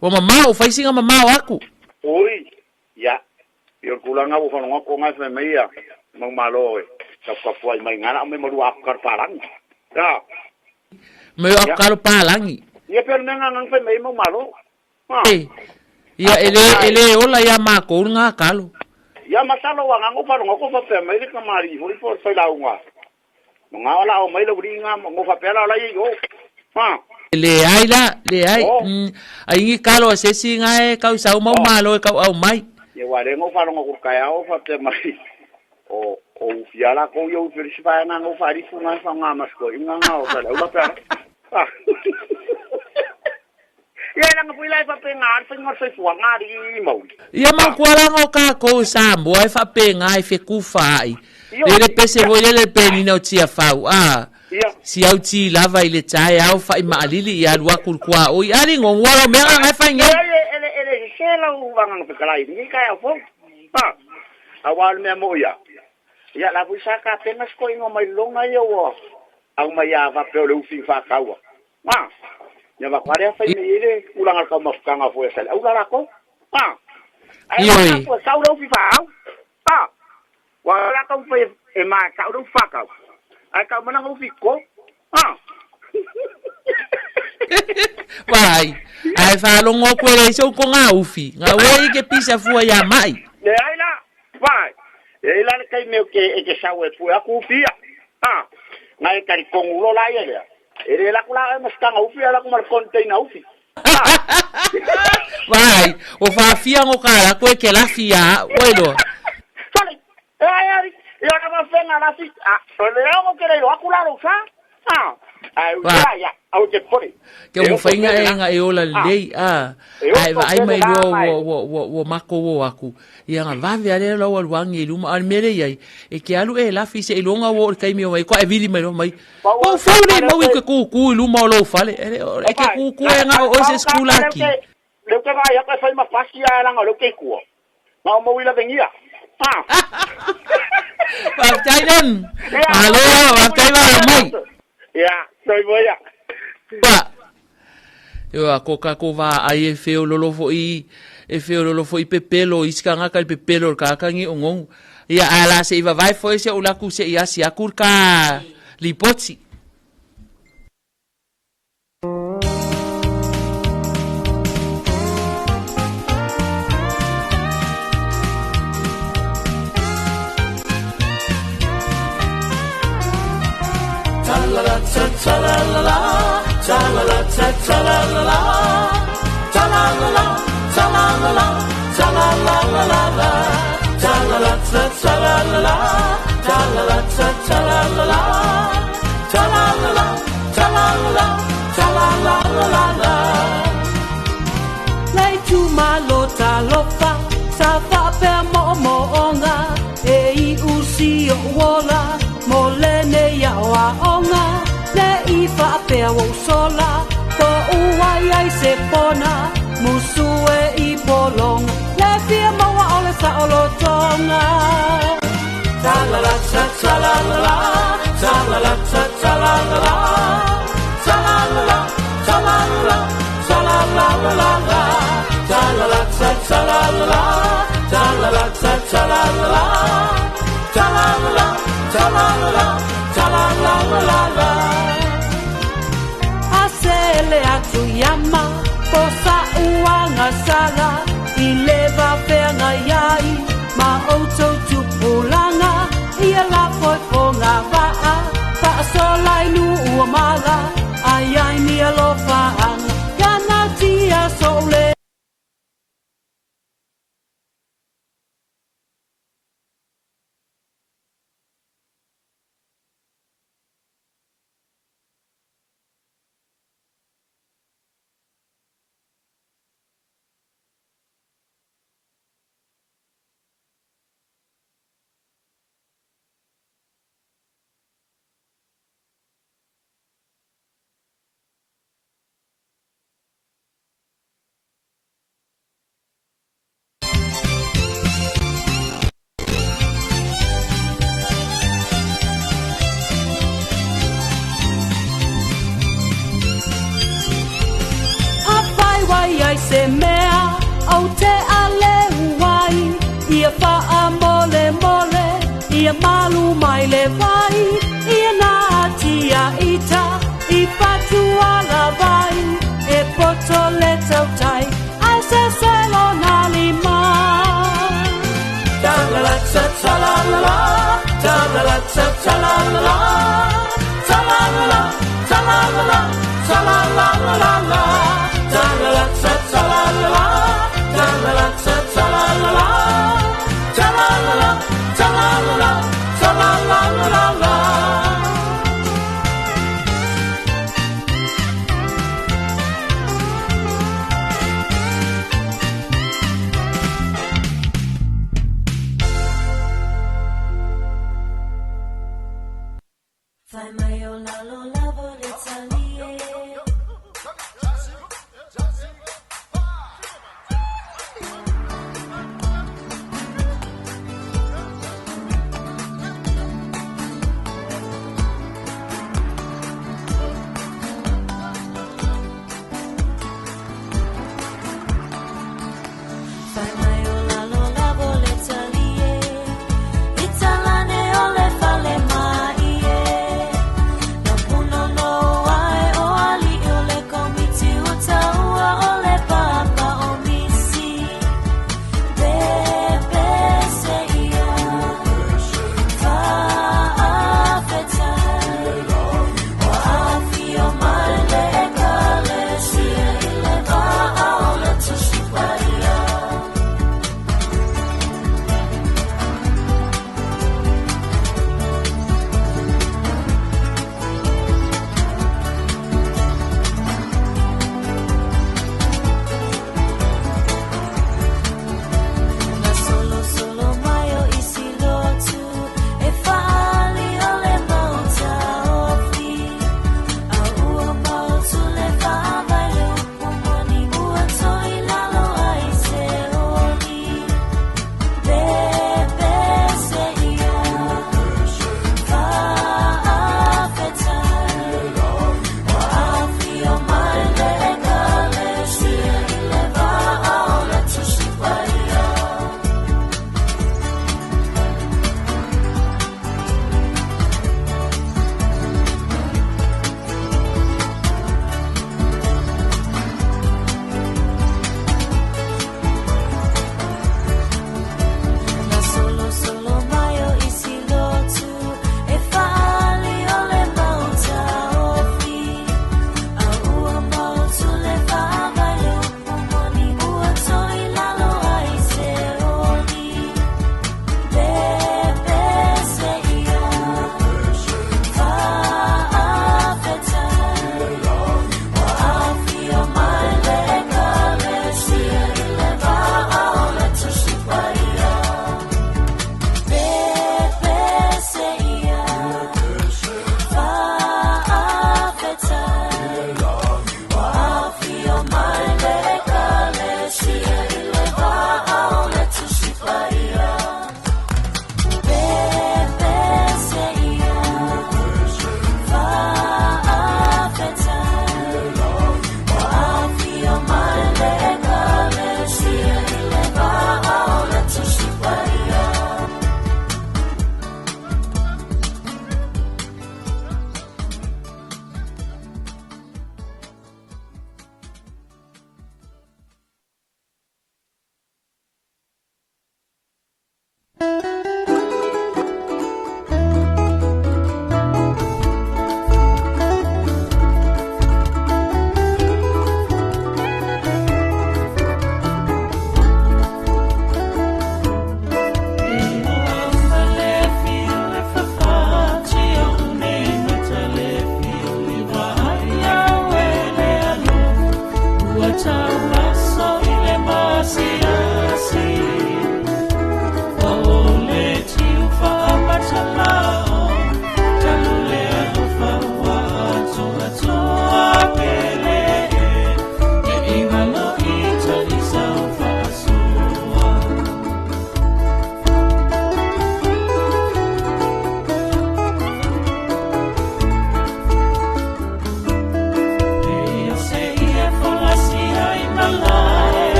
wo mama o fai singa mama aku oi ya yo kulanga wo fa ngo nga fa mai ya malo e ka foi mai ngana me malu akar palang ya me akar palangi ya per nenga nang fa mai malo ya ele ola ya mako nga kalo ya masalo wa ngo fa pe mai ka mari hori por sai la unga nga ola o mai lo ringa ngo fa pe la yo le ai ai kalo se singa e ka sa mo malo ka au mai ye wa le ngo fa ngo ka ya o fa pe mai o fiala ko yo felisipa na ngo fa ri funga fa nga mas ko inga nga o la u pa ia nga puila fa penga fa ngor se fuanga ri mo ia ma kwala ngo ka ko sambo ai fa penga ai fe kufai le pese le peni no tia fau si au ti lava ile tai au fa ma alili ia lua kulkwa o ari ngo wala me nga fa nge ele sela u vanga pe kala ni ka ya fo awal me mo ya la puisa ka penga ko ngo mai longa yo au mai ava pe le u fi fa kawa ya va kware fa ile ulang ka mafkanga fo sel au la ko ai ko sa u fi fa wa la ka fo e ma ka u fa ka ai ka mana u fi ko vai ai fa longo kwere so ko nga ufi nga we ke pisa fu ya mai le ai la vai e la kai me ke sa we fu aku fi ngai ka ko ngulo la ye ele la kula mas kanga ufi ala kumar container ufi vai o fa fia ngo kala ko ke la fia bueno sale ai yo na ma fenga la fi so le hago que le akula lo sa ya au te pore ke mo fainga e nga e ola lei ai vai mai wo mako wo aku ia nga vave ale lo wangi luma al mere ia e ke alu e la fise e longa wo kai mi mai ko e vili mai mai o fole mo ke ku luma lo fale e ke ku e nga o se skula ki le ke ga ya ka fai ma pasia la nga lo ke ku ma mo wila vengia va tailen alo va tailen mai ya soy voy a ba yo akoka ko va ai e feo lolo foi pepelo iskanga ka pepelo ka kangi ongong ia ala se iva vai foi se ula ku se ia si akurka lipotsi Cha-la-la, cha-la-la, cha-la-la, cha-la-la, cha-la-la, cha-la-la, cha-la-la, cha-la-la, cha-la-la, cha-la-la, cha-la-la, cha-la-la, cha-la-la. Lai tu malo ta lofa, sa fa pe mo onga, e I usi o wola, mo lene ya wa onga. Le I fa pe o sola po uai ai se pona musue I bolong le fia mo o le sa o lo tonga cha la la cha cha la la cha la la cha cha la la cha la la cha la la cha la la la cha la la cha cha la la cha la la cha cha la la cha la la cha la la cha la la le atu yama posa uanga sala I leva fenga yai ma auto tupulanga ia la foi fonga vaa pa sola nu uamaga ai ni alofa anga yana tia sole se mea au te ale uai ia faa mole mole ia malu mai le vai ia na tia ita I patu ala vai e poto le tau tai ai se selo na lima cha la la cha cha la la cha la la cha cha la la cha la la cha la la cha la la la cha la la cha cha la la cha la la cha cha la la cha la la cha la la cha la la Fai mai o lalo lavo le talie Ali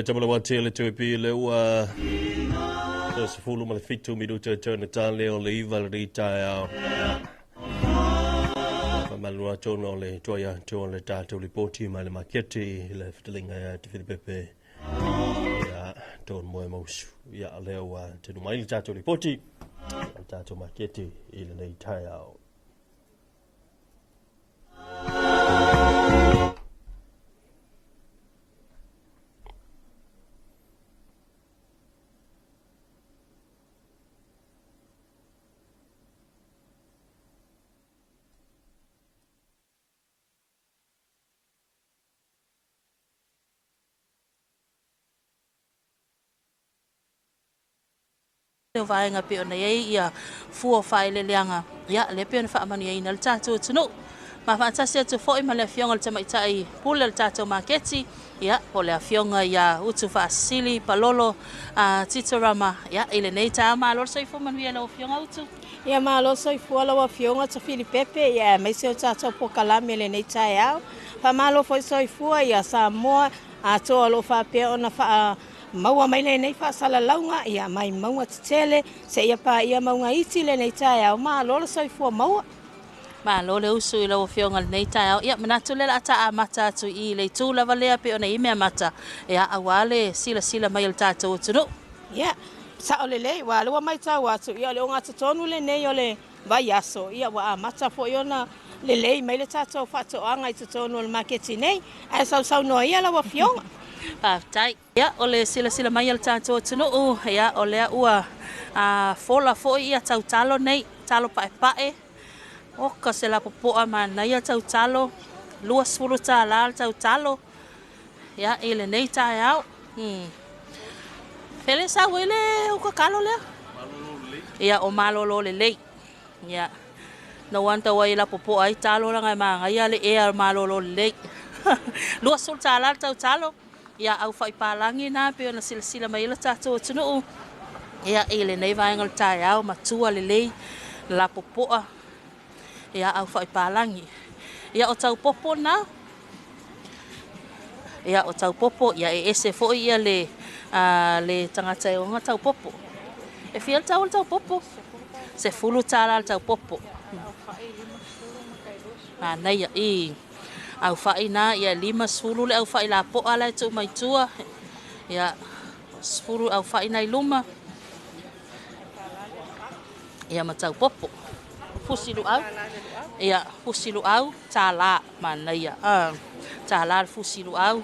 Tamala wate le tue pi le ua se fulu ma le fitu minuta tona tale o le iwa le rita au malua tona o le toia tona le tātou le poti ma le makete le fitalinga ya te whiripepe ya tona moe mausu ya leo wa tenu mai le tātou le poti tātou makete i le nei tai au le vaenga pe ona ye ia fua fai le leanga ia le pe ona fa mani ai na tatu tunu ma fa tasi tu foi ma le fionga le tamaitai pula le tatu maketi ia o le fionga ia utu fa sili palolo titorama ia ile nei ta ma lo sai fo man via le fionga utu ia ma lo sai fo la fionga ta Filipepe ia mai se tatu po kalame le nei ta ia fa ma lo foi sai fo ia sa mo a to lo fa pe ona fa maua mai le nei fa sala launga ia mai maua tele se ia pa ia maunga iti le nei tai au ma lo sai fu maua ma lo le usu i lo fionga le nei tai au ia manatu le ata a mata tu i le tu lava le pe ona i me mata ia awale sila mai le tatu tunu ia sa ole le wa lo mai ta wa tu ia le onga tonu le nei ole vai aso ia wa mata fo iona le mai le tatu fa to anga i tonu le market nei ai sa no ia la wa fionga tai ya ole sila mai al tato tunu ya ole ua fola foi ia tau talo nei talo pae o ka se la popo mana ia tau talo luas fulu tala tau talo ya ile nei ta ya Felisa wele o ka kalo le ya o malolo le lei ya no wanta wa ila popo ai talo la ngai ma ia le e malolo le lei luas fulu tala tau talo ia au fai palangi na pe ona sila mai la tato tunu ia ile nei vaenga le tai au matua le lei la popoa ia au fai palangi ia o tau popo na ia o tau popo ia ese foi ia le tangata o tau popo e fiel tau popo se fulu tala tau popo nei i au fai na ia 5 sulu le au fai la po ala tu mai tua ia sulu au fai na luma ia matau popo fusilu au tala mana ia tala fusilu au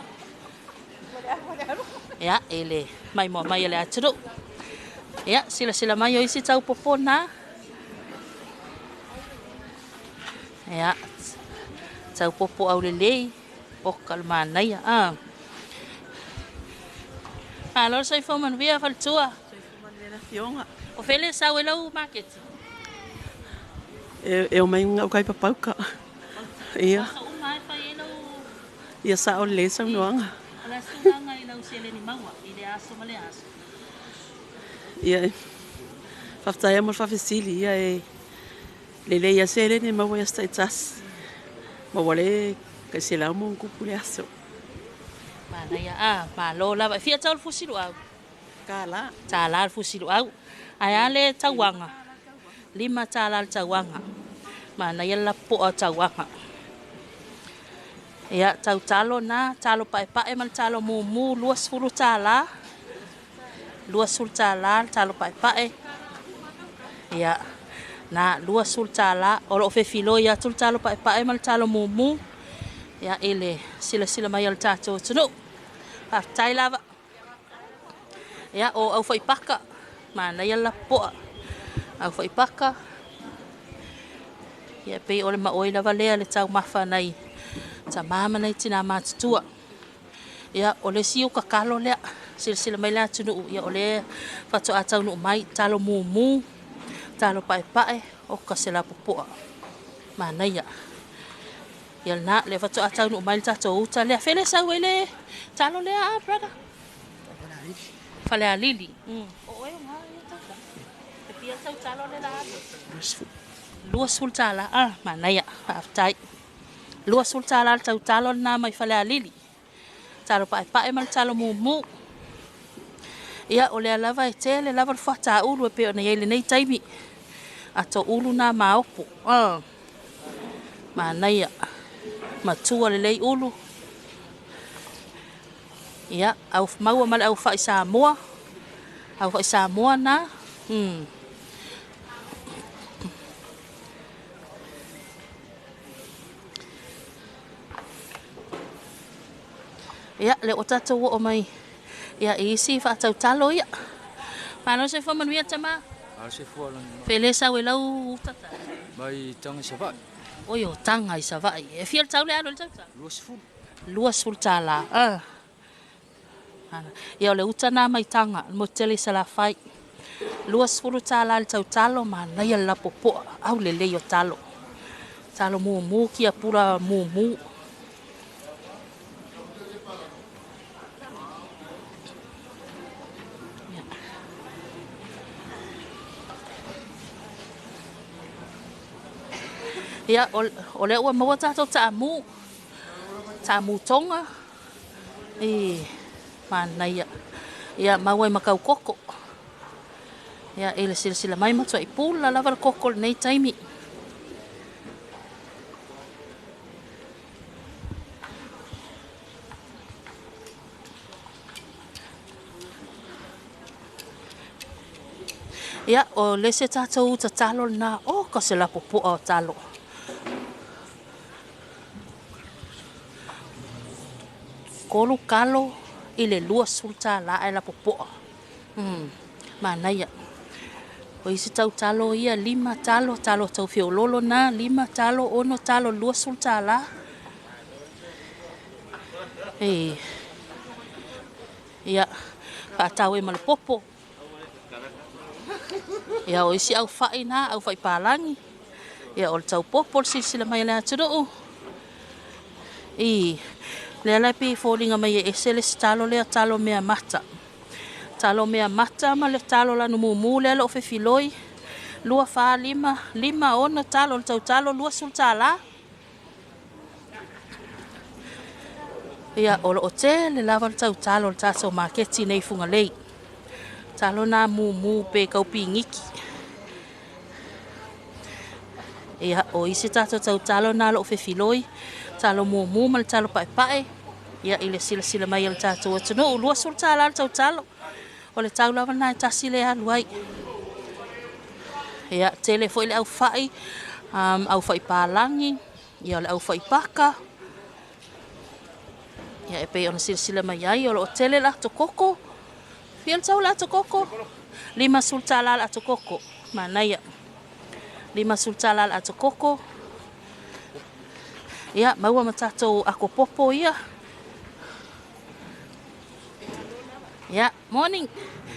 ia ele mai ele atu ia sila mai yo isi tau popo na ia tau popo au lelei o kalmana ia lo sai fo man via faltua fionga o fele sa we lau market e o mai ngau kai papauka ia sa o le sa noanga ala sunanga i lau sele ni maua i le aso male aso ia faftaia mo fafisili ia e lele ia sele ni maua ia staitas ma wale ka sila mo kupu le aso mana ia ma lo la fia tau fusilu au kala tala fusilu au ai ale tawanga 5 tala tawanga mana ia la po tawanga ia tau talo na talo pae mal talo mu luas fulu tala talo pae ia na luas sul tala o fe filo ia tul talo pae mal talo mu ya ele sila mai al tato tunu tai lava ya o au foi paka mana ia la po au foi paka ya pe ole ma oi lava le tau mafa nai ta mama nei tina matutua ya ole siu ka kalo le sila mai la tunu ya ole fatu atau no mai talo mu talo pae o ka sela popo mana ya na le fatu atau no mai tato uta le fele sa wele talo le brother fale a lili o e nga tata te pia talo le la luas sul tala mana ya aftai luas sul tala talo na mai fale a lili talo pae mal talo mu ia ole lava e tele lava fata ulu pe ona yele nei taimi ato ulu na maopo mana ia matua le lei ulu ia au maua mal au fa Samoa na ia le o tata o mai ia isi fa tau talo ia mana se fa man via tama se fo la fele sa we lau tata mai tanga sa va oyo tanga i sa va e fiel tau le alo tata luas ful tala ia le utana mai tanga mo tele sa la fai Luas fulu tala le tau talo ma nai la popo au le le yo talo. Talo mu kia pura mu. Ya ole ua maua tato tamu tonga mana ya maua makau koko ya ele sila mai matua ipula lava koko nei taimi ya o lese tato tatalo na o ko se la popo o talo kolu kalo ile lua sulta la ai la popo. Mana ya. O isi tau talo ia 5 talo tau fiololo na 5 talo ono talo lua sulta la. Ya patau e mal popo. Ya o isi au fai na au fai palangi. Ya o tau popo sila mai la tudo. Le la pi falling mai esele talo le talo mea mata. Talo mea mata ma le talo la no mumu le lo fe filoi. Lua fa 5 ona talo talo lua sulta la. Ya o lo te le lava talo taso marketi nei funga lei. Talo na mumu pe kau pingiki. Ya o isi tato talo na lo fe filoi. Talo mumu mal talo pae. Ya ile sila mai el tato watuno lua sulta la talo. Ole tau lava na tasi le aluai. Ya tele foi le au fai palangi. Ya le au fai paka. Ya epe ona sila mai ai o tele la to koko. Fiel tau la to koko. 5 sulta la to koko. Mana ya. 5 sulta la to koko. Ya maua matato ako popo ia. Ya morning.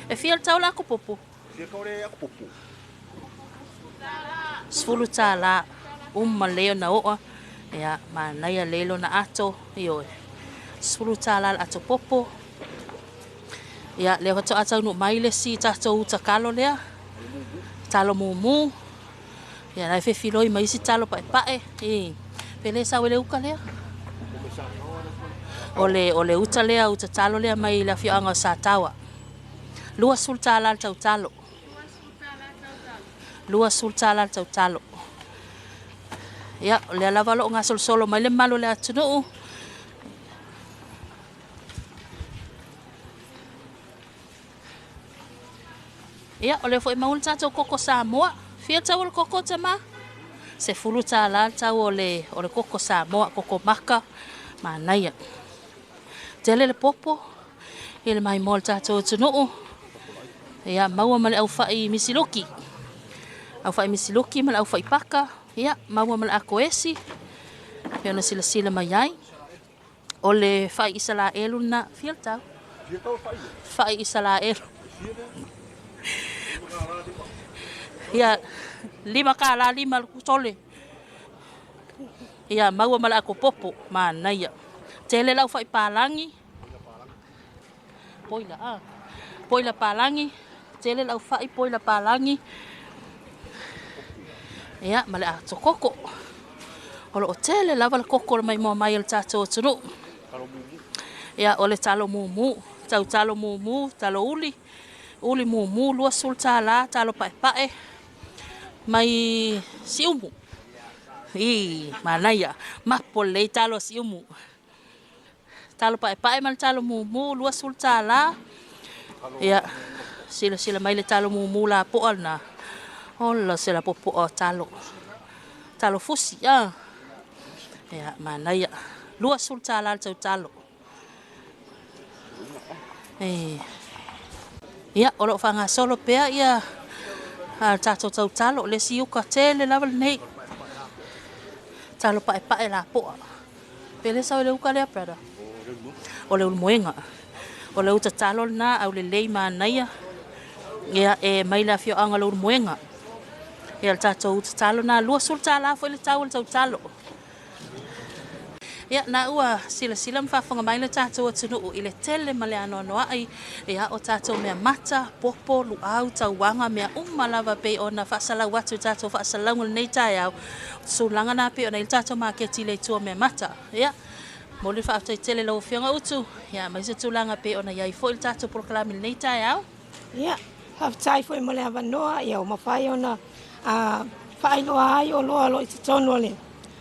E fiel tau la ako popo. Fiel kau le ako popo. Sfulu tala maleo na oa. Ya mana ya lelo na ato yo. Sfulu tala ato popo. Ya leo to ato no maile si tato utakalo lea. Talo mumu. Ya na fe filoi mai si talo pae. Pele sa wele uka lea. Ole uta lea uta talo lea mai la fio anga sa tawa. Lua sulta la talo. Lua sulta la talo. Ya le lava lo nga solo mai le malo le atunu. Ya ole foi maul tato koko Samoa. Fia tawol koko tama. Se fulu tala tau ole koko Samoa koko maka mana ya. Tele le popo ile mai mol tato tunu. Ya maua mal au fai misiloki. Au fai misiloki mal au fai paka. Ya maua mal akoesi. Pena sila mai ai. Ole fai isala elu na fiel tau. Fai isala elu. Ya 5 kala 5 kusole. Ya maua mal ako popo mana ya. Tele lau fai palangi. Poila palangi. Tele lau fai poila palangi. Ya male ato koko. Olo tele lava koko mai mo mai el tato tunu. Ya ole talo mumu. Talo mumu. Talo uli. Uli mumu lua sulta la talo pae. Mai siumu. Mana ya. Mapole talo siumu. Talo pae mal talo mumu lua sulta la. Ya sila mai le talo mumu la poal na. Ola sila popo talo. Talo fusi ya. Ya mana ya. Lua sulta la talo. Ya olo fanga solo pea ya. Tato talo le siuka tele laval nei. Talo pae la poa. Pele sa le uka le prada. Ole ul moenga. Ole uta talo na au le lei mana ya. Ia e mai la fio anga lo moenga. Ia tatou talo na lua sul tala fo le tau le talo. Ia na ua sila mfafonga mai le tatou atunu i le tele ma le anoanoa ai ia o tatou mea mata popo lu au tauanga mea umalava pe ona faasala watu tatou faasalangu le nei tai au sulanga na pe ona il tatou maketi le tua mea mata ia mo le faaftai tele lo fionga utu ia mai se tulanga pe ona iai fo il tatou proklami le nei tai au ia faaftai fo mo le avanoa ia o mafai ona faailoa ai o loa lo i tonu le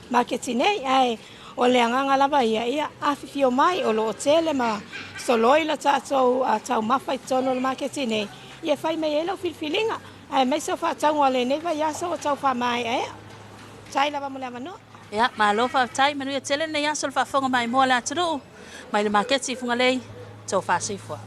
maketi nei ai o le anganga lava ia afifio mai o lo tele ma soloi la tatou tau mafa i tono le maketi nei ia fai mai elo filfilinga ai mai so fa tau ole nei vai aso o tau fa mai tai lava mo le avanoa ia malo faaftai manu ia tele nei aso le faafoga mai mo le atunu mai le maketi funga lei tau faasifua